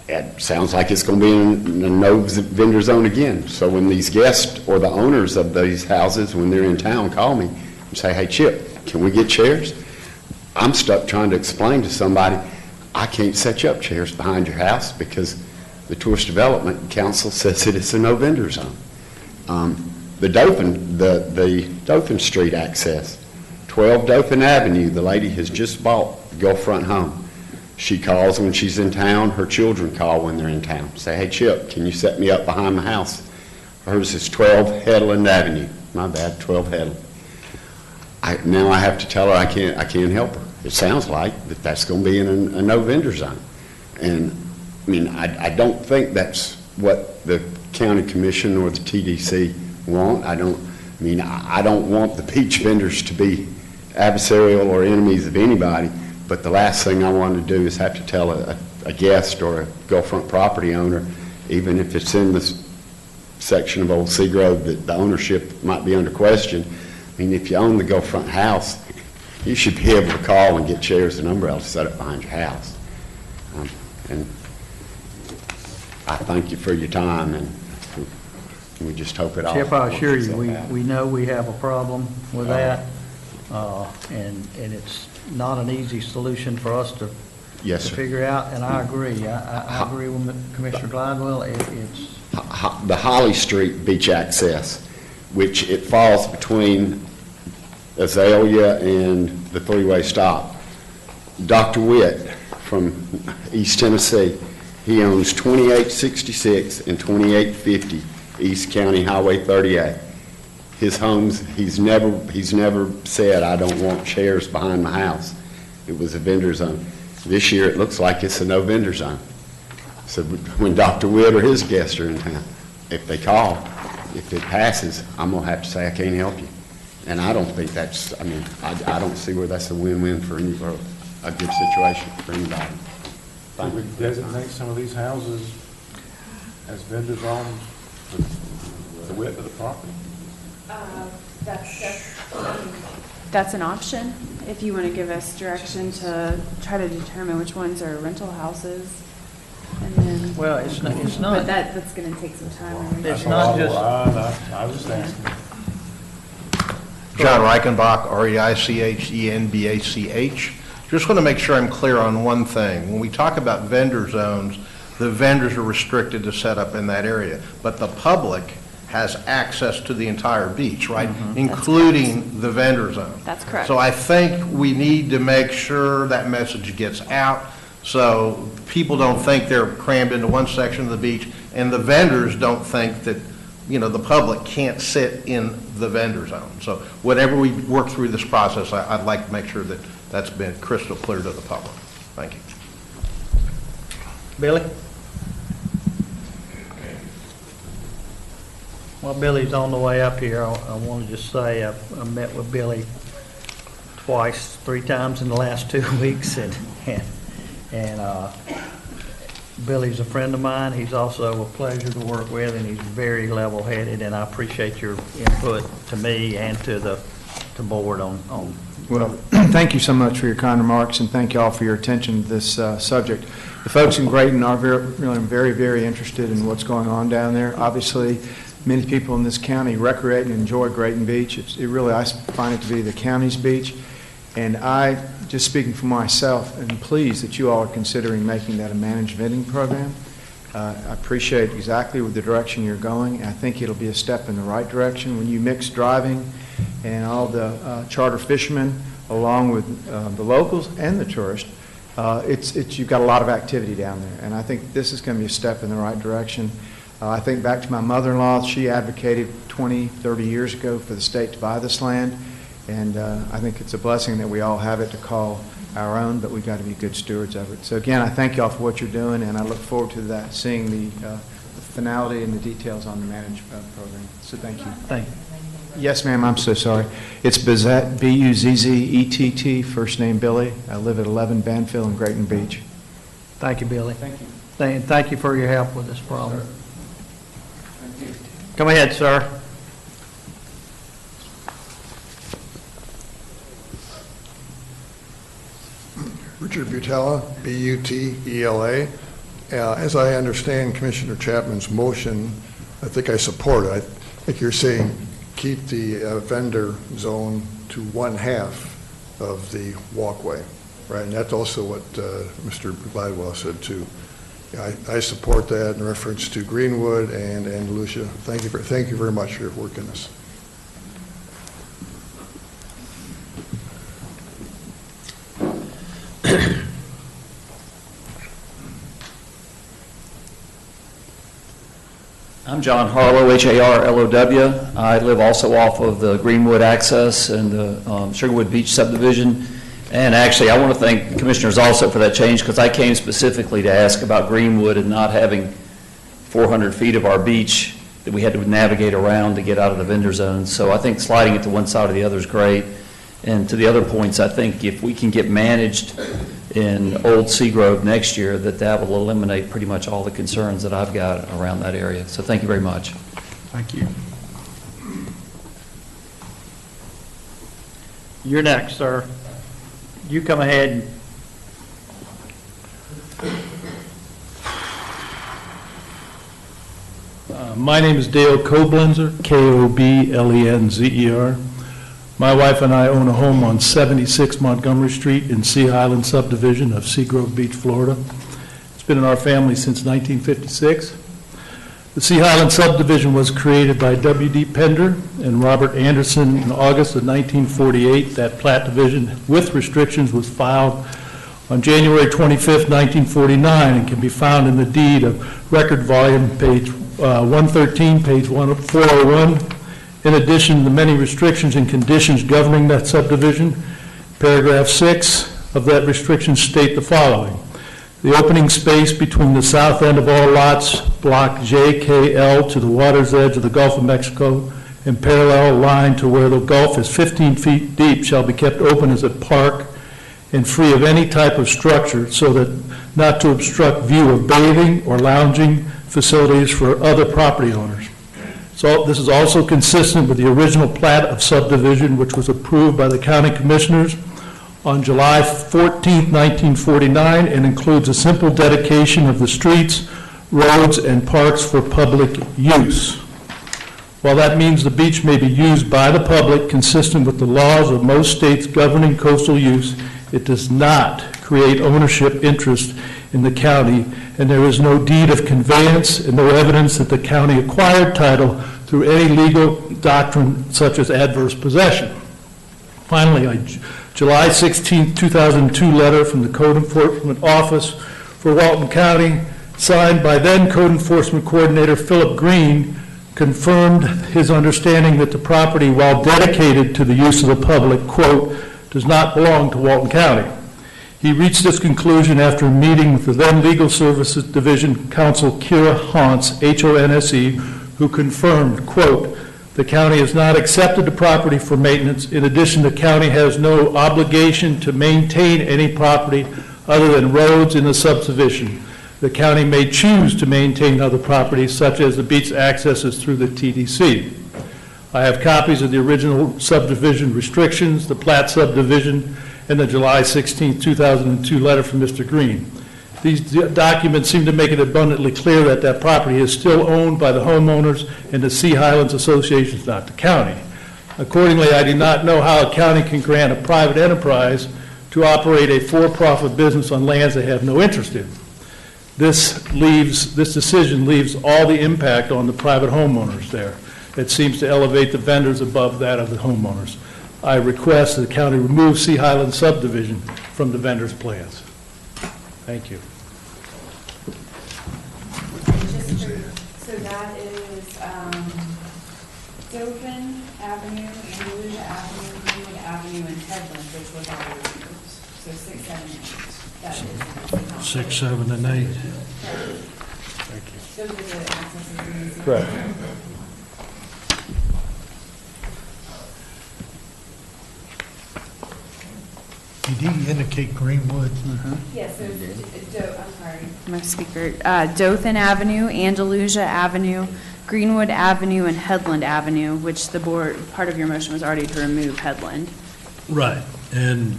Speaker 10: It sounds like it's going to be in a no vendor zone again. So when these guests or the owners of these houses, when they're in town, call me and say, hey, Chip, can we get chairs? I'm stuck trying to explain to somebody, I can't set you up chairs behind your house because the Tourist Development Council says that it's a no vendor zone. The Dothan Street access, 12 Dothan Avenue, the lady has just bought the Gulf front home. She calls when she's in town. Her children call when they're in town. Say, hey, Chip, can you set me up behind my house? Hers is 12 Headland Avenue. My bad, 12 Headland. Now I have to tell her I can't help her. It sounds like that's going to be in a no vendor zone. And I mean, I don't think that's what the county commission or the TDC want. I don't want the beach vendors to be adversarial or enemies of anybody. But the last thing I want to do is have to tell a guest or a Gulfront property owner, even if it's in this section of Old Seagrove that the ownership might be under question. I mean, if you own the Gulfront house, you should be able to call and get chairs and umbrellas set up behind your house. And I thank you for your time, and we just hope it all
Speaker 9: Chip, I assure
Speaker 10: works
Speaker 9: you,
Speaker 10: itself out.
Speaker 9: we know we have a problem with that, and it's not an easy solution for us to
Speaker 10: Yes,
Speaker 9: to
Speaker 10: sir.
Speaker 9: figure out, and I agree. I agree with Commissioner Gladwell. It's
Speaker 10: The Holly Street beach access, which it falls between Azalea and the three-way stop. Dr. Witt from East Tennessee, he owns 2866 and 2850 East County Highway 38. His homes, he's never said, I don't want chairs behind my house. It was a vendor zone. This year, it looks like it's a no vendor zone. So when Dr. Witt or his guests are in town, if they call, if it passes, I'm gonna have to say I can't help you. And I don't think that's, I mean, I don't see where that's a win-win for any, or a good situation for anybody. Thank
Speaker 2: We
Speaker 10: you.
Speaker 2: designate some of these houses as vendor zones with the width of the property.
Speaker 13: That's an option, if you want to give us direction to try to determine which ones are rental houses. And then,
Speaker 9: well, it's not.
Speaker 13: but that's going to take some time.
Speaker 9: It's not just.
Speaker 2: I was just asking.
Speaker 14: John Reichenbach, R-E-I-C-H-E-N-B-A-C-H. Just want to make sure I'm clear on one thing. When we talk about vendor zones, the vendors are restricted to set up in that area, but the public has access to the entire beach, right? Including the vendor zone.
Speaker 13: That's correct.
Speaker 14: So I think we need to make sure that message gets out so people don't think they're crammed into one section of the beach, and the vendors don't think that, you know, the public can't sit in the vendor zone. So whatever we work through this process, I'd like to make sure that that's been crystal clear to the public. Thank you.
Speaker 9: Billy? While Billy's on the way up here, I want to just say I met with Billy twice, 3 times in the last 2 weeks, and Billy's a friend of mine. He's also a pleasure to work with, and he's very level-headed, and I appreciate your input to me and to the board on.
Speaker 15: Well, thank you so much for your kind remarks, and thank you all for your attention to this subject. The folks in Grayton are very, very interested in what's going on down there. Obviously, many people in this county recreate and enjoy Grayton Beach. I find it to be the county's beach. And I, just speaking for myself, am pleased that you all are considering making that a managed vending program. I appreciate exactly the direction you're going. I think it'll be a step in the right direction. When you mix driving and all the charter fishermen along with the locals and the tourists, you've got a lot of activity down there. And I think this is going to be a step in the right direction. I think back to my mother-in-law. She advocated 20, 30 years ago for the state to buy this land. And I think it's a blessing that we all have it to call our own, but we've got to be good stewards of it. So again, I thank you all for what you're doing, and I look forward to that, seeing the finality and the details on the managed program. So thank you.
Speaker 9: Thank you.
Speaker 15: Yes, ma'am, I'm so sorry. It's Buzzett, B-U-Z-Z-E-T-T, first name Billy. I live at 11 Banfield in Grayton Beach.
Speaker 9: Thank you, Billy.
Speaker 15: Thank you.
Speaker 9: Thank you for your help with this problem. Come ahead, sir.
Speaker 16: Richard Butela, B-U-T-E-L-A. As I understand Commissioner Chapman's motion, I think I support it. I think you're saying keep the vendor zone to 1/2 of the walkway, right? And that's also what Mr. Gladwell said too. I support that in reference to Greenwood and Lucia. Thank you very much for your work in this.
Speaker 23: I'm John Harlow, H-A-R-L-O-W. I live also off of the Greenwood access and the Sugarwood Beach subdivision. And actually, I want to thank commissioners also for that change, because I came specifically to ask about Greenwood and not having 400 feet of our beach that we had to navigate around to get out of the vendor zone. So I think sliding it to one side or the other is great. And to the other points, I think if we can get managed in Old Seagrove next year, that will eliminate pretty much all the concerns that I've got around that area. So thank you very much.
Speaker 9: Thank you. You're next, sir. You come ahead.
Speaker 24: My name is Dale Koblenzer, K-O-B-L-E-N-Z-E-R. My wife and I own a home on 76 Montgomery Street in Sea Island subdivision of Seagrove Beach, Florida. It's been in our family since 1956. The Sea Island subdivision was created by W.D. Pender and Robert Anderson in August of 1948. That plat division with restrictions was filed on January 25th, 1949, and can be found in the deed of record volume, page 113, page 401. In addition, the many restrictions and conditions governing that subdivision, paragraph 6 of that restriction state the following. The opening space between the south end of all lots, block JKL, to the water's edge of the Gulf of Mexico, and parallel line to where the Gulf is 15 feet deep, shall be kept open as a park and free of any type of structure, so that not to obstruct view of bathing or lounging facilities for other property owners. So this is also consistent with the original plat of subdivision, which was approved by the county commissioners on July 14, 1949, and includes a simple dedication of the streets, roads, and parks for public use. While that means the beach may be used by the public consistent with the laws of most states governing coastal use, it does not create ownership interest in the county, and there is no deed of conveyance and no evidence that the county acquired title through any legal doctrine such as adverse possession. Finally, a July 16, 2002 letter from the Code Enforcement Office for Walton County, signed by then Code Enforcement Coordinator Philip Green, confirmed his understanding that the property, while dedicated to the use of the public, quote, does not belong to Walton County. He reached this conclusion after a meeting with the then Legal Services Division Counsel Kira Honse, H-O-N-S-E, who confirmed, quote, "The county has not accepted the property for maintenance. In addition, the county has no obligation to maintain any property other than roads in the subdivision. The county may choose to maintain other properties, such as the beach accesses through the TDC. I have copies of the original subdivision restrictions, the plat subdivision, and the July 16, 2002 letter from Mr. Green. These documents seem to make it abundantly clear that that property is still owned by the homeowners and the Sea Highlands Association, not the county. Accordingly, I do not know how a county can grant a private enterprise to operate a for-profit business on lands they have no interest in. This decision leaves all the impact on the private homeowners there. It seems to elevate the vendors above that of the homeowners. I request that the county remove Sea Highlands subdivision from the vendors' plans. Thank you.
Speaker 13: So that is Dothan Avenue, Andalusia Avenue, Greenwood Avenue, and Headland, which was already removed. So 6, 7, 8. That is
Speaker 6: 6, 7, and 8.
Speaker 24: Thank you.
Speaker 13: Those are the access agreements.
Speaker 24: Correct.
Speaker 6: Did he indicate Greenwood?
Speaker 13: Yes, so, I'm sorry. My speaker, Dothan Avenue, Andalusia Avenue, Greenwood Avenue, and Headland Avenue, which the board, part of your motion was already to remove Headland.
Speaker 6: Right, and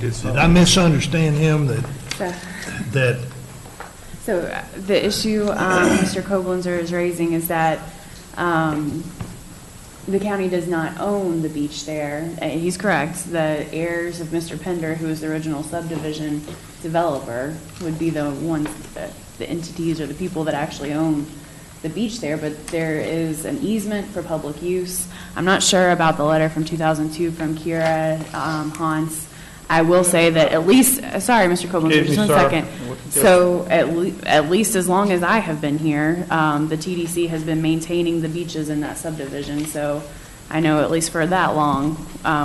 Speaker 6: did I misunderstand him that
Speaker 13: So the issue Mr. Koblenzer is raising is that the county does not own the beach there. He's correct. The heirs of Mr. Pender, who is the original subdivision developer, would be the ones, the entities or the people that actually own the beach there, but there is an easement for public use. I'm not sure about the letter from 2002 from Kira Hans. I will say that at least, sorry, Mr. Koblenzer, just one second. So at least as long as I have been here, the TDC has been maintaining the beaches in that subdivision. So I know at least for that long,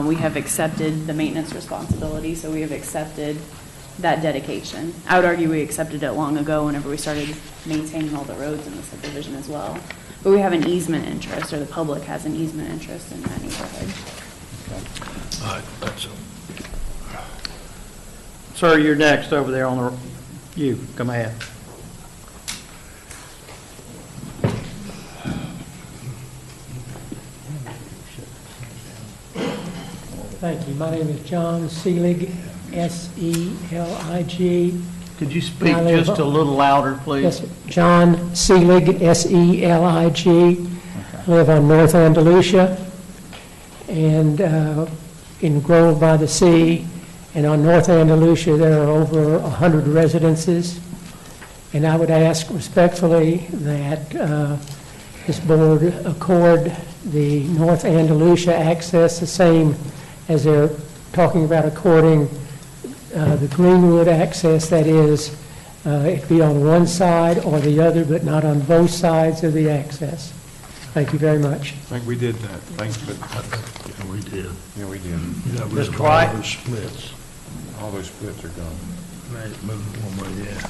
Speaker 13: we have accepted the maintenance responsibility. So we have accepted that dedication. I would argue we accepted it long ago whenever we started maintaining all the roads in the subdivision as well. But we have an easement interest, or the public has an easement interest in that neighborhood.
Speaker 6: all right, that's
Speaker 21: Sir, you're next over there on the, come ahead.
Speaker 11: Thank you. My name is John Seelig, S-E-L-I-G.
Speaker 21: Could you speak just a little louder, please?
Speaker 11: Yes, John Seelig, S-E-L-I-G. I live on North Andalusia and in Grove by the Sea. And on North Andalusia, there are over 100 residences. And I would ask respectfully that this board accord the North Andalusia access the same as they're talking about according the Greenwood access, that is, it be on one side or the other, but not on both sides of the access. Thank you very much.
Speaker 2: I think we did that. Thanks, but
Speaker 6: we did.
Speaker 2: Yeah, we did.
Speaker 6: You got rid
Speaker 21: Ms.
Speaker 6: of
Speaker 21: White?
Speaker 6: all those splits.
Speaker 2: All those splits are gone.
Speaker 6: Right, moved one way, yeah.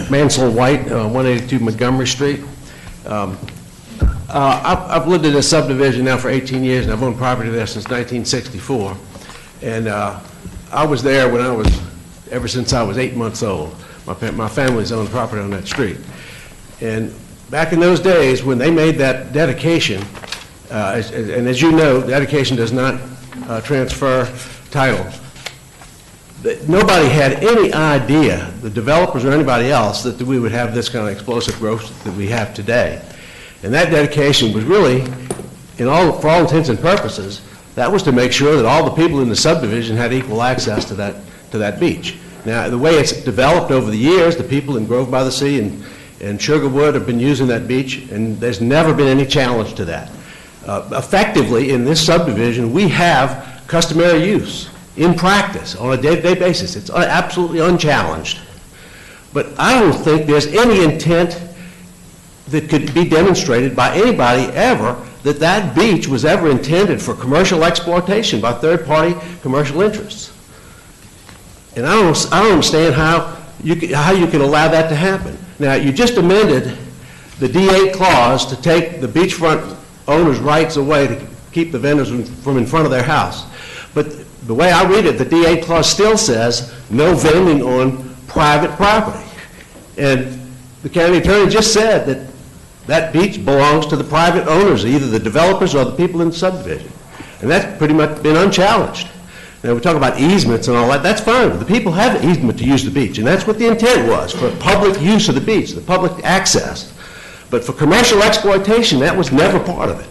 Speaker 14: Mansell White, 182 Montgomery Street. I've lived in this subdivision now for 18 years, and I've owned property there since 1964. And I was there when ever since I was 8 months old. My family's owned property on that street. And back in those days, when they made that dedication, and as you know, dedication does not transfer title. Nobody had any idea, the developers or anybody else, that we would have this kind of explosive growth that we have today. And that dedication was really, for all intents and purposes, that was to make sure that all the people in the subdivision had equal access to that beach. Now, the way it's developed over the years, the people in Grove by the Sea and Sugarwood have been using that beach, and there's never been any challenge to that. Effectively, in this subdivision, we have customary use in practice on a day-to-day basis. It's absolutely unchallenged. But I don't think there's any intent that could be demonstrated by anybody ever that that beach was ever intended for commercial exploitation by third-party commercial interests. And I don't understand how
Speaker 17: how you can allow that to happen. Now, you just amended the D8 clause to take the beachfront owners' rights away to keep the vendors from in front of their house. But the way I read it, the D8 clause still says no vending on private property. And the county attorney just said that that beach belongs to the private owners, either the developers or the people in the subdivision. And that's pretty much been unchallenged. Now, we talk about easements and all that, that's fine, but the people have an easement to use the beach, and that's what the intent was, for public use of the beach, the public access. But for commercial exploitation, that was never part of it,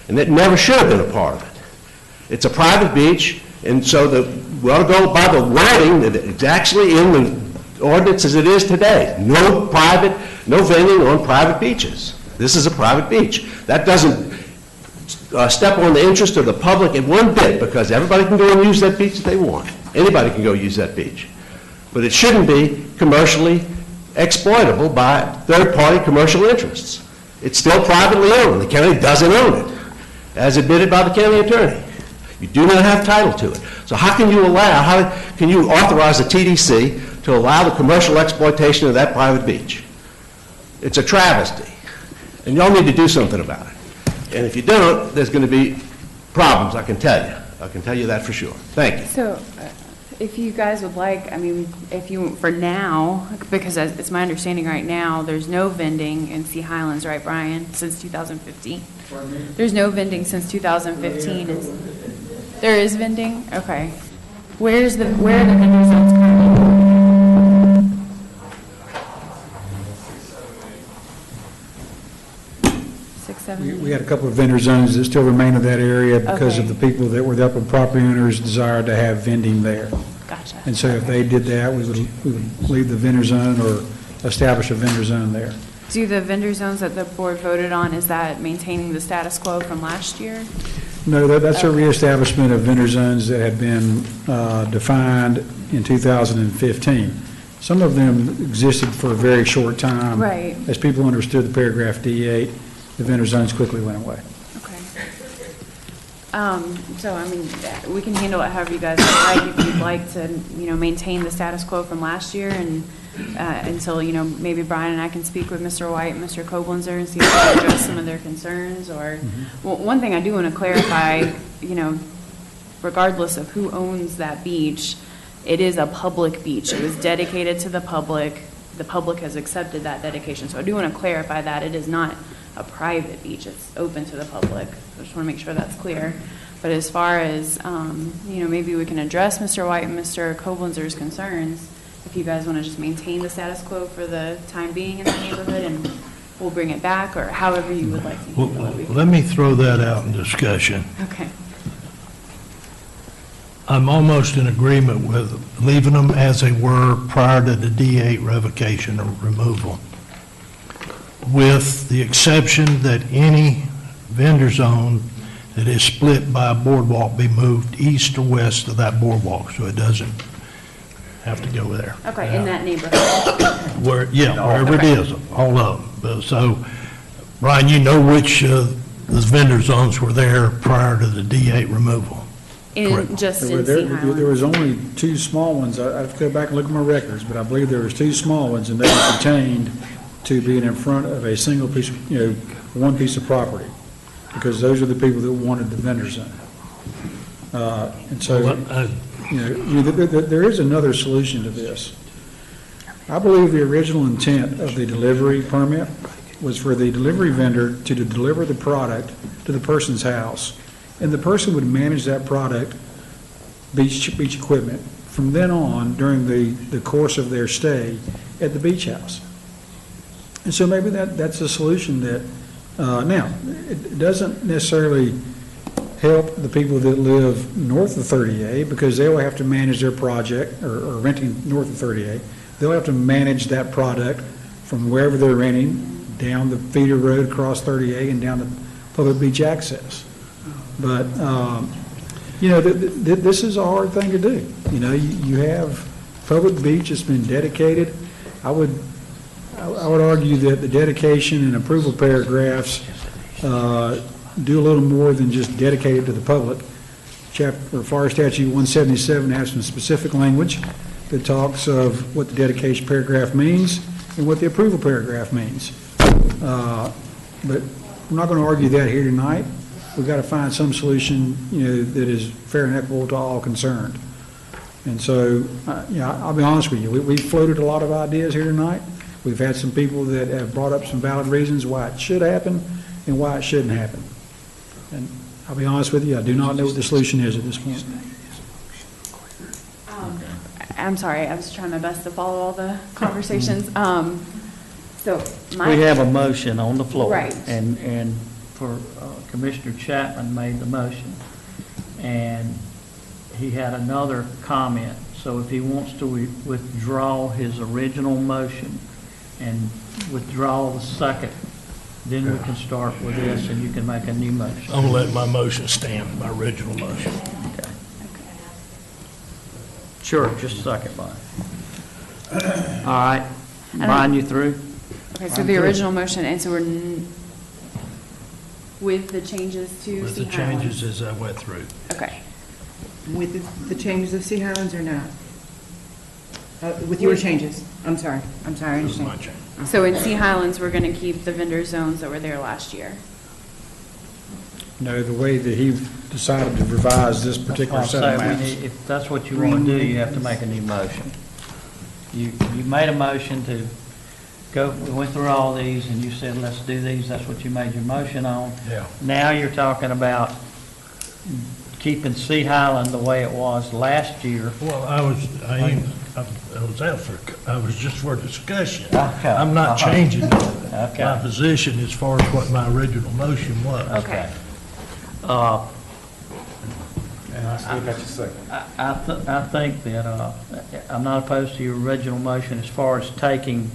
Speaker 17: and it never should have been a part of it. It's a private beach, and so we ought to go by the wording that it's actually in the ordinance as it is today. No vending on private beaches. This is a private beach. That doesn't step on the interest of the public in one bit, because everybody can go and use that beach if they want. Anybody can go use that beach. But it shouldn't be commercially exploitable by third-party commercial interests. It's still privately owned. The county doesn't own it, as admitted by the county attorney. You do not have title to it. So how can you authorize the TDC to allow the commercial exploitation of that private beach? It's a travesty. And y'all need to do something about it. And if you don't, there's going to be problems, I can tell you. I can tell you that for sure. Thank you.
Speaker 13: So, if you guys would like, I mean, if you, for now, because it's my understanding right now, there's no vending in Sea Highlands, right, Brian, since 2015? There's no vending since 2015. There is vending? Okay. Where are the vendor zones currently?
Speaker 21: We had a couple of vendor zones that still remain in that area because of the people that were the upper property owners desired to have vending there.
Speaker 13: Gotcha.
Speaker 21: And so if they did that, we would leave the vendor zone or establish a vendor zone there.
Speaker 13: Do the vendor zones that the board voted on, is that maintaining the status quo from last year?
Speaker 21: No, that's a reestablishment of vendor zones that had been defined in 2015. Some of them existed for a very short time.
Speaker 13: Right.
Speaker 21: As people understood the paragraph D8, the vendor zones quickly went away.
Speaker 13: Okay. So, I mean, we can handle it however you guys would like. If you'd like to, maintain the status quo from last year and until, maybe Brian and I can speak with Mr. White and Mr. Koblenzer and see if we can address some of their concerns. Or, well, one thing I do want to clarify, regardless of who owns that beach, it is a public beach. It was dedicated to the public. The public has accepted that dedication. So I do want to clarify that. It is not a private beach. It's open to the public. I just want to make sure that's clear. But as far as, maybe we can address Mr. White and Mr. Koblenzer's concerns, if you guys want to just maintain the status quo for the time being in that neighborhood, and we'll bring it back, or however you would like to handle it.
Speaker 6: Let me throw that out in discussion.
Speaker 13: Okay.
Speaker 6: I'm almost in agreement with leaving them as they were prior to the D8 revocation or removal, with the exception that any vendor zone that is split by a boardwalk be moved east or west of that boardwalk, so it doesn't have to go there.
Speaker 13: Okay, in that neighborhood.
Speaker 6: Wherever it is, all of them. So, Brian, you know which those vendor zones were there prior to the D8 removal?
Speaker 13: Just in Sea Highlands.
Speaker 21: There was only two small ones. I have to go back and look at my records, but I believe there was two small ones, and they were pertained to being in front of a single piece, one piece of property, because those are the people that wanted the vendor zone. And so, there is another solution to this. I believe the original intent of the delivery permit was for the delivery vendor to deliver the product to the person's house, and the person would manage that product, beach equipment, from then on during the course of their stay at the beach house. And so maybe that's a solution that, now, it doesn't necessarily help the people that live north of 30A, because they will have to manage their project, or renting north of 30A, they'll have to manage that product from wherever they're renting, down the feeder road across 30A and down the public beach access. But, this is a hard thing to do. You have public beach that's been dedicated. I would argue that the dedication and approval paragraphs do a little more than just dedicate it to the public. Fire Statute 177 has some specific language that talks of what the dedication paragraph means and what the approval paragraph means. But we're not going to argue that here tonight. We've got to find some solution, that is fair and equitable to all concerned. And so, I'll be honest with you, we've floated a lot of ideas here tonight. We've had some people that have brought up some valid reasons why it should happen and why it shouldn't happen. And I'll be honest with you, I do not know what the solution is at this point.
Speaker 13: I'm sorry, I was trying my best to follow all the conversations. So my.
Speaker 9: We have a motion on the floor.
Speaker 13: Right.
Speaker 9: And for Commissioner Chapman made the motion. And he had another comment. So if he wants to withdraw his original motion and withdraw the second, then we can start with this and you can make a new motion.
Speaker 6: I'm gonna let my motion stand, my original motion.
Speaker 9: Okay. Sure, just a second, Brian. All right. Brian, you through?
Speaker 13: Okay, so the original motion, and so we're with the changes to
Speaker 6: With the
Speaker 13: Sea Highlands?
Speaker 6: changes as I went through.
Speaker 13: Okay.
Speaker 7: With the changes of Sea Highlands or not? With your changes? I'm sorry, I understand.
Speaker 13: So in Sea Highlands, we're gonna keep the vendor zones that were there last year.
Speaker 21: No, the way that he decided to revise this particular set of maps.
Speaker 9: If that's what you want to do, you have to make a new motion. You made a motion to go, we went through all these, and you said, let's do these, that's what you made your motion on.
Speaker 6: Yeah.
Speaker 9: Now you're talking about keeping Sea Highland the way it was last year.
Speaker 6: Well, I was just for discussion.
Speaker 9: Okay.
Speaker 6: I'm not changing
Speaker 9: Okay.
Speaker 6: my position as far as what my original motion was.
Speaker 9: Okay.
Speaker 2: And I still got your second.
Speaker 9: I think that, I'm not opposed to your original motion as far as taking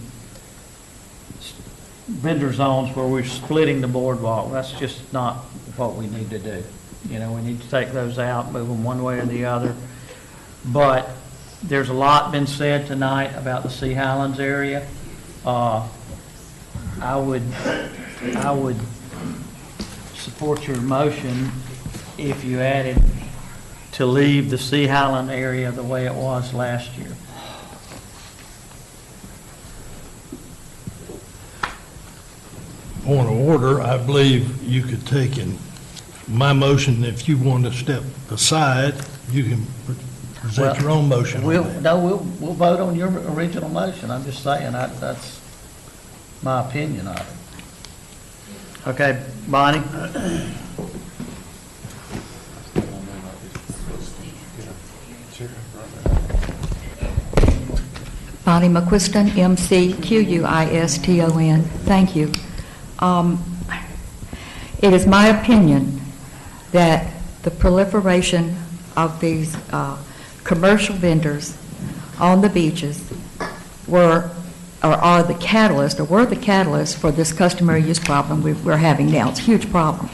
Speaker 9: vendor zones where we're splitting the boardwalk. That's just not what we need to do. We need to take those out, move them one way or the other. But there's a lot been said tonight about the Sea Highlands area. I would support your motion if you added to leave the Sea Highland area the way it was last year.
Speaker 6: Point of order, I believe you could take in my motion, if you want to step aside, you can present your own motion on that.
Speaker 9: We'll vote on your original motion. I'm just saying, that's my opinion of it. Okay, Bonnie?
Speaker 8: Bonnie McQuiston, M-C-Q-U-I-S-T-O-N. Thank you. It is my opinion that the proliferation of these commercial vendors on the beaches were the catalyst for this customary use problem we're having now. It's a huge problem.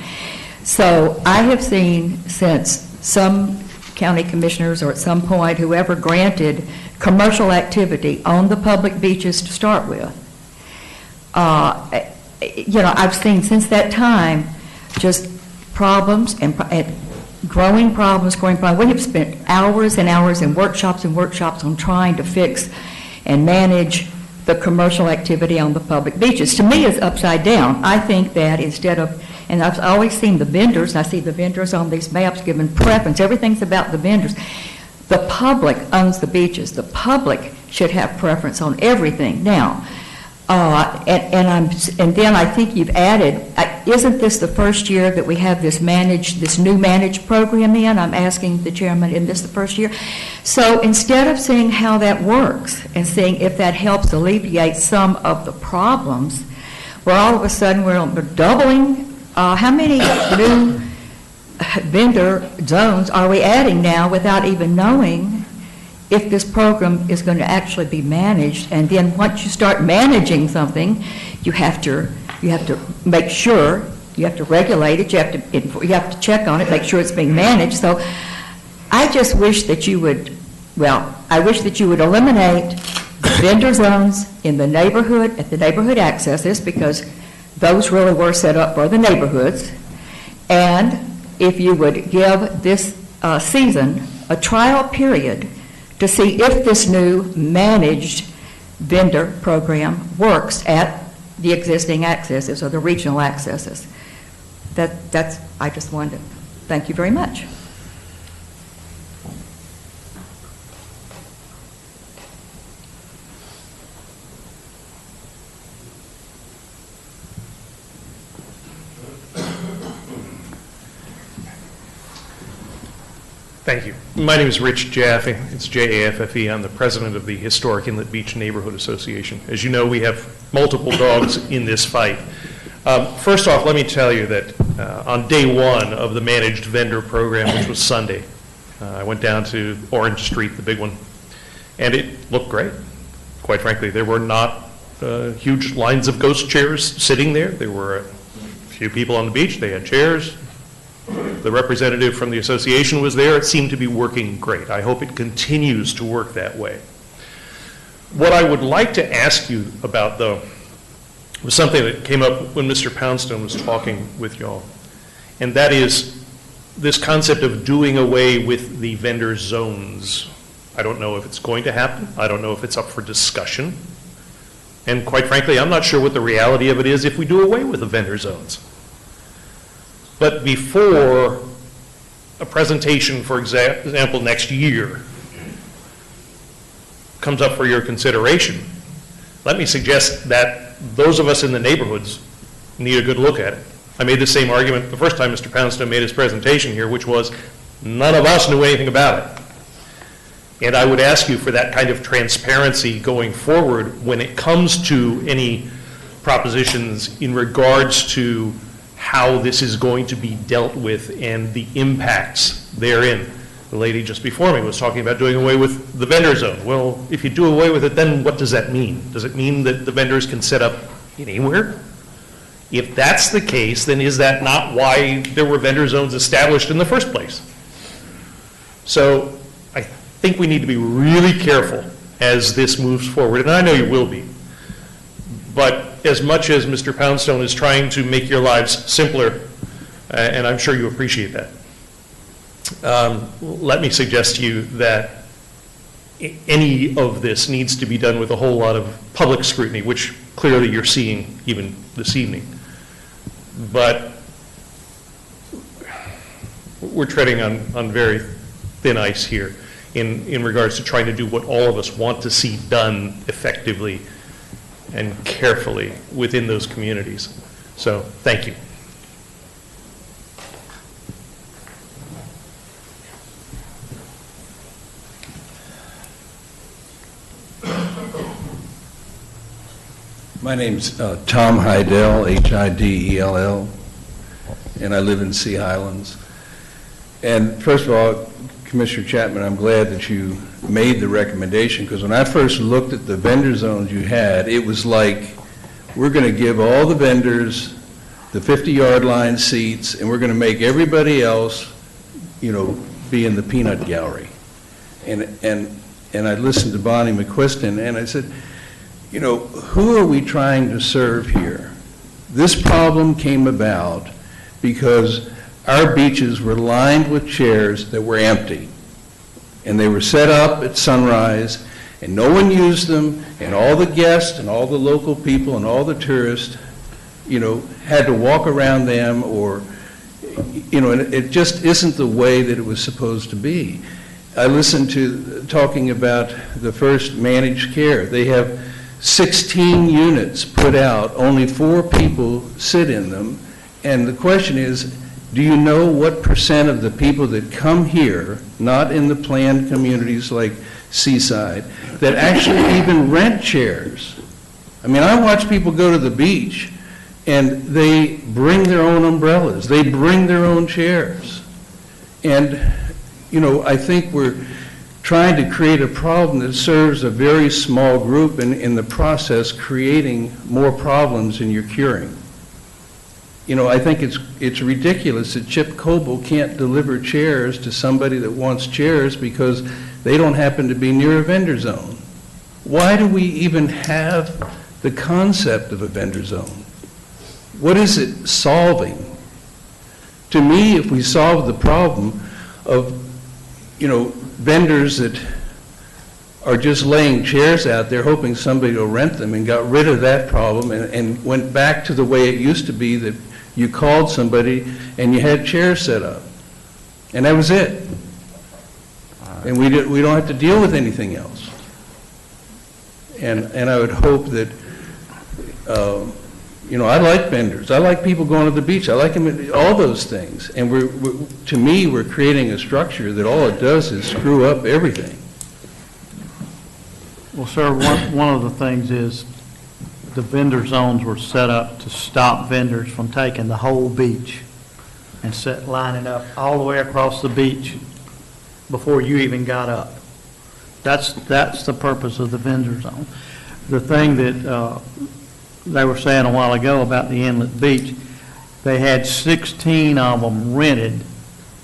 Speaker 8: So I have seen since some county commissioners or at some point whoever granted commercial activity on the public beaches to start with, I've seen since that time just problems and growing problems. We have spent hours and hours in workshops on trying to fix and manage the commercial activity on the public beaches. To me, it's upside down. I think that instead of, and I've always seen the vendors, I see the vendors on these maps given preference. Everything's about the vendors. The public owns the beaches. The public should have preference on everything. Now, and then I think you've added, isn't this the first year that we have this new managed program in? I'm asking the chairman, isn't this the first year? So instead of seeing how that works and seeing if that helps alleviate some of the problems, where all of a sudden we're doubling, how many new vendor zones are we adding now without even knowing if this program is going to actually be managed? And then once you start managing something, you have to make sure, you have to regulate it, you have to check on it, make sure it's being managed. So I just wish that you would, I wish that you would eliminate vendor zones in the neighborhood, at the neighborhood accesses, because those really were set up for the neighborhoods. And if you would give this season a trial period to see if this new managed vendor program works at the existing accesses or the regional accesses. That's, I just wanted to, thank you very much.
Speaker 4: Thank you. My name is Rich Jaffe. It's Jaffe. I'm the president of the Historic Inlet Beach Neighborhood Association. As you know, we have multiple dogs in this fight. First off, let me tell you that on day one of the managed vendor program, which was Sunday, I went down to Orange Street, the big one, and it looked great. Quite frankly, there were not huge lines of ghost chairs sitting there. There were a few people on the beach. They had chairs. The representative from the association was there. It seemed to be working great. I hope it continues to work that way. What I would like to ask you about, though, was something that came up when Mr. Poundstone was talking with y'all, and that is this concept of doing away with the vendor zones. I don't know if it's going to happen. I don't know if it's up for discussion. And quite frankly, I'm not sure what the reality of it is if we do away with the vendor zones. But before a presentation, for example, next year comes up for your consideration, let me suggest that those of us in the neighborhoods need a good look at it. I made the same argument the first time Mr. Poundstone made his presentation here, which was none of us knew anything about it. And I would ask you for that kind of transparency going forward when it comes to any propositions in regards to how this is going to be dealt with and the impacts therein. The lady just before me was talking about doing away with the vendor zone. Well, if you do away with it, then what does that mean? Does it mean that the vendors can set up anywhere? If that's the case, then is that not why there were vendor zones established in the first place? So I think we need to be really careful as this moves forward, and I know you will be. But as much as Mr. Poundstone is trying to make your lives simpler, and I'm sure you appreciate that, let me suggest to you that any of this needs to be done with a whole lot of public scrutiny, which clearly you're seeing even this evening. But we're treading on very thin ice here in regards to trying to do what all of us want to see done effectively and carefully within those communities. So, thank you.
Speaker 18: My name's Tom Hidell, H-I-D-E-L-L, and I live in Sea Highlands. And first of all, Commissioner Chapman, I'm glad that you made the recommendation, because when I first looked at the vendor zones you had, it was like, we're going to give all the vendors the 50-yard line seats, and we're going to make everybody else, you know, be in the peanut gallery. And I listened to Bonnie McQuiston, and I said, you know, who are we trying to serve here? This problem came about because our beaches were lined with chairs that were empty. And they were set up at sunrise, and no one used them, and all the guests and all the local people and all the tourists, you know, had to walk around them, or, you know, and it just isn't the way that it was supposed to be. I listened to talking about the first managed care. They have 16 units put out, only 4 people sit in them, and the question is, do you know what percent of the people that come here, not in the planned communities like Seaside, that actually even rent chairs? I mean, I watch people go to the beach and they bring their own umbrellas, they bring their own chairs. And, you know, I think we're trying to create a problem that serves a very small group, and in the process creating more problems than you're curing. You know, I think it's ridiculous that Chip Coble can't deliver chairs to somebody that wants chairs because they don't happen to be near a vendor zone. Why do we even have the concept of a vendor zone? What is it solving? To me, if we solve the problem of, you know, vendors that are just laying chairs out there hoping somebody will rent them, and got rid of that problem and went back to the way it used to be, that you called somebody and you had chairs set up. And that was it. And we don't have to deal with anything else. And I would hope that, you know, I like vendors. I like people going to the beach. I like them, all those things. And to me, we're creating a structure that all it does is screw up everything.
Speaker 1: Well, sir, one of the things is the vendor zones were set up to stop vendors from taking the whole beach and lining up all the way across the beach before you even got up. That's the purpose of the vendor zone. The thing that they were saying a while ago about the inlet beach, they had 16 of them rented.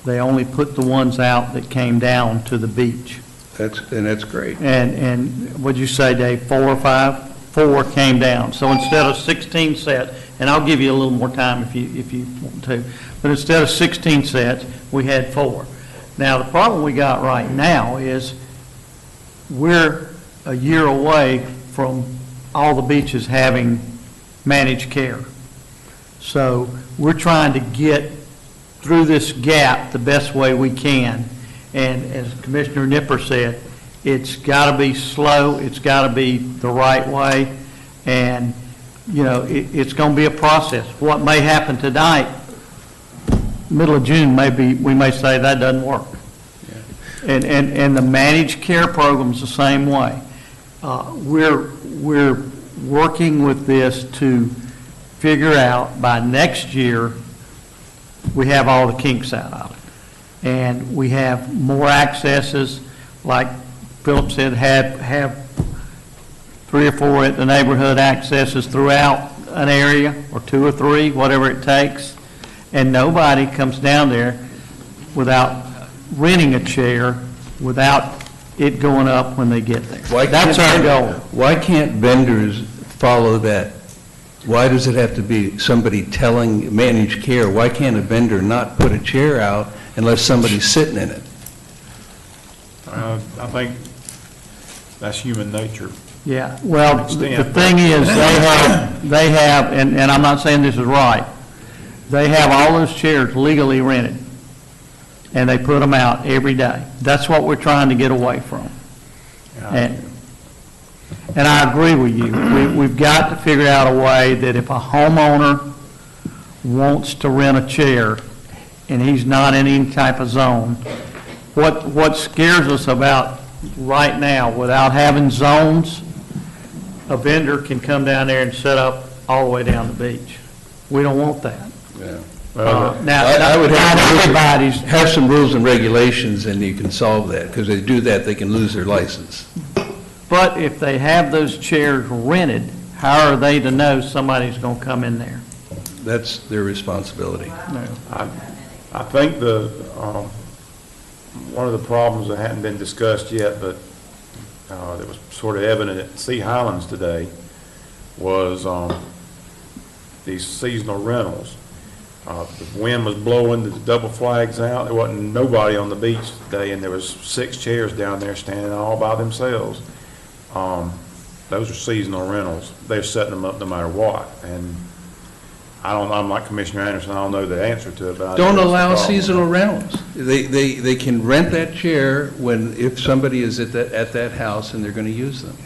Speaker 1: They only put the ones out that came down to the beach.
Speaker 18: That's great.
Speaker 1: And what'd you say, Dave, 4 or 5? 4 came down. So instead of 16 sets, and I'll give you a little more time if you want to, but instead of 16 sets, we had 4. Now, the problem we got right now is we're a year away from all the beaches having managed care. So we're trying to get through this gap the best way we can. And as Commissioner Nipper said, it's got to be slow, it's got to be the right way, and, you know, it's going to be a process. What may happen tonight, middle of June, we may say that doesn't work. Yeah. And the managed care program's the same way. We're working with this to figure out by next year we have all the kinks out of it. And we have more accesses, like Philip said, have 3 or 4 at the neighborhood accesses throughout an area, or 2 or 3, whatever it takes. And nobody comes down there without renting a chair, without it going up when they get there. That's our goal.
Speaker 18: Why can't vendors follow that? Why does it have to be somebody telling managed care? Why can't a vendor not put a chair out unless somebody's sitting in it?
Speaker 2: I think that's human nature.
Speaker 1: Yeah, well, the thing is, they have, and I'm not saying this is right, they have all those chairs legally rented, and they put them out every day. That's what we're trying to get away from. And I agree with you. We've got to figure out a way that if a homeowner wants to rent a chair and he's not in any type of zone, what scares us about right now, without having zones, a vendor can come down there and set up all the way down the beach. We don't want that.
Speaker 18: Yeah.
Speaker 1: Now,
Speaker 18: I would
Speaker 1: everybody's
Speaker 18: have some rules and regulations, and you can solve that, because they do that, they can lose their license.
Speaker 1: But if they have those chairs rented, how are they to know somebody's going to come in there?
Speaker 18: That's their responsibility.
Speaker 1: No.
Speaker 2: I think one of the problems that hadn't been discussed yet, but that was sort of evident at Sea Highlands today, was these seasonal rentals. The wind was blowing the double flags out. There wasn't nobody on the beach today, and there was 6 chairs down there standing all by themselves. Those are seasonal rentals. They're setting them up no matter what. And I'm like Commissioner Anderson, I don't know the answer to it, but
Speaker 18: Don't allow seasonal rentals. They can rent that chair if somebody is at that house and they're going to use them.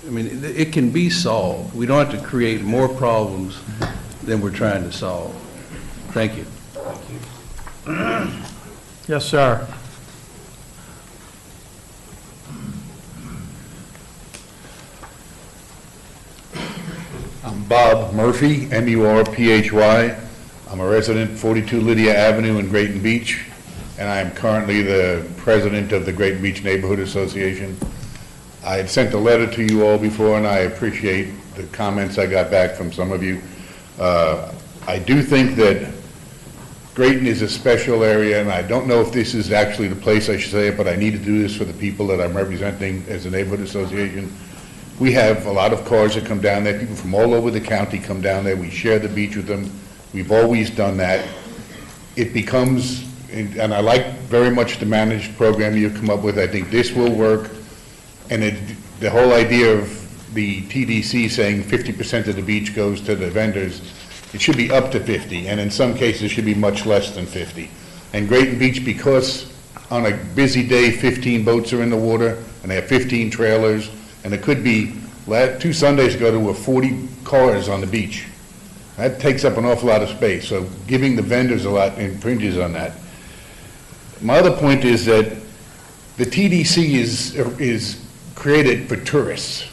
Speaker 18: I mean, it can be solved. We don't have to create more problems than we're trying to solve. Thank you.
Speaker 1: Yes, sir.
Speaker 3: I'm Bob Murphy, M-U-R-P-H-Y. I'm a resident, 42 Lydia Avenue in Grayton Beach, and I am currently the president of the Grayton Beach Neighborhood Association. I had sent a letter to you all before, and I appreciate the comments I got back from some of you. I do think that Grayton is a special area, and I don't know if this is actually the place I should say it, but I need to do this for the people that I'm representing as a neighborhood association. We have a lot of cars that come down there. People from all over the county come down there. We share the beach with them. We've always done that. It becomes, and I like very much the managed program you've come up with. I think this will work. And the whole idea of the TDC saying 50% of the beach goes to the vendors, it should be up to 50, and in some cases, it should be much less than 50. And Grayton Beach, because on a busy day, 15 boats are in the water, and they have 15 trailers, and it could be, 2 Sundays ago, there were 40 cars on the beach. That takes up an awful lot of space, so giving the vendors a lot impinges on that. My other point is that the TDC is created for tourists,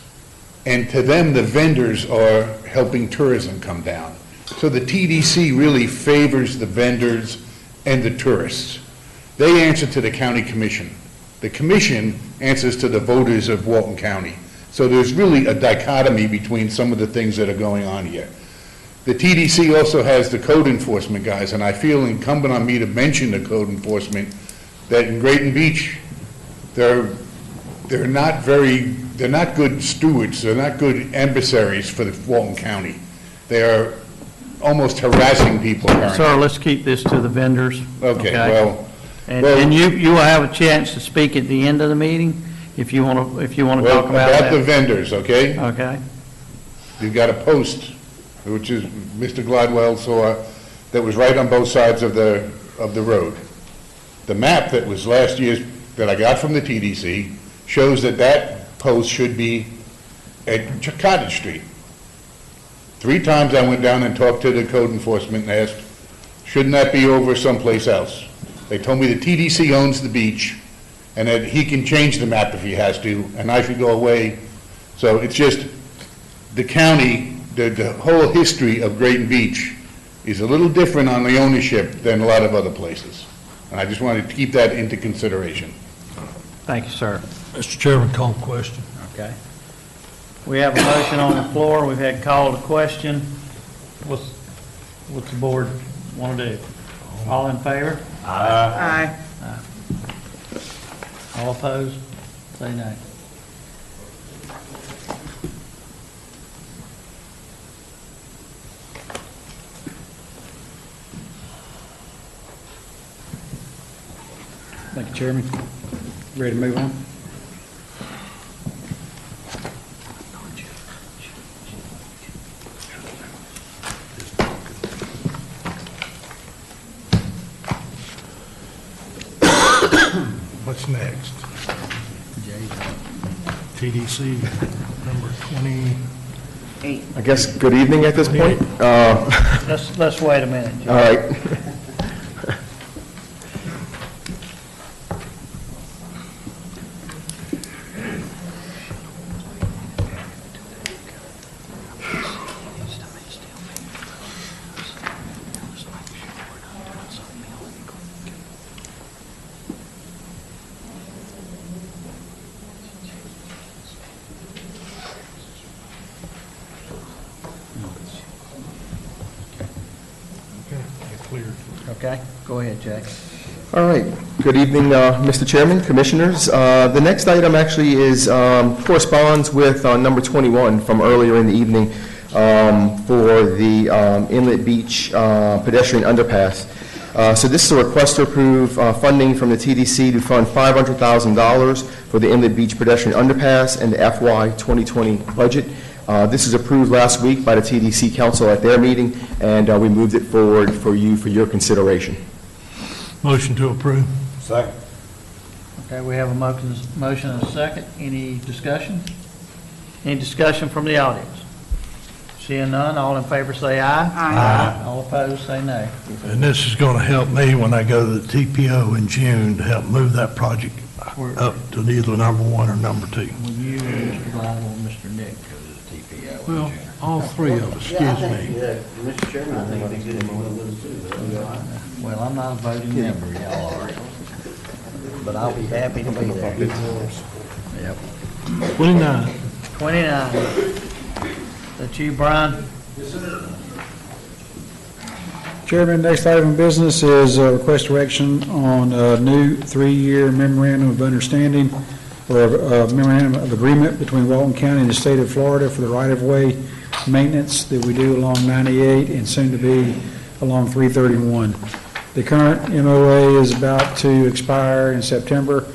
Speaker 3: and to them, the vendors are helping tourism come down. So the TDC really favors the vendors and the tourists. They answer to the county commission. The commission answers to the voters of Walton County. So there's really a dichotomy between some of the things that are going on here. The TDC also has the code enforcement guys, and I feel incumbent on me to mention the code enforcement, that in Grayton Beach, they're not good stewards, they're not good embassies for the Walton County. They are almost harassing people currently.
Speaker 1: Sir, let's keep this to the vendors.
Speaker 3: Okay, well.
Speaker 1: And you will have a chance to speak at the end of the meeting if you want to talk about that.
Speaker 3: About the vendors, okay?
Speaker 1: Okay.
Speaker 3: You've got a post, which is Mr. Gladwell saw, that was right on both sides of the road. The map that was last year's, that I got from the TDC, shows that post should be at Cottage Street. 3 times I went down and talked to the code enforcement and asked, shouldn't that be over someplace else? They told me the TDC owns the beach and that he can change the map if he has to, and I should go away. So it's just, the county, the whole history of Grayton Beach is a little different on the ownership than a lot of other places. And I just wanted to keep that into consideration.
Speaker 1: Thank you, sir.
Speaker 6: Mr. Chairman, call question.
Speaker 1: Okay. We have a motion on the floor. We've had called a question. What's the board want to do? All in favor?
Speaker 7: Aye.
Speaker 1: All opposed? Say nay.
Speaker 21: Thank you, Chairman. Ready to move on?
Speaker 6: What's next? TDC number 28.
Speaker 5: I guess, good evening at this point.
Speaker 1: Let's wait a minute, Joe.
Speaker 5: All right.
Speaker 1: Okay, go ahead, Jay.
Speaker 5: All right. Good evening, Mr. Chairman, Commissioners. The next item actually is corresponds with number 21 from earlier in the evening for the Inlet Beach pedestrian underpass. So this is a request to approve funding from the TDC to fund $500,000 for the Inlet Beach pedestrian underpass and the FY 2020 budget. This was approved last week by the TDC Council at their meeting, and we moved it forward for your consideration.
Speaker 6: Motion to approve.
Speaker 2: Second.
Speaker 1: Okay, we have a motion and a second. Any discussion? Any discussion from the audience? Seeing none, all in favor say aye.
Speaker 7: Aye.
Speaker 1: All opposed say nay.
Speaker 6: And this is going to help me when I go to the TPO in June to help move that project up to either number 1 or number 2.
Speaker 1: Will you, Mr. Gladwell, and Mr. Nick go to the TPO?
Speaker 6: Well, all 3 of us, excuse me.
Speaker 12: Mr. Chairman, I think they get him one of those too.
Speaker 1: Well, I'm not a voting member, y'all are. But I'll be happy to be there. Yep.
Speaker 6: 29.
Speaker 1: 29. That you, Brian?
Speaker 21: Chairman, next item of business is request direction on a new 3-year memorandum of understanding or a memorandum of agreement between Walton County and the state of Florida for the right-of-way maintenance that we do along 98 and soon to be along 331. The current MOA is about to expire in September.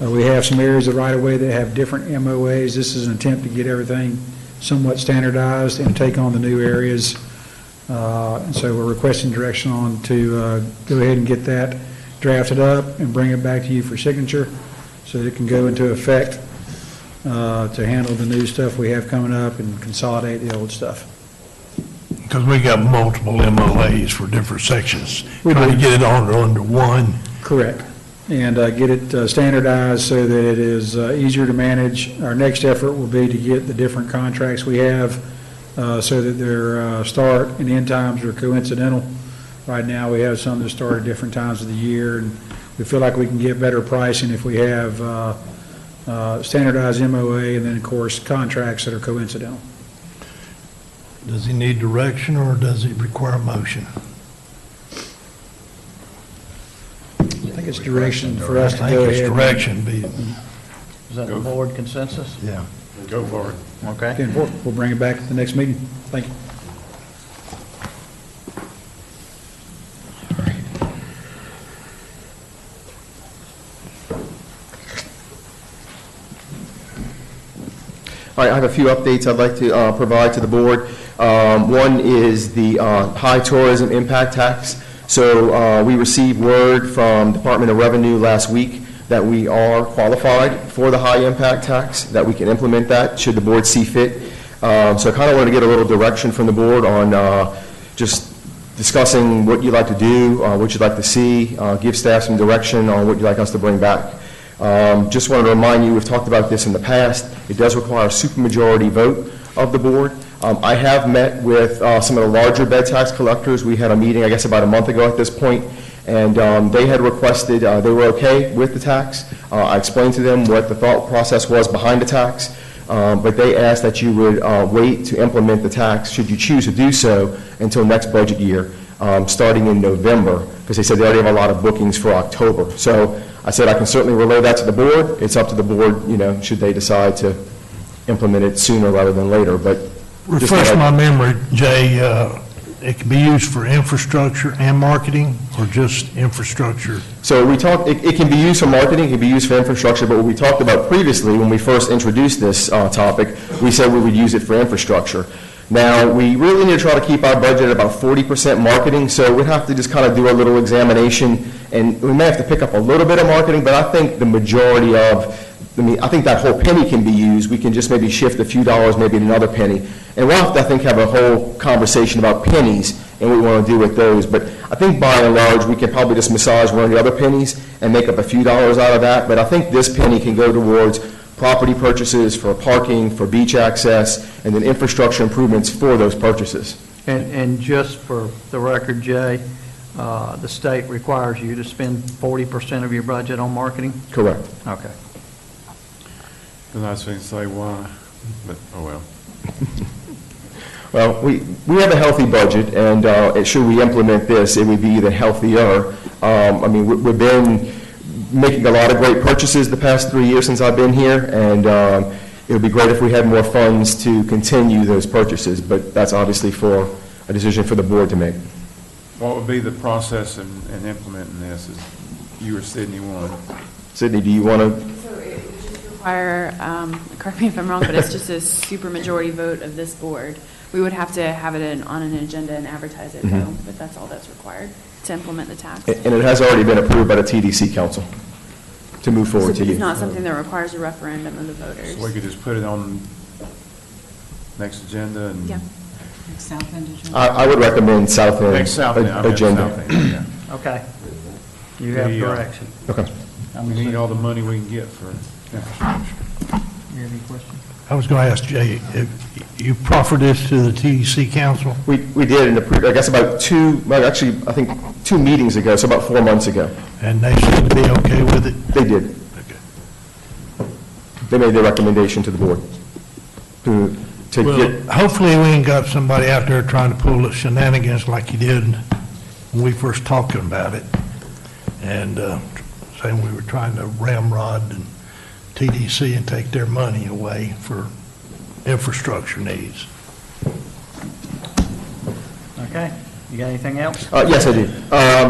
Speaker 21: We have some areas of right-of-way that have different MOAs. This is an attempt to get everything somewhat standardized and take on the new areas. And so we're requesting direction on to go ahead and get that drafted up and bring it back to you for signature so that it can go into effect to handle the new stuff we have coming up and consolidate the old stuff.
Speaker 6: Because we got multiple MOAs for different sections.
Speaker 21: We
Speaker 6: Trying to
Speaker 21: do.
Speaker 6: get it all under one.
Speaker 21: Correct. And get it standardized so that it is easier to manage. Our next effort will be to get the different contracts we have so that their start and end times are coincidental. Right now, we have some that start at different times of the year, and we feel like we can get better pricing if we have standardized MOA and then, of course, contracts that are coincidental.
Speaker 6: Does he need direction or does it require a motion?
Speaker 21: I think it's direction for us to go ahead.
Speaker 6: I think it's direction.
Speaker 9: Is that the board consensus?
Speaker 6: Yeah.
Speaker 2: Go for it.
Speaker 9: Okay.
Speaker 21: Again, we'll bring it back at the next meeting. Thank you.
Speaker 5: All right, I have a few updates I'd like to provide to the board. One is the high tourism impact tax. So we received word from Department of Revenue last week that we are qualified for the high impact tax, that we can implement that should the board see fit. So I kind of want to get a little direction from the board on just discussing what you'd like to do, what you'd like to see, give staff some direction on what you'd like us to bring back. Just wanted to remind you, we've talked about this in the past. It does require a supermajority vote of the board. I have met with some of the larger bed tax collectors. We had a meeting, I guess, about a month ago at this point, and they had requested, they were okay with the tax. I explained to them what the thought process was behind the tax, but they asked that you would wait to implement the tax, should you choose to do so, until next budget year, starting in November, because they said they already have a lot of bookings for October. So I said I can certainly relay that to the board. It's up to the board, you know, should they decide to implement it sooner rather than later, but.
Speaker 6: Refresh my memory, Jay, it can be used for infrastructure and marketing, or just infrastructure?
Speaker 5: So we talked, it can be used for marketing, it can be used for infrastructure, but what we talked about previously, when we first introduced this topic, we said we would use it for infrastructure. Now, we really need to try to keep our budget at about 40% marketing, so we'd have to just kind of do a little examination, and we may have to pick up a little bit of marketing, but I think the majority of, I think that whole penny can be used. We can just maybe shift a few dollars, maybe another penny. And we'll have to, I think, have a whole conversation about pennies and what we want to do with those. But I think by and large, we can probably just massage one of the other pennies and make up a few dollars out of that. But I think this penny can go towards property purchases, for parking, for beach access, and then infrastructure improvements for those purchases.
Speaker 9: And just for the record, Jay, the state requires you to spend 40% of your budget on marketing?
Speaker 5: Correct.
Speaker 9: Okay.
Speaker 2: And I was going to say why, but, oh well.
Speaker 5: Well, we have a healthy budget, and should we implement this, it would be even healthier. I mean, we've been making a lot of great purchases the past 3 years since I've been here, and it would be great if we had more funds to continue those purchases, but that's obviously for a decision for the board to make.
Speaker 2: What would be the process in implementing this? Is you or Sydney one?
Speaker 5: Sydney, do you want to?
Speaker 13: Require, correct me if I'm wrong, but it's just a supermajority vote of this board. We would have to have it on an agenda and advertise it, though, but that's all that's required to implement the tax.
Speaker 5: And it has already been approved by the TDC Council to move forward to you.
Speaker 13: It's not something that requires a referendum of the voters.
Speaker 2: So we could just put it on next agenda and.
Speaker 13: Yeah.
Speaker 7: South End agenda.
Speaker 5: I would recommend South End
Speaker 2: Next South End, I mean,
Speaker 5: agenda.
Speaker 2: South End, yeah.
Speaker 9: Okay. You have direction.
Speaker 5: Okay.
Speaker 2: We need all the money we can get for infrastructure.
Speaker 9: You have any questions?
Speaker 6: I was going to ask Jay, if you proffered this to the TDC council?
Speaker 5: We did, in the, I guess about actually, I think 2 meetings ago, so about 4 months ago.
Speaker 6: And they seemed to be okay with it?
Speaker 5: They did.
Speaker 6: Okay.
Speaker 5: They made their recommendation to the board to
Speaker 6: Well,
Speaker 5: get.
Speaker 6: hopefully we ain't got somebody out there trying to pull the shenanigans like you did when we first talking about it. And saying we were trying to ramrod and TDC and take their money away for infrastructure needs.
Speaker 9: Okay. You got anything else?
Speaker 5: Yes, I do.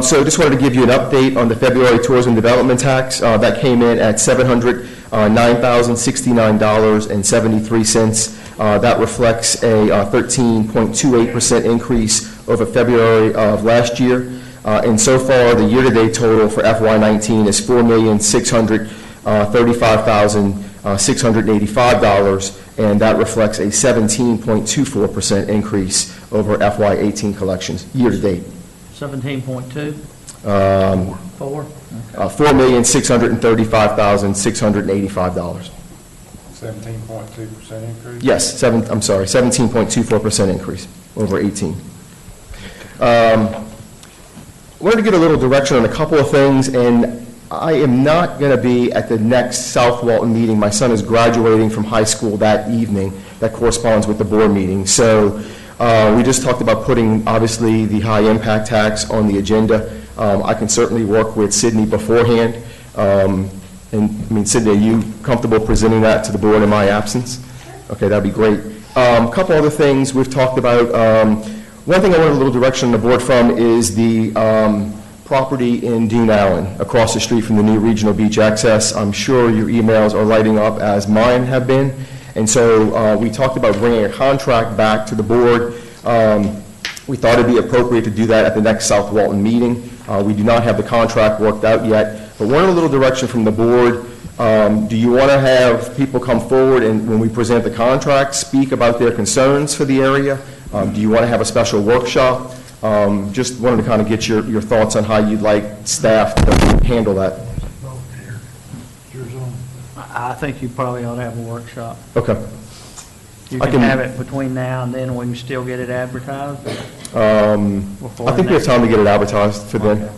Speaker 5: So just wanted to give you an update on the February tourism development tax. That came in at $709,069.73. That reflects a 13.28% increase over February of last year. And so far, the year-to-date total for FY19 is $4,635,685, and that reflects a 17.24% increase over FY18 collections, year-to-date.
Speaker 9: 17.2? 4?
Speaker 5: $4,635,685.
Speaker 2: 17.2% increase?
Speaker 5: Yes, 17.24% increase over 18. Wanted to get a little direction on a couple of things, and I am not going to be at the next South Walton meeting. My son is graduating from high school that evening. That corresponds with the board meeting. So we just talked about putting, obviously, the high impact tax on the agenda. I can certainly work with Sydney beforehand. And I mean, Sydney, are you comfortable presenting that to the board in my absence? Okay, that'd be great. A couple other things we've talked about. One thing I wanted a little direction on the board from is the property in Dune Allen, across the street from the new regional beach access. I'm sure your emails are lighting up as mine have been. And so we talked about bringing a contract back to the board. We thought it'd be appropriate to do that at the next South Walton meeting. We do not have the contract worked out yet, but wanted a little direction from the board. Do you want to have people come forward and, when we present the contract, speak about their concerns for the area? Do you want to have a special workshop? Just wanted to kind of get your thoughts on how you'd like staff to handle that.
Speaker 9: I think you probably ought to have a workshop.
Speaker 5: Okay.
Speaker 9: You
Speaker 5: I
Speaker 9: can
Speaker 5: can-
Speaker 9: have it between now and then, we can still get it advertised?
Speaker 5: I think we have time to get it advertised for then.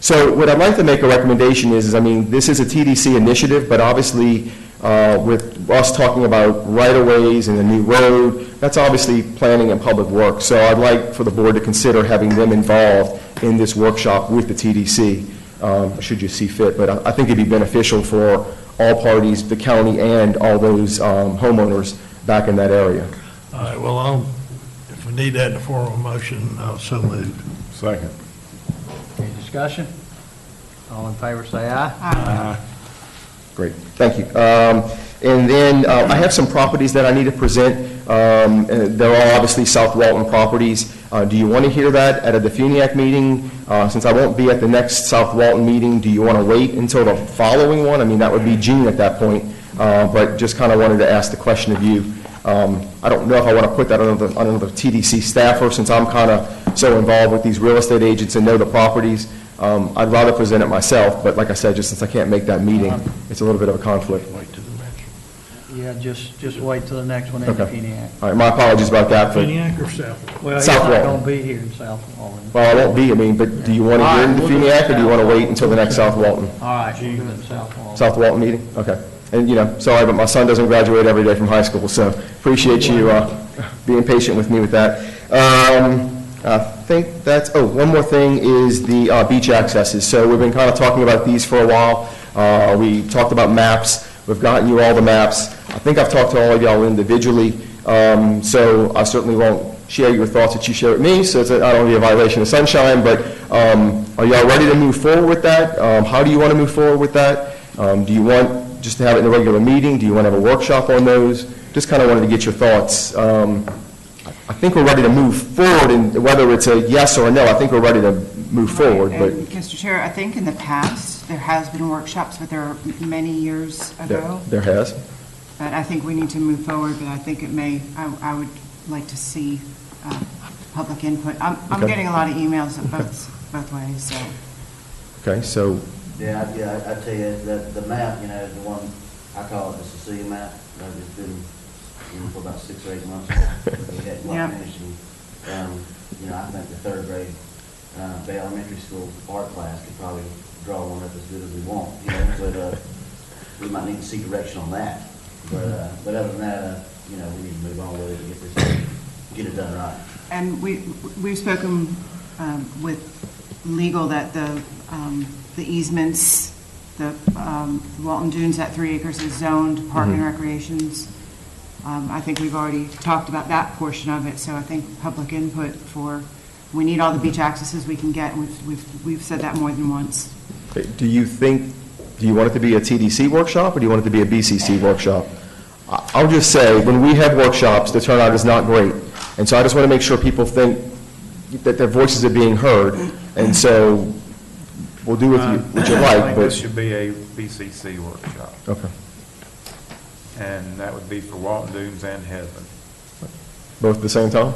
Speaker 5: So what I'd like to make a recommendation is, I mean, this is a TDC initiative, but obviously, with us talking about right-of-ways and a new road, that's obviously planning and public works. So I'd like for the board to consider having them involved in this workshop with the TDC, should you see fit. But I think it'd be beneficial for all parties, the county and all those homeowners back in that area.
Speaker 6: All right, well, if we need that in the form of a motion, so moved.
Speaker 2: Second.
Speaker 9: Any discussion? All in favor, say aye.
Speaker 2: Aye.
Speaker 5: Great, thank you. And then I have some properties that I need to present. They're all obviously South Walton properties. Do you want to hear that at a DeFuniak meeting? Since I won't be at the next South Walton meeting, do you want to wait until the following one? I mean, that would be June at that point, but just kind of wanted to ask the question of you. I don't know if I want to put that on another TDC staffer, since I'm kind of so involved with these real estate agents and know the properties. I'd rather present it myself, but like I said, just since I can't make that meeting, it's a little bit of a conflict.
Speaker 9: Yeah, just wait till the next one in
Speaker 5: Okay.
Speaker 9: Feniac.
Speaker 5: All right, my apologies about that. but-
Speaker 6: Feniac or South?
Speaker 9: Well, he's
Speaker 5: South
Speaker 9: not
Speaker 5: Walton.
Speaker 9: gonna be here in South Walton.
Speaker 5: Well, I won't be, I mean, but do you want to
Speaker 9: All
Speaker 5: hear
Speaker 9: right,
Speaker 5: in the
Speaker 9: we'll do
Speaker 5: Feniac, or do you want to
Speaker 9: South
Speaker 5: wait until the next South Walton?
Speaker 9: All right, we'll do it in South Walton.
Speaker 5: South Walton meeting? Okay. And, you know, sorry, but my son doesn't graduate every day from high school, so appreciate you being patient with me with that. I think that's, one more thing is the beach accesses. So we've been kind of talking about these for a while. We talked about maps. We've gotten you all the maps. I think I've talked to all of y'all individually, so I certainly won't share your thoughts that you share with me, so I don't want to be a violation of sunshine, but are y'all ready to move forward with that? How do you want to move forward with that? Do you want just to have it in a regular meeting? Do you want to have a workshop on those? Just kind of wanted to get your thoughts. I think we're ready to move forward, and whether it's a yes or a no, I think we're ready to move forward, but
Speaker 7: And, Mr. Chair, I think in the past, there has been workshops, but they're many years ago.
Speaker 5: there has.
Speaker 7: But I think we need to move forward, but I think it may, I would like to see public input. I'm
Speaker 5: Okay.
Speaker 7: getting a lot of emails both ways, so.
Speaker 5: Okay, so,
Speaker 12: Yeah, I tell you, the map, you know, the one, I call it the Cecilia map, it's been, for about 6 or 8 months. We hadn't quite finished, and, you know, I think the third grade, Bay Elementary School art class could probably draw one up as good as we want, you know, but, we might need to seek direction on that. But other than that, you know, we need to move on with it and get it done right.
Speaker 7: And we've spoken with legal that the easements, the Walton Dunes, that 3 acres is zoned park and recreations. I think we've already talked about that portion of it, so I think public input for We need all the beach accesses we can get, and we've said that more than once.
Speaker 5: Do you want it to be a TDC workshop, or do you want it to be a BCC workshop? I'll just say, when we have workshops, the turnout is not great. And so I just want to make sure people think that their voices are being heard. And so we'll do what you
Speaker 2: I
Speaker 5: like,
Speaker 2: think
Speaker 5: but...
Speaker 2: this should be a BCC workshop.
Speaker 5: Okay.
Speaker 2: And that would be for Walton Dunes and Hesman.
Speaker 5: Both at the same time?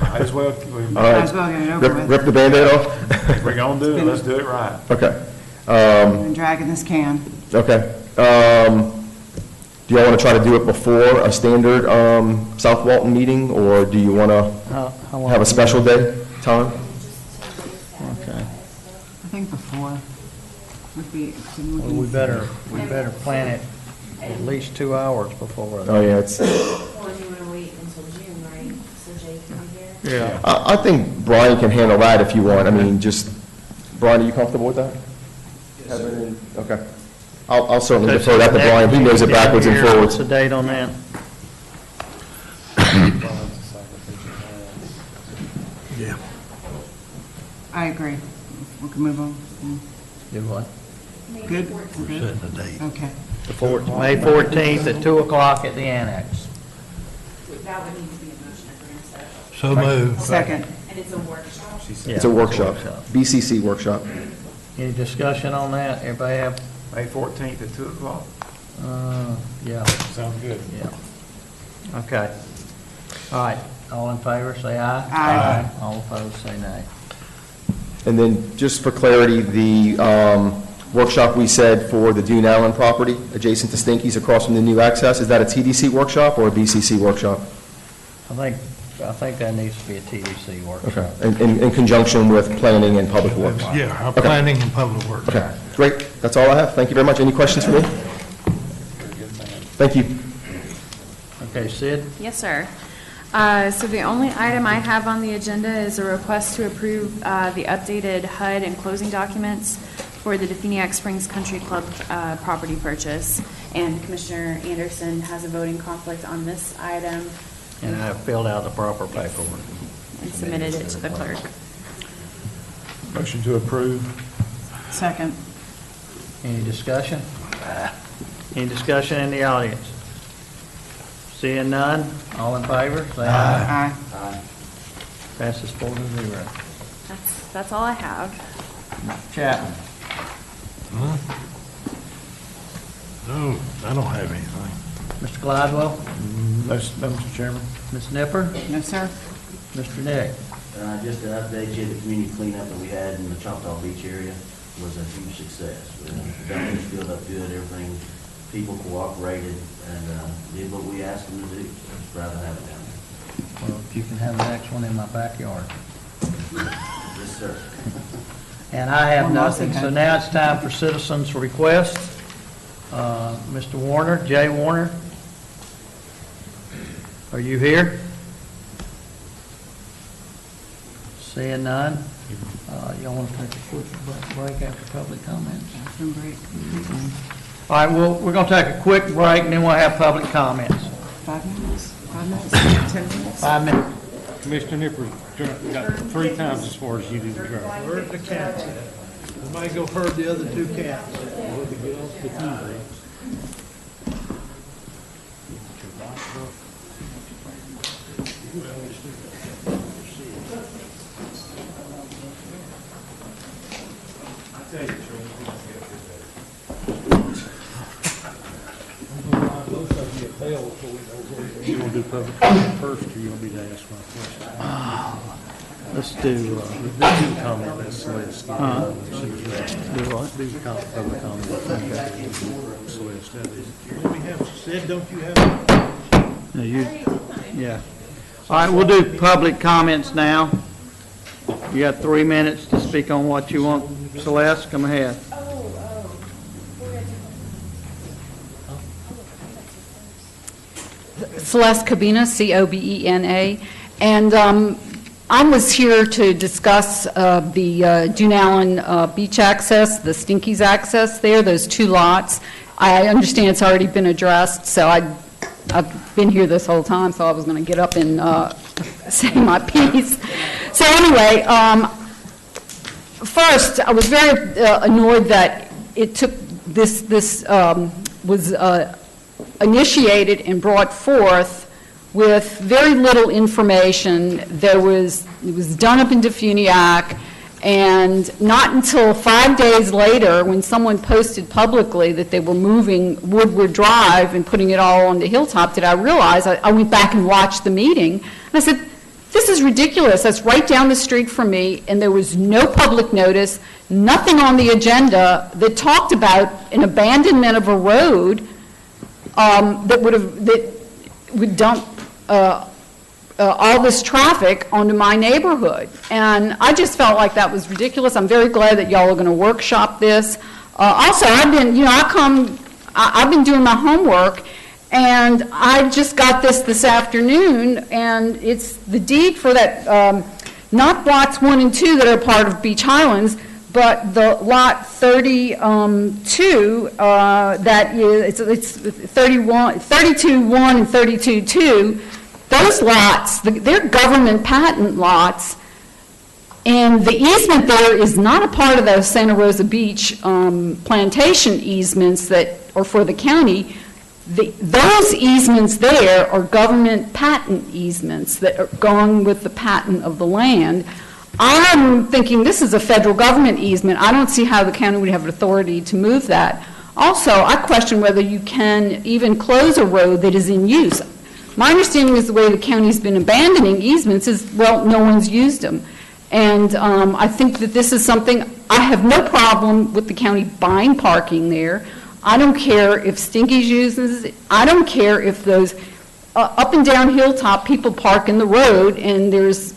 Speaker 2: Might as well.
Speaker 5: All right.
Speaker 7: Might as well get it over with.
Speaker 5: Rip the Band-Aid off?
Speaker 2: If we're gonna do it, let's do it right.
Speaker 5: Okay.
Speaker 7: We've been dragging this can.
Speaker 5: Okay. Do y'all want to try to do it before a standard South Walton meeting, or do you want to have a special day time?
Speaker 9: Okay.
Speaker 7: I think before would be.
Speaker 9: Well, we better plan it at least 2 hours before.
Speaker 5: Oh, yeah, it's...
Speaker 13: Or do you want to wait until June, right, so Jay can be here?
Speaker 9: Yeah.
Speaker 5: I think Brian can handle that if you want. I mean, just, Brian, are you comfortable with that? Yes, sir. Okay. I'll certainly defer that to Brian. He knows it backwards and forwards.
Speaker 9: What's the date on that?
Speaker 6: Yeah.
Speaker 7: I agree. We can move on.
Speaker 9: Do what?
Speaker 7: Good?
Speaker 6: We're
Speaker 7: Good?
Speaker 6: setting a date.
Speaker 7: Okay.
Speaker 9: May 14th at 2 o'clock at the annex.
Speaker 13: That would need to be a motion to grant that.
Speaker 6: So moved.
Speaker 7: Second.
Speaker 13: And it's a workshop.
Speaker 5: It's a workshop, BCC workshop.
Speaker 9: Any discussion on that? Everybody have,
Speaker 2: May 14th at 2 o'clock.
Speaker 9: yeah,
Speaker 2: Sounds good.
Speaker 9: yeah. Okay. All right, all in favor, say aye.
Speaker 7: Aye.
Speaker 9: All opposed, say nay.
Speaker 5: And then, just for clarity, the workshop we said for the Dune Allen property adjacent to Stinky's across from the new access, is that a TDC workshop or a BCC workshop?
Speaker 9: I think that needs to be a TDC workshop.
Speaker 5: Okay. In conjunction with planning and public works?
Speaker 6: Yeah, our
Speaker 5: Okay.
Speaker 6: planning and public works.
Speaker 5: Okay, great. That's all I have. Thank you very much. Any questions for me? Thank you.
Speaker 9: Okay, Sid?
Speaker 13: Yes, sir. So the only item I have on the agenda is a request to approve the updated HUD and closing documents for the Definiak Springs Country Club property purchase. And Commissioner Anderson has a voting conflict on this item
Speaker 9: And I have filled out the proper paperwork.
Speaker 13: and submitted it to the clerk.
Speaker 2: Motion to approve.
Speaker 7: Second.
Speaker 9: Any discussion? Any discussion in the audience? Seeing none, all in favor, say aye.
Speaker 7: Aye.
Speaker 9: Passes 4-0.
Speaker 13: That's all I have.
Speaker 9: Chapman?
Speaker 6: No, I don't have anything.
Speaker 9: Mr. Gladwell?
Speaker 2: No, Mr. Chairman.
Speaker 9: Ms. Nipper?
Speaker 7: No, sir.
Speaker 9: Mr. Nick?
Speaker 12: Just to update you, the community cleanup that we had in the Choctaw Beach area was a huge success. The dumpsters filled up good, everything, people cooperated and did what we asked them to do. Just rather have it down there.
Speaker 9: Well, if you can have the next one in my backyard.
Speaker 12: Yes, sir.
Speaker 9: And I have
Speaker 7: One last
Speaker 9: nothing,
Speaker 7: thing,
Speaker 9: so
Speaker 7: huh?
Speaker 9: now it's time for citizens' requests. Mr. Warner, Jay Warner? Are you here? Seeing none? Y'all want to take a quick break after public comments?
Speaker 7: Bathroom break.
Speaker 9: All right, we're going to take a quick break, and then we'll have public comments.
Speaker 7: 5 minutes? 5 minutes? 10 minutes?
Speaker 9: 5 minutes.
Speaker 10: Commissioner Nipper got 3 times as far as you did the drive.
Speaker 6: Where's the cats at? Somebody go herd the other 2 cats.
Speaker 10: You want to do public comment first, or you want me to ask my question?
Speaker 9: Let's do,
Speaker 10: Do comment, that's Celeste.
Speaker 9: do what?
Speaker 10: Do public comment. Celeste, that is.
Speaker 6: Let me have, Sid, don't you have?
Speaker 9: No, yeah. All right, we'll do public comments now. You got 3 minutes to speak on what you want. Celeste, come ahead.
Speaker 19: Celeste Cabina, C-O-B-E-N-A, and I was here to discuss the Dune Allen beach access, the Stinky's access there, those 2 lots. I understand it's already been addressed, so I've been here this whole time, so I was going to get up and say my piece. So anyway, first, I was very annoyed that it took this was initiated and brought forth with very little information. It was done up in Defuniak, and not until 5 days later, when someone posted publicly that they were moving Woodward Drive and putting it all on the hilltop, did I realize. I went back and watched the meeting, and I said, this is ridiculous. That's right down the street from me, and there was no public notice, nothing on the agenda that talked about an abandonment of a road that would dump all this traffic onto my neighborhood. And I just felt like that was ridiculous. I'm very glad that y'all are going to workshop this. Also, I've been doing my homework, and I just got this afternoon, and it's the deed for that, not lots 1 and 2 that are part of Beach Highlands, but the lot 32, that is, it's 32-1 and 32-2, those lots, they're government patent lots, and the easement there is not a part of the Santa Rosa Beach plantation easements that are for the county. Those easements there are government patent easements that are going with the patent of the land. I'm thinking this is a federal government easement. I don't see how the county would have authority to move that. Also, I question whether you can even close a road that is in use. My understanding is the way the county's been abandoning easements is, well, no one's used them. And I think that this is something, I have no problem with the county buying parking there. I don't care if Stinky's uses it. I don't care if those up and down Hilltop people park in the road, and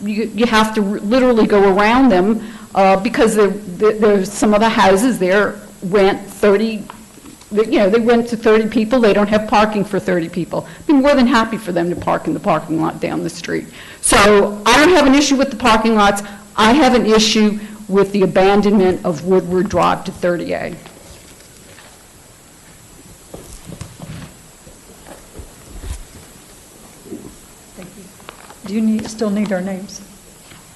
Speaker 19: you have to literally go around them because there's some of the houses there rent 30, they rent to 30 people. They don't have parking for 30 people. I'd be more than happy for them to park in the parking lot down the street. So I don't have an issue with the parking lots. I have an issue with the abandonment of Woodward Drive to 30A.
Speaker 15: Do you still need our names?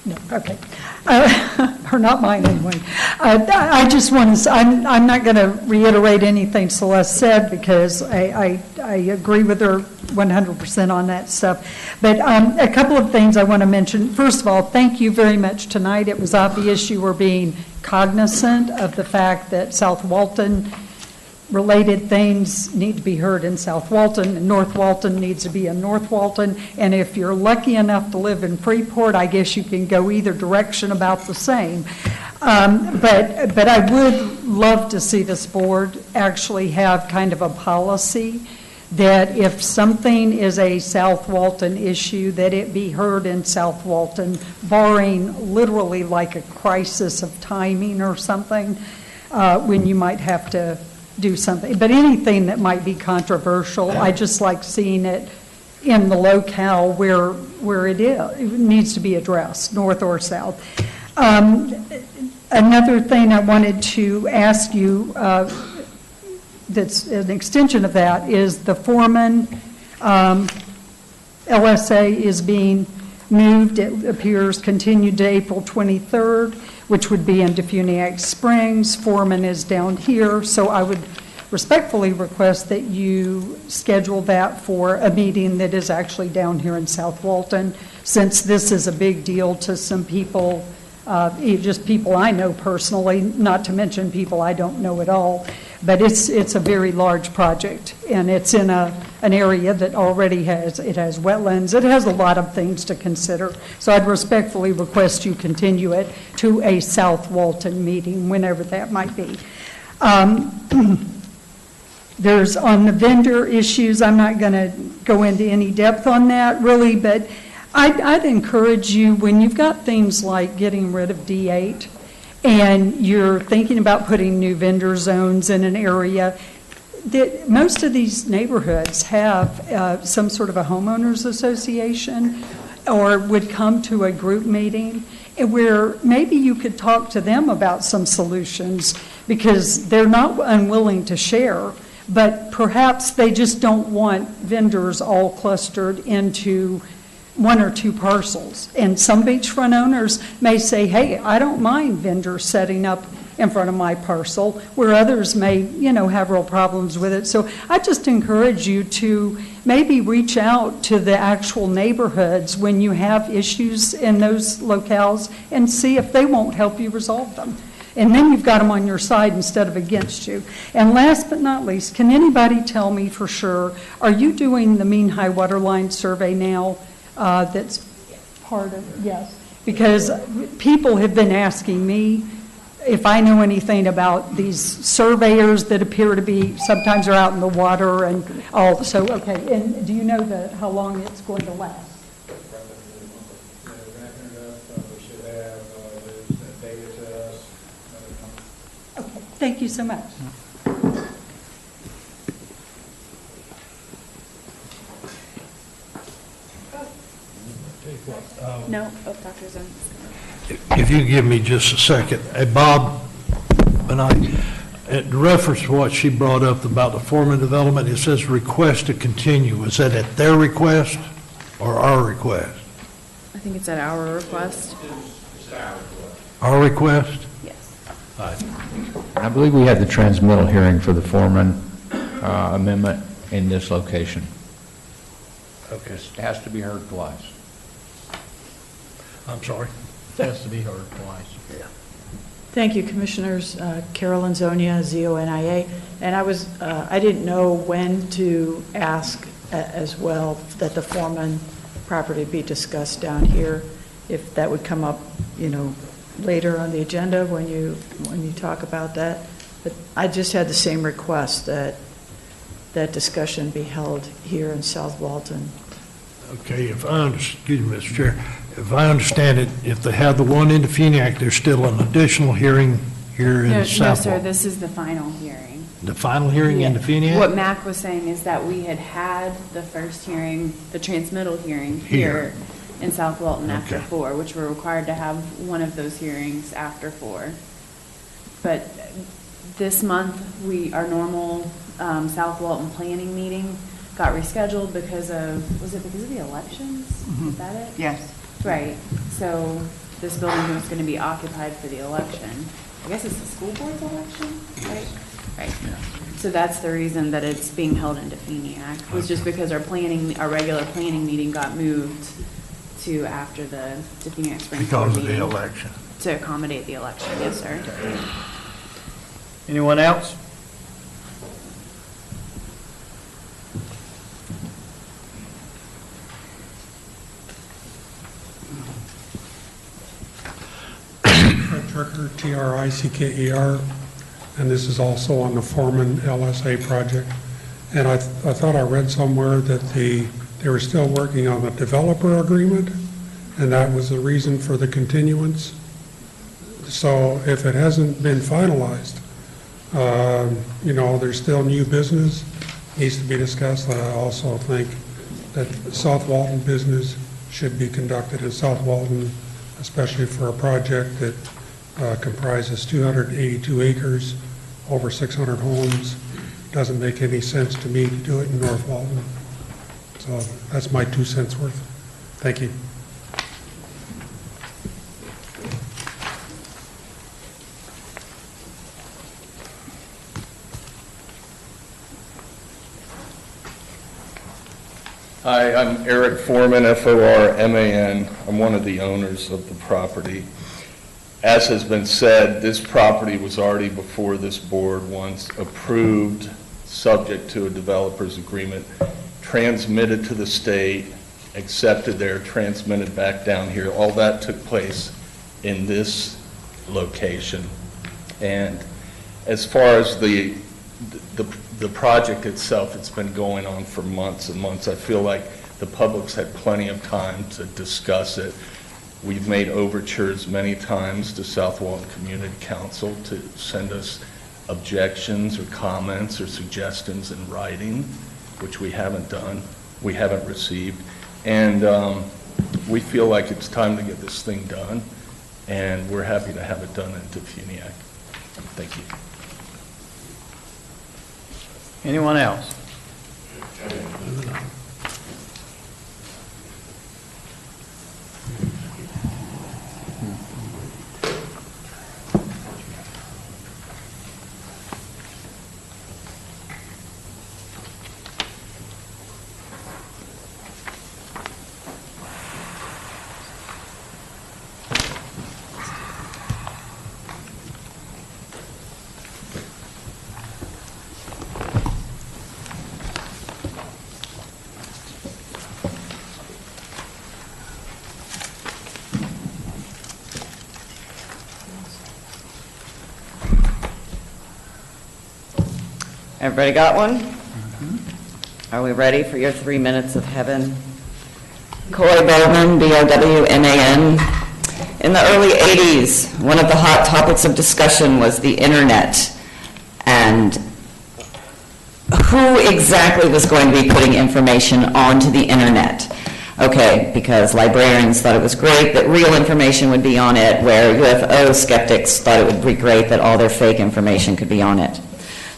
Speaker 15: No, okay. Or not mine anyway. I just want to say, I'm not going to reiterate anything Celeste said because I agree with her 100% on that stuff. But a couple of things I want to mention. First of all, thank you very much tonight. It was obvious you were being cognizant of the fact that South Walton related things need to be heard in South Walton, and North Walton needs to be in North Walton, and if you're lucky enough to live in Freeport, I guess you can go either direction about the same. But I would love to see this board actually have kind of a policy that if something is a South Walton issue, that it be heard in South Walton, barring literally like a crisis of timing or something, when you might have to do something. But anything that might be controversial, I just like seeing it in the locale where it needs to be addressed, north or south. Another thing I wanted to ask you that's an extension of that is the Foreman LSA is being moved, it appears, continued to April 23rd, which would be in Defuniak Springs. Foreman is down here, so I would respectfully request that you schedule that for a meeting that is actually down here in South Walton, since this is a big deal to some people, just people I know personally, not to mention people I don't know at all. But it's a very large project, and it's in an area that already has wetlands. It has a lot of things to consider. So I'd respectfully request you continue it to a South Walton meeting, whenever that might be. There's on the vendor issues, I'm not going to go into any depth on that really, but I'd encourage you, when you've got things like getting rid of D8, and you're thinking about putting new vendor zones in an area, that most of these neighborhoods have some sort of a homeowners association or would come to a group meeting where maybe you could talk to them about some solutions, because they're not unwilling to share, but perhaps they just don't want vendors all clustered into one or two parcels. And some beachfront owners may say, hey, I don't mind vendors setting up in front of my parcel, where others may, have real problems with it. So I just encourage you to maybe reach out to the actual neighborhoods when you have issues in those locales and see if they won't help you resolve them. And then you've got them on your side instead of against you. And last but not least, can anybody tell me for sure, are you doing the mean high water line survey now? That's part of, yes. Because people have been asking me if I know anything about these surveyors that appear to be, sometimes are out in the water and all, so, okay. And do you know how long it's going to last? Okay, thank you so much.
Speaker 13: No, Dr. Zone.
Speaker 6: If you give me just a second. Hey, Bob, in reference to what she brought up about the Foreman development, it says request to continue. Is that at their request or our request?
Speaker 13: I think it's at our request.
Speaker 6: Our request?
Speaker 13: Yes.
Speaker 16: I believe we had the transmittal hearing for the Foreman amendment in this location.
Speaker 6: Okay.
Speaker 16: It has to be heard twice.
Speaker 6: I'm sorry?
Speaker 9: It has to be heard twice.
Speaker 6: Yeah.
Speaker 20: Thank you, Commissioners. Carolyn Zonia, ZONIA. And I didn't know when to ask as well that the Foreman property be discussed down here, if that would come up, later on the agenda when you talk about that. But I just had the same request that that discussion be held here in South Walton.
Speaker 6: Okay, excuse me, Mr. Chair, if I understand it, if they have the one in Defuniak, there's still an additional hearing here in
Speaker 13: No,
Speaker 6: South
Speaker 13: sir,
Speaker 6: Walton.
Speaker 13: this is the final hearing.
Speaker 6: The final hearing in
Speaker 13: Yeah.
Speaker 6: Defuniak?
Speaker 13: What Mac was saying is that we had the first hearing, the transmittal hearing here in South Walton after
Speaker 6: Okay.
Speaker 13: 4, which we're required to have one of those hearings after 4. But this month, our normal South Walton planning meeting got rescheduled because of the elections? Is that it?
Speaker 7: Yes.
Speaker 13: Right, so this building was gonna be occupied for the election. I guess it's the school board's election, right? Right. So that's the reason that it's being held in Defuniak, was just because our regular planning meeting got moved to after the Defuniak Spring Board
Speaker 6: Because of the
Speaker 13: meeting.
Speaker 6: election.
Speaker 13: To accommodate the election, yes, sir.
Speaker 1: Anyone else?
Speaker 22: Fred Tricker, Tricker, and this is also on the Foreman LSA project. And I thought I read somewhere that they were still working on the developer agreement, and that was the reason for the continuance. So if it hasn't been finalized, there's still new business needs to be discussed. I also think that South Walton business should be conducted in South Walton, especially for a project that comprises 282 acres, over 600 homes. Doesn't make any sense to me to do it in North Walton. So that's my 2 cents worth. Thank you.
Speaker 18: Hi, I'm Eric Foreman, F-O-R-M-A-N. I'm one of the owners of the property. As has been said, this property was already before this board once, approved, subject to a developer's agreement, transmitted to the state, accepted there, transmitted back down here. All that took place in this location. And as far as the project itself, it's been going on for months and months. I feel like the public's had plenty of time to discuss it. We've made overtures many times to South Walton Community Council to send us objections or comments or suggestions in writing, which we haven't done, we haven't received. And we feel like it's time to get this thing done, and we're happy to have it done in Defuniak. Thank you.
Speaker 1: Anyone else?
Speaker 11: Everybody got one? Are we ready for your 3 minutes of heaven? Coy Bowman, B-O-W-M-A-N. In the early 80s, one of the hot topics of discussion was the internet and who exactly was going to be putting information onto the internet. Okay, because librarians thought it was great that real information would be on it, where UFO skeptics thought it would be great that all their fake information could be on it.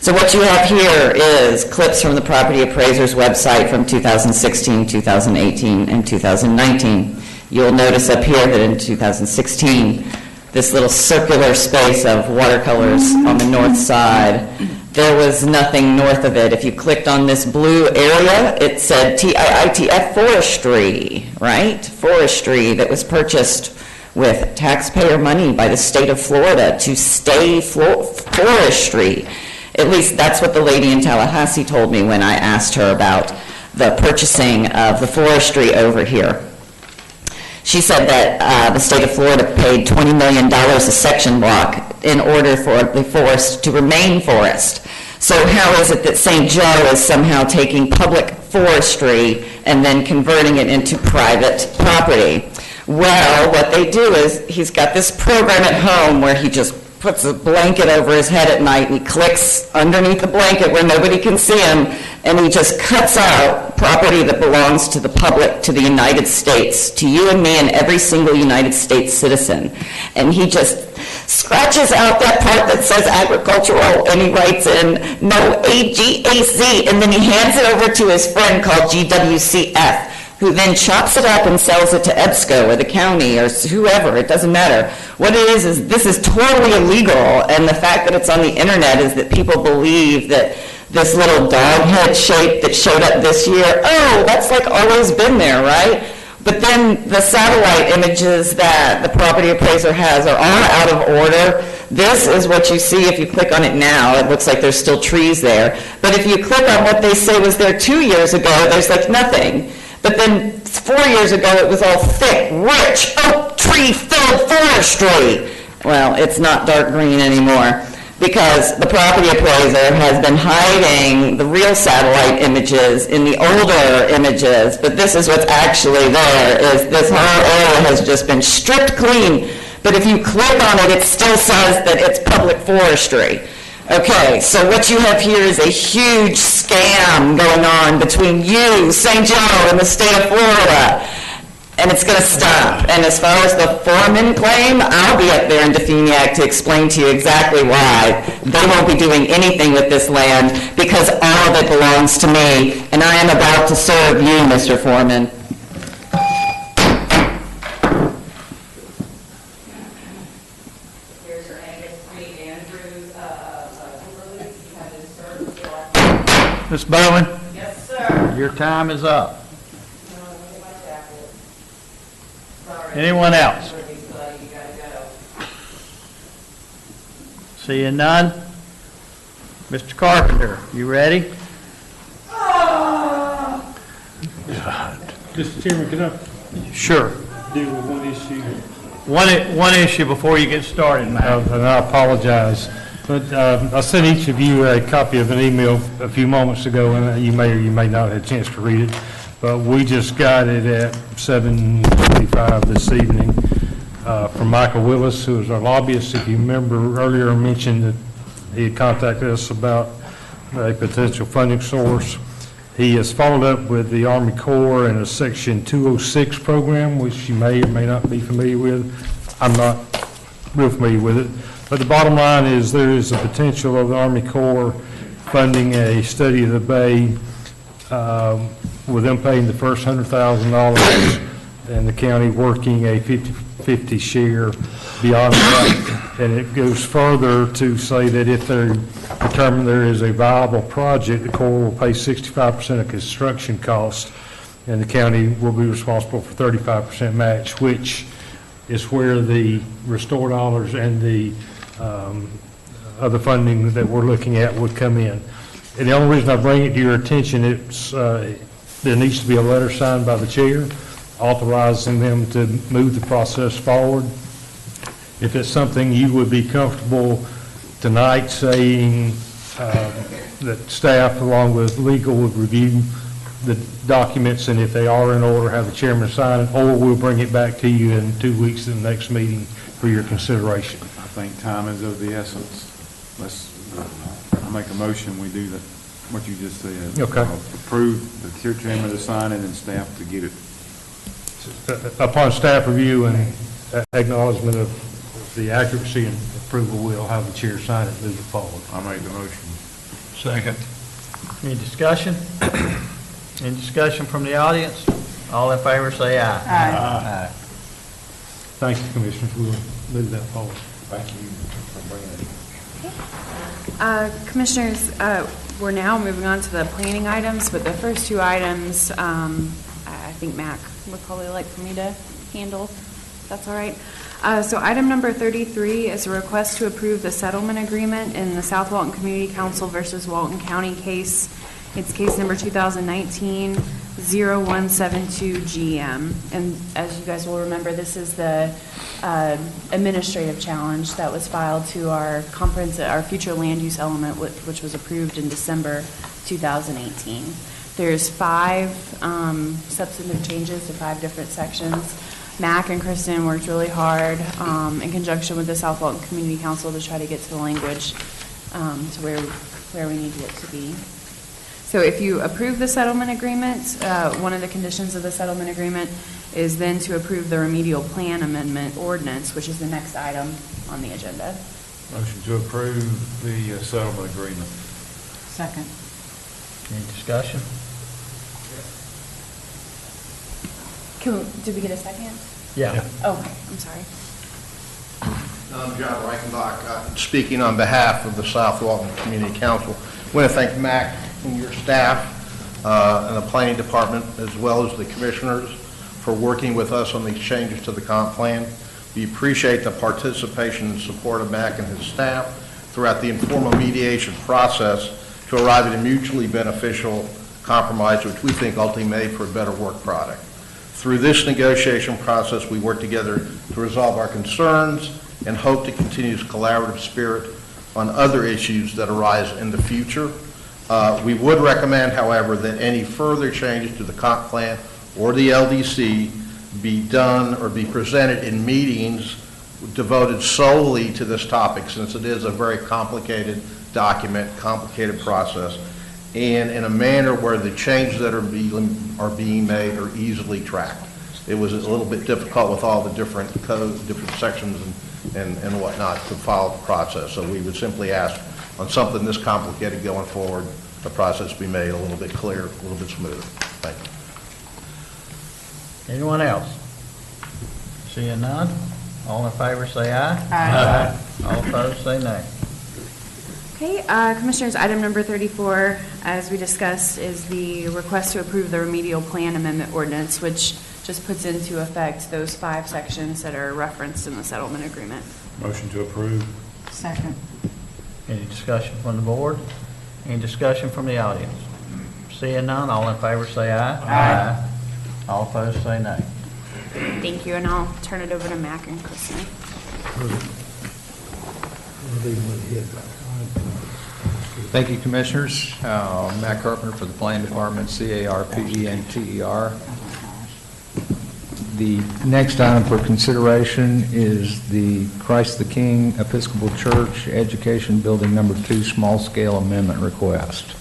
Speaker 11: So what you have here is clips from the property appraiser's website from 2016, 2018, and 2019. You'll notice up here that in 2016, this little circular space of watercolors on the north side, there was nothing north of it. If you clicked on this blue area, it said TIITF Forestry, right? Forestry that was purchased with taxpayer money by the state of Florida to stay forestry. At least that's what the lady in Tallahassee told me when I asked her about the purchasing of the forestry over here. She said that the state of Florida paid $20 million a section block in order for the forest to remain forest. So how is it that St. Joe is somehow taking public forestry and then converting it into private property? Well, what they do is he's got this program at home where he just puts a blanket over his head at night and he clicks underneath the blanket where nobody can see him, and he just cuts out property that belongs to the public, to the United States, to you and me and every single United States citizen. And he just scratches out that part that says agricultural and he writes in no AGAC, and then he hands it over to his friend called GWCF, who then chops it up and sells it to EBSCO or the county or whoever, it doesn't matter. What it is this is totally illegal, and the fact that it's on the internet is that people believe that this little dog head shape that showed up this year, oh, that's like always been there, right? But then the satellite images that the property appraiser has are all out of order. This is what you see if you click on it now. It looks like there's still trees there. But if you click on what they say was there 2 years ago, there's like nothing. But then 4 years ago, it was all thick, rich, oak tree-filled forestry. Well, it's not dark green anymore because the property appraiser has been hiding the real satellite images in the older images, but this is what's actually there, is this whole area has just been stripped clean. But if you click on it, it still says that it's public forestry. Okay, so what you have here is a huge scam going on between you, St. Joe, and the state of Florida, and it's going to stop. And as far as the foreman claim, I'll be up there in Defeniak to explain to you exactly why they won't be doing anything with this land because all of it belongs to me, and I am about to serve you, Mr. Foreman.
Speaker 1: Ms. Bowen?
Speaker 11: Yes, sir.
Speaker 1: Your time is up. Anyone else? Seeing none? Mr. Carpenter, you ready?
Speaker 10: Mr. Chairman, can I
Speaker 1: Sure.
Speaker 10: deal with one issue?
Speaker 1: One issue before you get started, Matt.
Speaker 10: And I apologize, but I sent each of you a copy of an email a few moments ago, and you may or you may not have a chance to read it, but we just got it at 7:45 this evening from Michael Willis, who is our lobbyist. If you remember earlier, I mentioned that he had contacted us about a potential funding source. He has followed up with the Army Corps in a Section 206 program, which you may or may not be familiar with. I'm not real familiar with it. But the bottom line is there is a potential of the Army Corps funding a study of the bay with them paying the first $100,000 and the county working a 50-50 share beyond that. And it goes further to say that if they determine there is a viable project, the Corps will pay 65% of construction costs, and the county will be responsible for 35% match, which is where the restore dollars and the other funding that we're looking at would come in. And the only reason I bring it to your attention, it's there needs to be a letter signed by the chair authorizing them to move the process forward. If it's something you would be comfortable tonight saying that staff, along with legal, would review the documents, and if they are in order, have the chairman sign it, or we'll bring it back to you in 2 weeks in the next meeting for your consideration.
Speaker 2: I think time is of the essence. I make a motion, we do what you just said.
Speaker 10: Okay.
Speaker 2: Approve the chairman to sign it and staff to get it.
Speaker 10: Upon staff review and acknowledgement of the accuracy and approval, we'll have the chair sign it and move it forward.
Speaker 2: I make the motion.
Speaker 9: Second. Any discussion? Any discussion from the audience? All in favor, say aye.
Speaker 7: Aye.
Speaker 10: Thank you, Commissioners. We'll move that forward.
Speaker 2: Thank you for bringing it.
Speaker 13: Commissioners, we're now moving on to the planning items, but the first two items, I think Mac would probably like for me to handle, if that's all right. So item number 33 is a request to approve the settlement agreement in the South Walton Community Council versus Walton County case. It's case number 2019-0172 GM. And as you guys will remember, this is the administrative challenge that was filed to our future land use element, which was approved in December 2018. There's 5 substantive changes to 5 different sections. Mac and Kristen worked really hard in conjunction with the South Walton Community Council to try to get to the language to where we needed it to be. So if you approve the settlement agreement, one of the conditions of the settlement agreement is then to approve the remedial plan amendment ordinance, which is the next item on the agenda.
Speaker 2: Motion to approve the settlement agreement.
Speaker 7: Second.
Speaker 9: Any discussion?
Speaker 13: Did we get a second?
Speaker 9: Yeah.
Speaker 13: Oh, okay, I'm sorry.
Speaker 5: I'm John Reichenbach, speaking on behalf of the South Walton Community Council. I want to thank Mac and your staff and the planning department, as well as the commissioners, for working with us on these changes to the comp plan. We appreciate the participation and support of Mac and his staff throughout the informal mediation process to arrive at a mutually beneficial compromise, which we think ultimately made for a better work product. Through this negotiation process, we work together to resolve our concerns and hope to continue this collaborative spirit on other issues that arise in the future. We would recommend, however, that any further changes to the comp plan or the LDC be done or be presented in meetings devoted solely to this topic, since it is a very complicated document, complicated process, and in a manner where the changes that are being made are easily tracked. It was a little bit difficult with all the different codes, different sections and whatnot to follow the process. So we would simply ask on something this complicated going forward, the process be made a little bit clearer, a little bit smoother. Thank you.
Speaker 9: Anyone else? Seeing none, all in favor say aye.
Speaker 7: Aye.
Speaker 9: All opposed say nay.
Speaker 13: Okay, Commissioners, item number 34, as we discussed, is the request to approve the remedial plan amendment ordinance, which just puts into effect those 5 sections that are referenced in the settlement agreement.
Speaker 2: Motion to approve.
Speaker 7: Second.
Speaker 9: Any discussion from the board? Any discussion from the audience? Seeing none, all in favor say aye. Aye. All opposed say nay.
Speaker 13: Thank you, and I'll turn it over to Mac and Kristen.
Speaker 16: Thank you, Commissioners. Matt Carpenter for the Planning Department, CARPENTER. The next item for consideration is the Christ the King Episcopal Church Education Building Number 2 Small-Scale Amendment Request.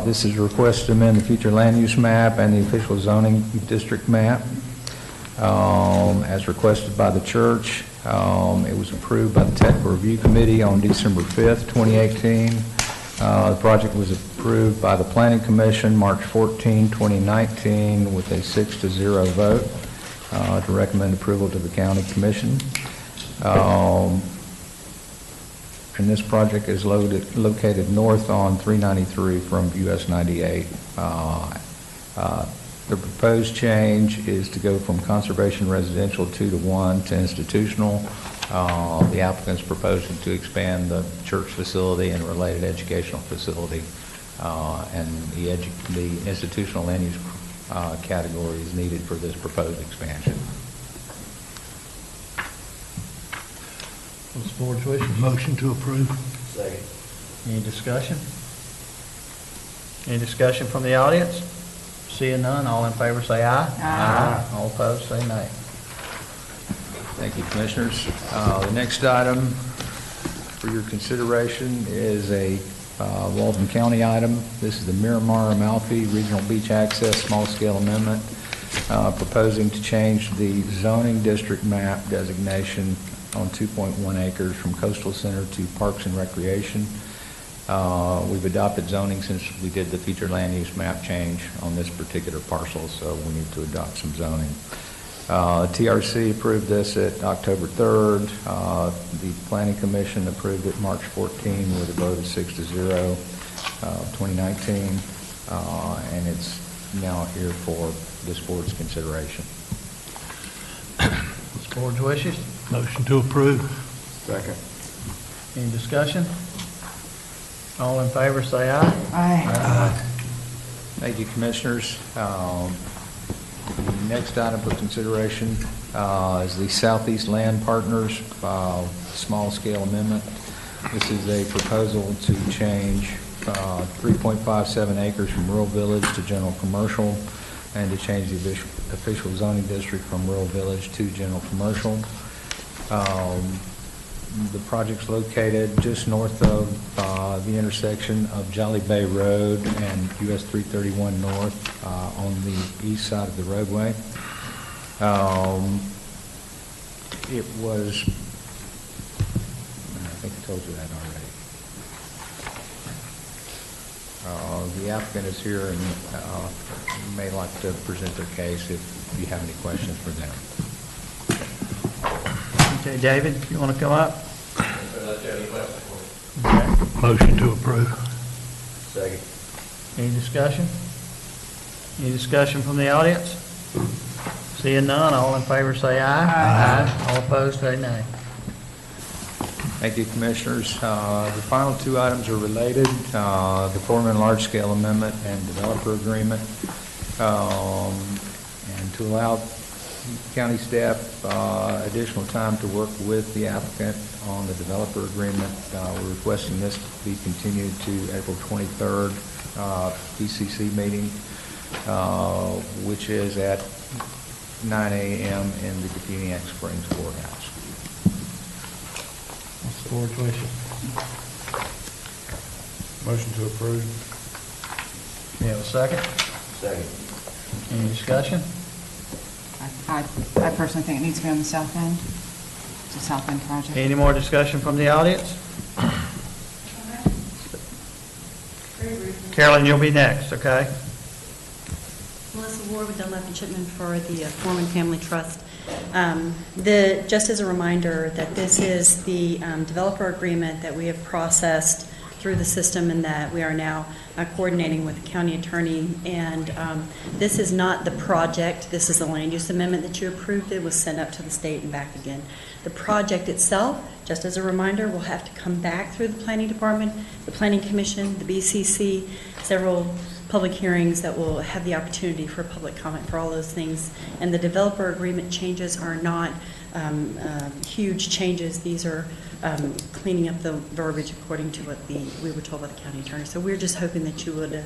Speaker 16: This is a request to amend the future land use map and the official zoning district map as requested by the church. It was approved by the Technical Review Committee on December 5th, 2018. The project was approved by the Planning Commission March 14, 2019 with a 6-0 vote to recommend approval to the County Commission. And this project is located north on 393 from US 98. The proposed change is to go from conservation residential 2-to-1 to institutional. The applicant's proposing to expand the church facility and related educational facility, and the institutional land use category is needed for this proposed expansion.
Speaker 9: What's the board's wishes?
Speaker 6: Motion to approve.
Speaker 12: Second.
Speaker 9: Any discussion? Any discussion from the audience? Seeing none, all in favor say aye.
Speaker 11: Aye.
Speaker 9: All opposed say nay.
Speaker 16: Thank you, Commissioners. The next item for your consideration is a Walton County item. This is the Miramar-Amalfi Regional Beach Access Small-Scale Amendment, proposing to change the zoning district map designation on 2.1 acres from coastal center to parks and recreation. We've adopted zoning since we did the feature land use map change on this particular parcel, so we need to adopt some zoning. TRC approved this at October 3rd. The Planning Commission approved it March 14 with a vote of 6-0, 2019, and it's now here for this board's consideration.
Speaker 9: This board's wishes?
Speaker 6: Motion to approve.
Speaker 2: Second.
Speaker 9: Any discussion? All in favor say aye.
Speaker 7: Aye.
Speaker 16: Thank you, Commissioners. The next item for consideration is the Southeast Land Partners small-scale amendment. This is a proposal to change 3.57 acres from rural village to general commercial, and to change the official zoning district from rural village to general commercial. The project's located just north of the intersection of Jolly Bay Road and US 331 North on the east side of the roadway. It was, I think I told you that already. The applicant is here and may like to present their case if you have any questions for them.
Speaker 9: Okay, David, you want to come up?
Speaker 6: Okay. Motion to approve.
Speaker 16: Second.
Speaker 9: Any discussion? Any discussion from the audience? Seeing none, all in favor say aye. Aye. All opposed say nay.
Speaker 16: Thank you, Commissioners. The final two items are related, the Foreman large-scale amendment and developer agreement. And to allow county staff additional time to work with the applicant on the developer agreement, we're requesting this to be continued to April 23rd PCC meeting, which is at 9 a.m. in the Defuniak Springs Courthouse.
Speaker 9: What's the board's wishes?
Speaker 2: Motion to approve.
Speaker 9: You have a second?
Speaker 12: Second.
Speaker 9: Any discussion?
Speaker 7: I personally think it needs to be on the south end. It's a south end project.
Speaker 9: Any more discussion from the audience? Carolyn, you'll be next, okay?
Speaker 14: Melissa Ward with Dunlap and Chipman for the Foreman Family Trust. Just as a reminder that this is the developer agreement that we have processed through the system and that we are now coordinating with the county attorney. And this is not the project. This is the land use amendment that you approved. It was sent up to the state and back again. The project itself, just as a reminder, will have to come back through the planning department, the planning commission, the BCC, several public hearings that will have the opportunity for public comment for all those things. And the developer agreement changes are not huge changes. These are cleaning up the verbiage according to what we were told by the county attorney. So we're just hoping that you would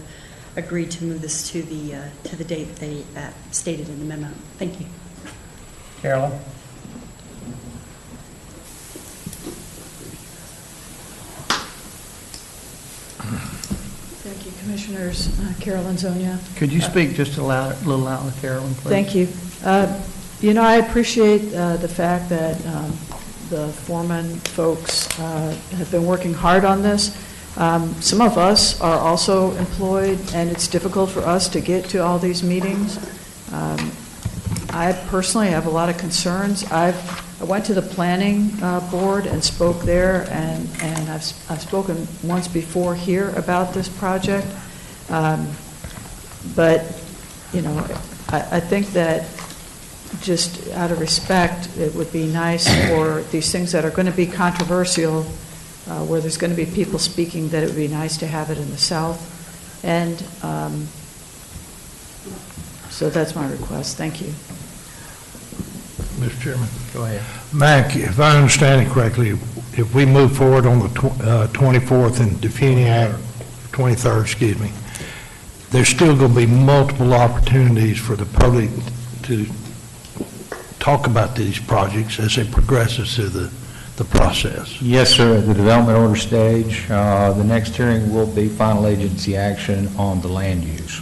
Speaker 14: agree to move this to the date that they stated in the memo. Thank you.
Speaker 9: Carolyn?
Speaker 20: Thank you, Commissioners. Carolyn Zonia.
Speaker 9: Could you speak just a little louder, Carolyn, please?
Speaker 20: Thank you. You know, I appreciate the fact that the Foreman folks have been working hard on this. Some of us are also employed, and it's difficult for us to get to all these meetings. I personally have a lot of concerns. I went to the planning board and spoke there, and I've spoken once before here about this project. But, you know, I think that just out of respect, it would be nice for these things that are going to be controversial, where there's going to be people speaking, that it would be nice to have it in the South. And so that's my request. Thank you.
Speaker 6: Mr. Chairman.
Speaker 9: Go ahead.
Speaker 6: Mac, if I understand it correctly, if we move forward on the 24th in Defuniak, 23rd, excuse me, there's still going to be multiple opportunities for the public to talk about these projects as it progresses through the process.
Speaker 16: Yes, sir, at the development order stage, the next hearing will be final agency action on the land use,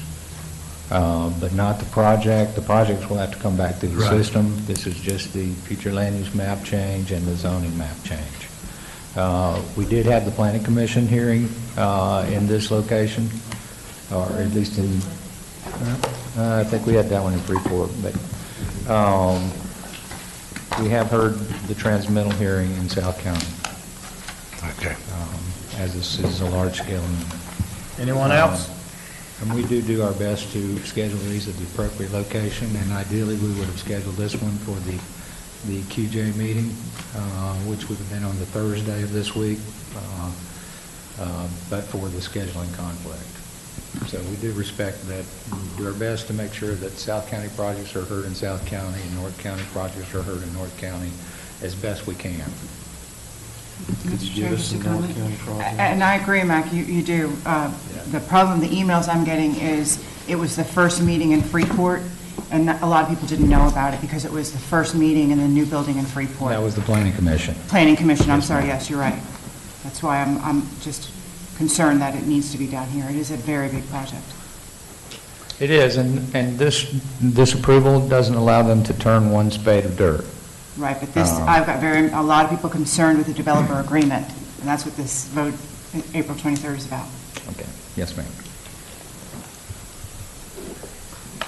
Speaker 16: but not the project. The projects will have to come back through the
Speaker 6: Right.
Speaker 16: system. This is just the future land use map change and the zoning map change. We did have the planning commission hearing in this location, or at least in, I think we had that one in Freeport, but we have heard the transmittal hearing in South County.
Speaker 6: Okay.
Speaker 16: As this is a large scale.
Speaker 1: Anyone else?
Speaker 16: And we do our best to schedule these at the appropriate location, and ideally, we would have scheduled this one for the QJ meeting, which would have been on the Thursday of this week, but for the scheduling conflict. So we do respect that. We do our best to make sure that South County projects are heard in South County and North County projects are heard in North County as best we can.
Speaker 2: Could you give us some North County projects?
Speaker 7: And I agree, Mac, you do. The problem, the emails I'm getting is, it was the first meeting in Freeport, and a lot of people didn't know about it because it was the first meeting in the new building in Freeport.
Speaker 16: That was the Planning Commission.
Speaker 7: Planning Commission, I'm sorry, yes, you're right. That's why I'm just concerned that it needs to be down here. It is a very big project.
Speaker 16: It is, and this approval doesn't allow them to turn one spade of dirt.
Speaker 7: Right, but this, I've got a lot of people concerned with the developer agreement, and that's what this vote, April 23rd is about.
Speaker 16: Okay, yes, ma'am.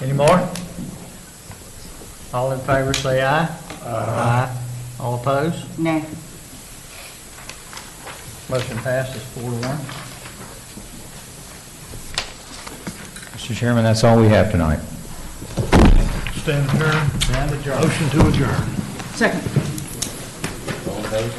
Speaker 9: Any more? All in favor, say aye. Aye. All opposed?
Speaker 7: Nay.
Speaker 9: Motion passes 4-1.
Speaker 16: Mr. Chairman, that's all we have tonight.
Speaker 6: Stand adjourned.
Speaker 9: Stand adjourned.
Speaker 6: Motion to adjourn.
Speaker 7: Second.
Speaker 16: All those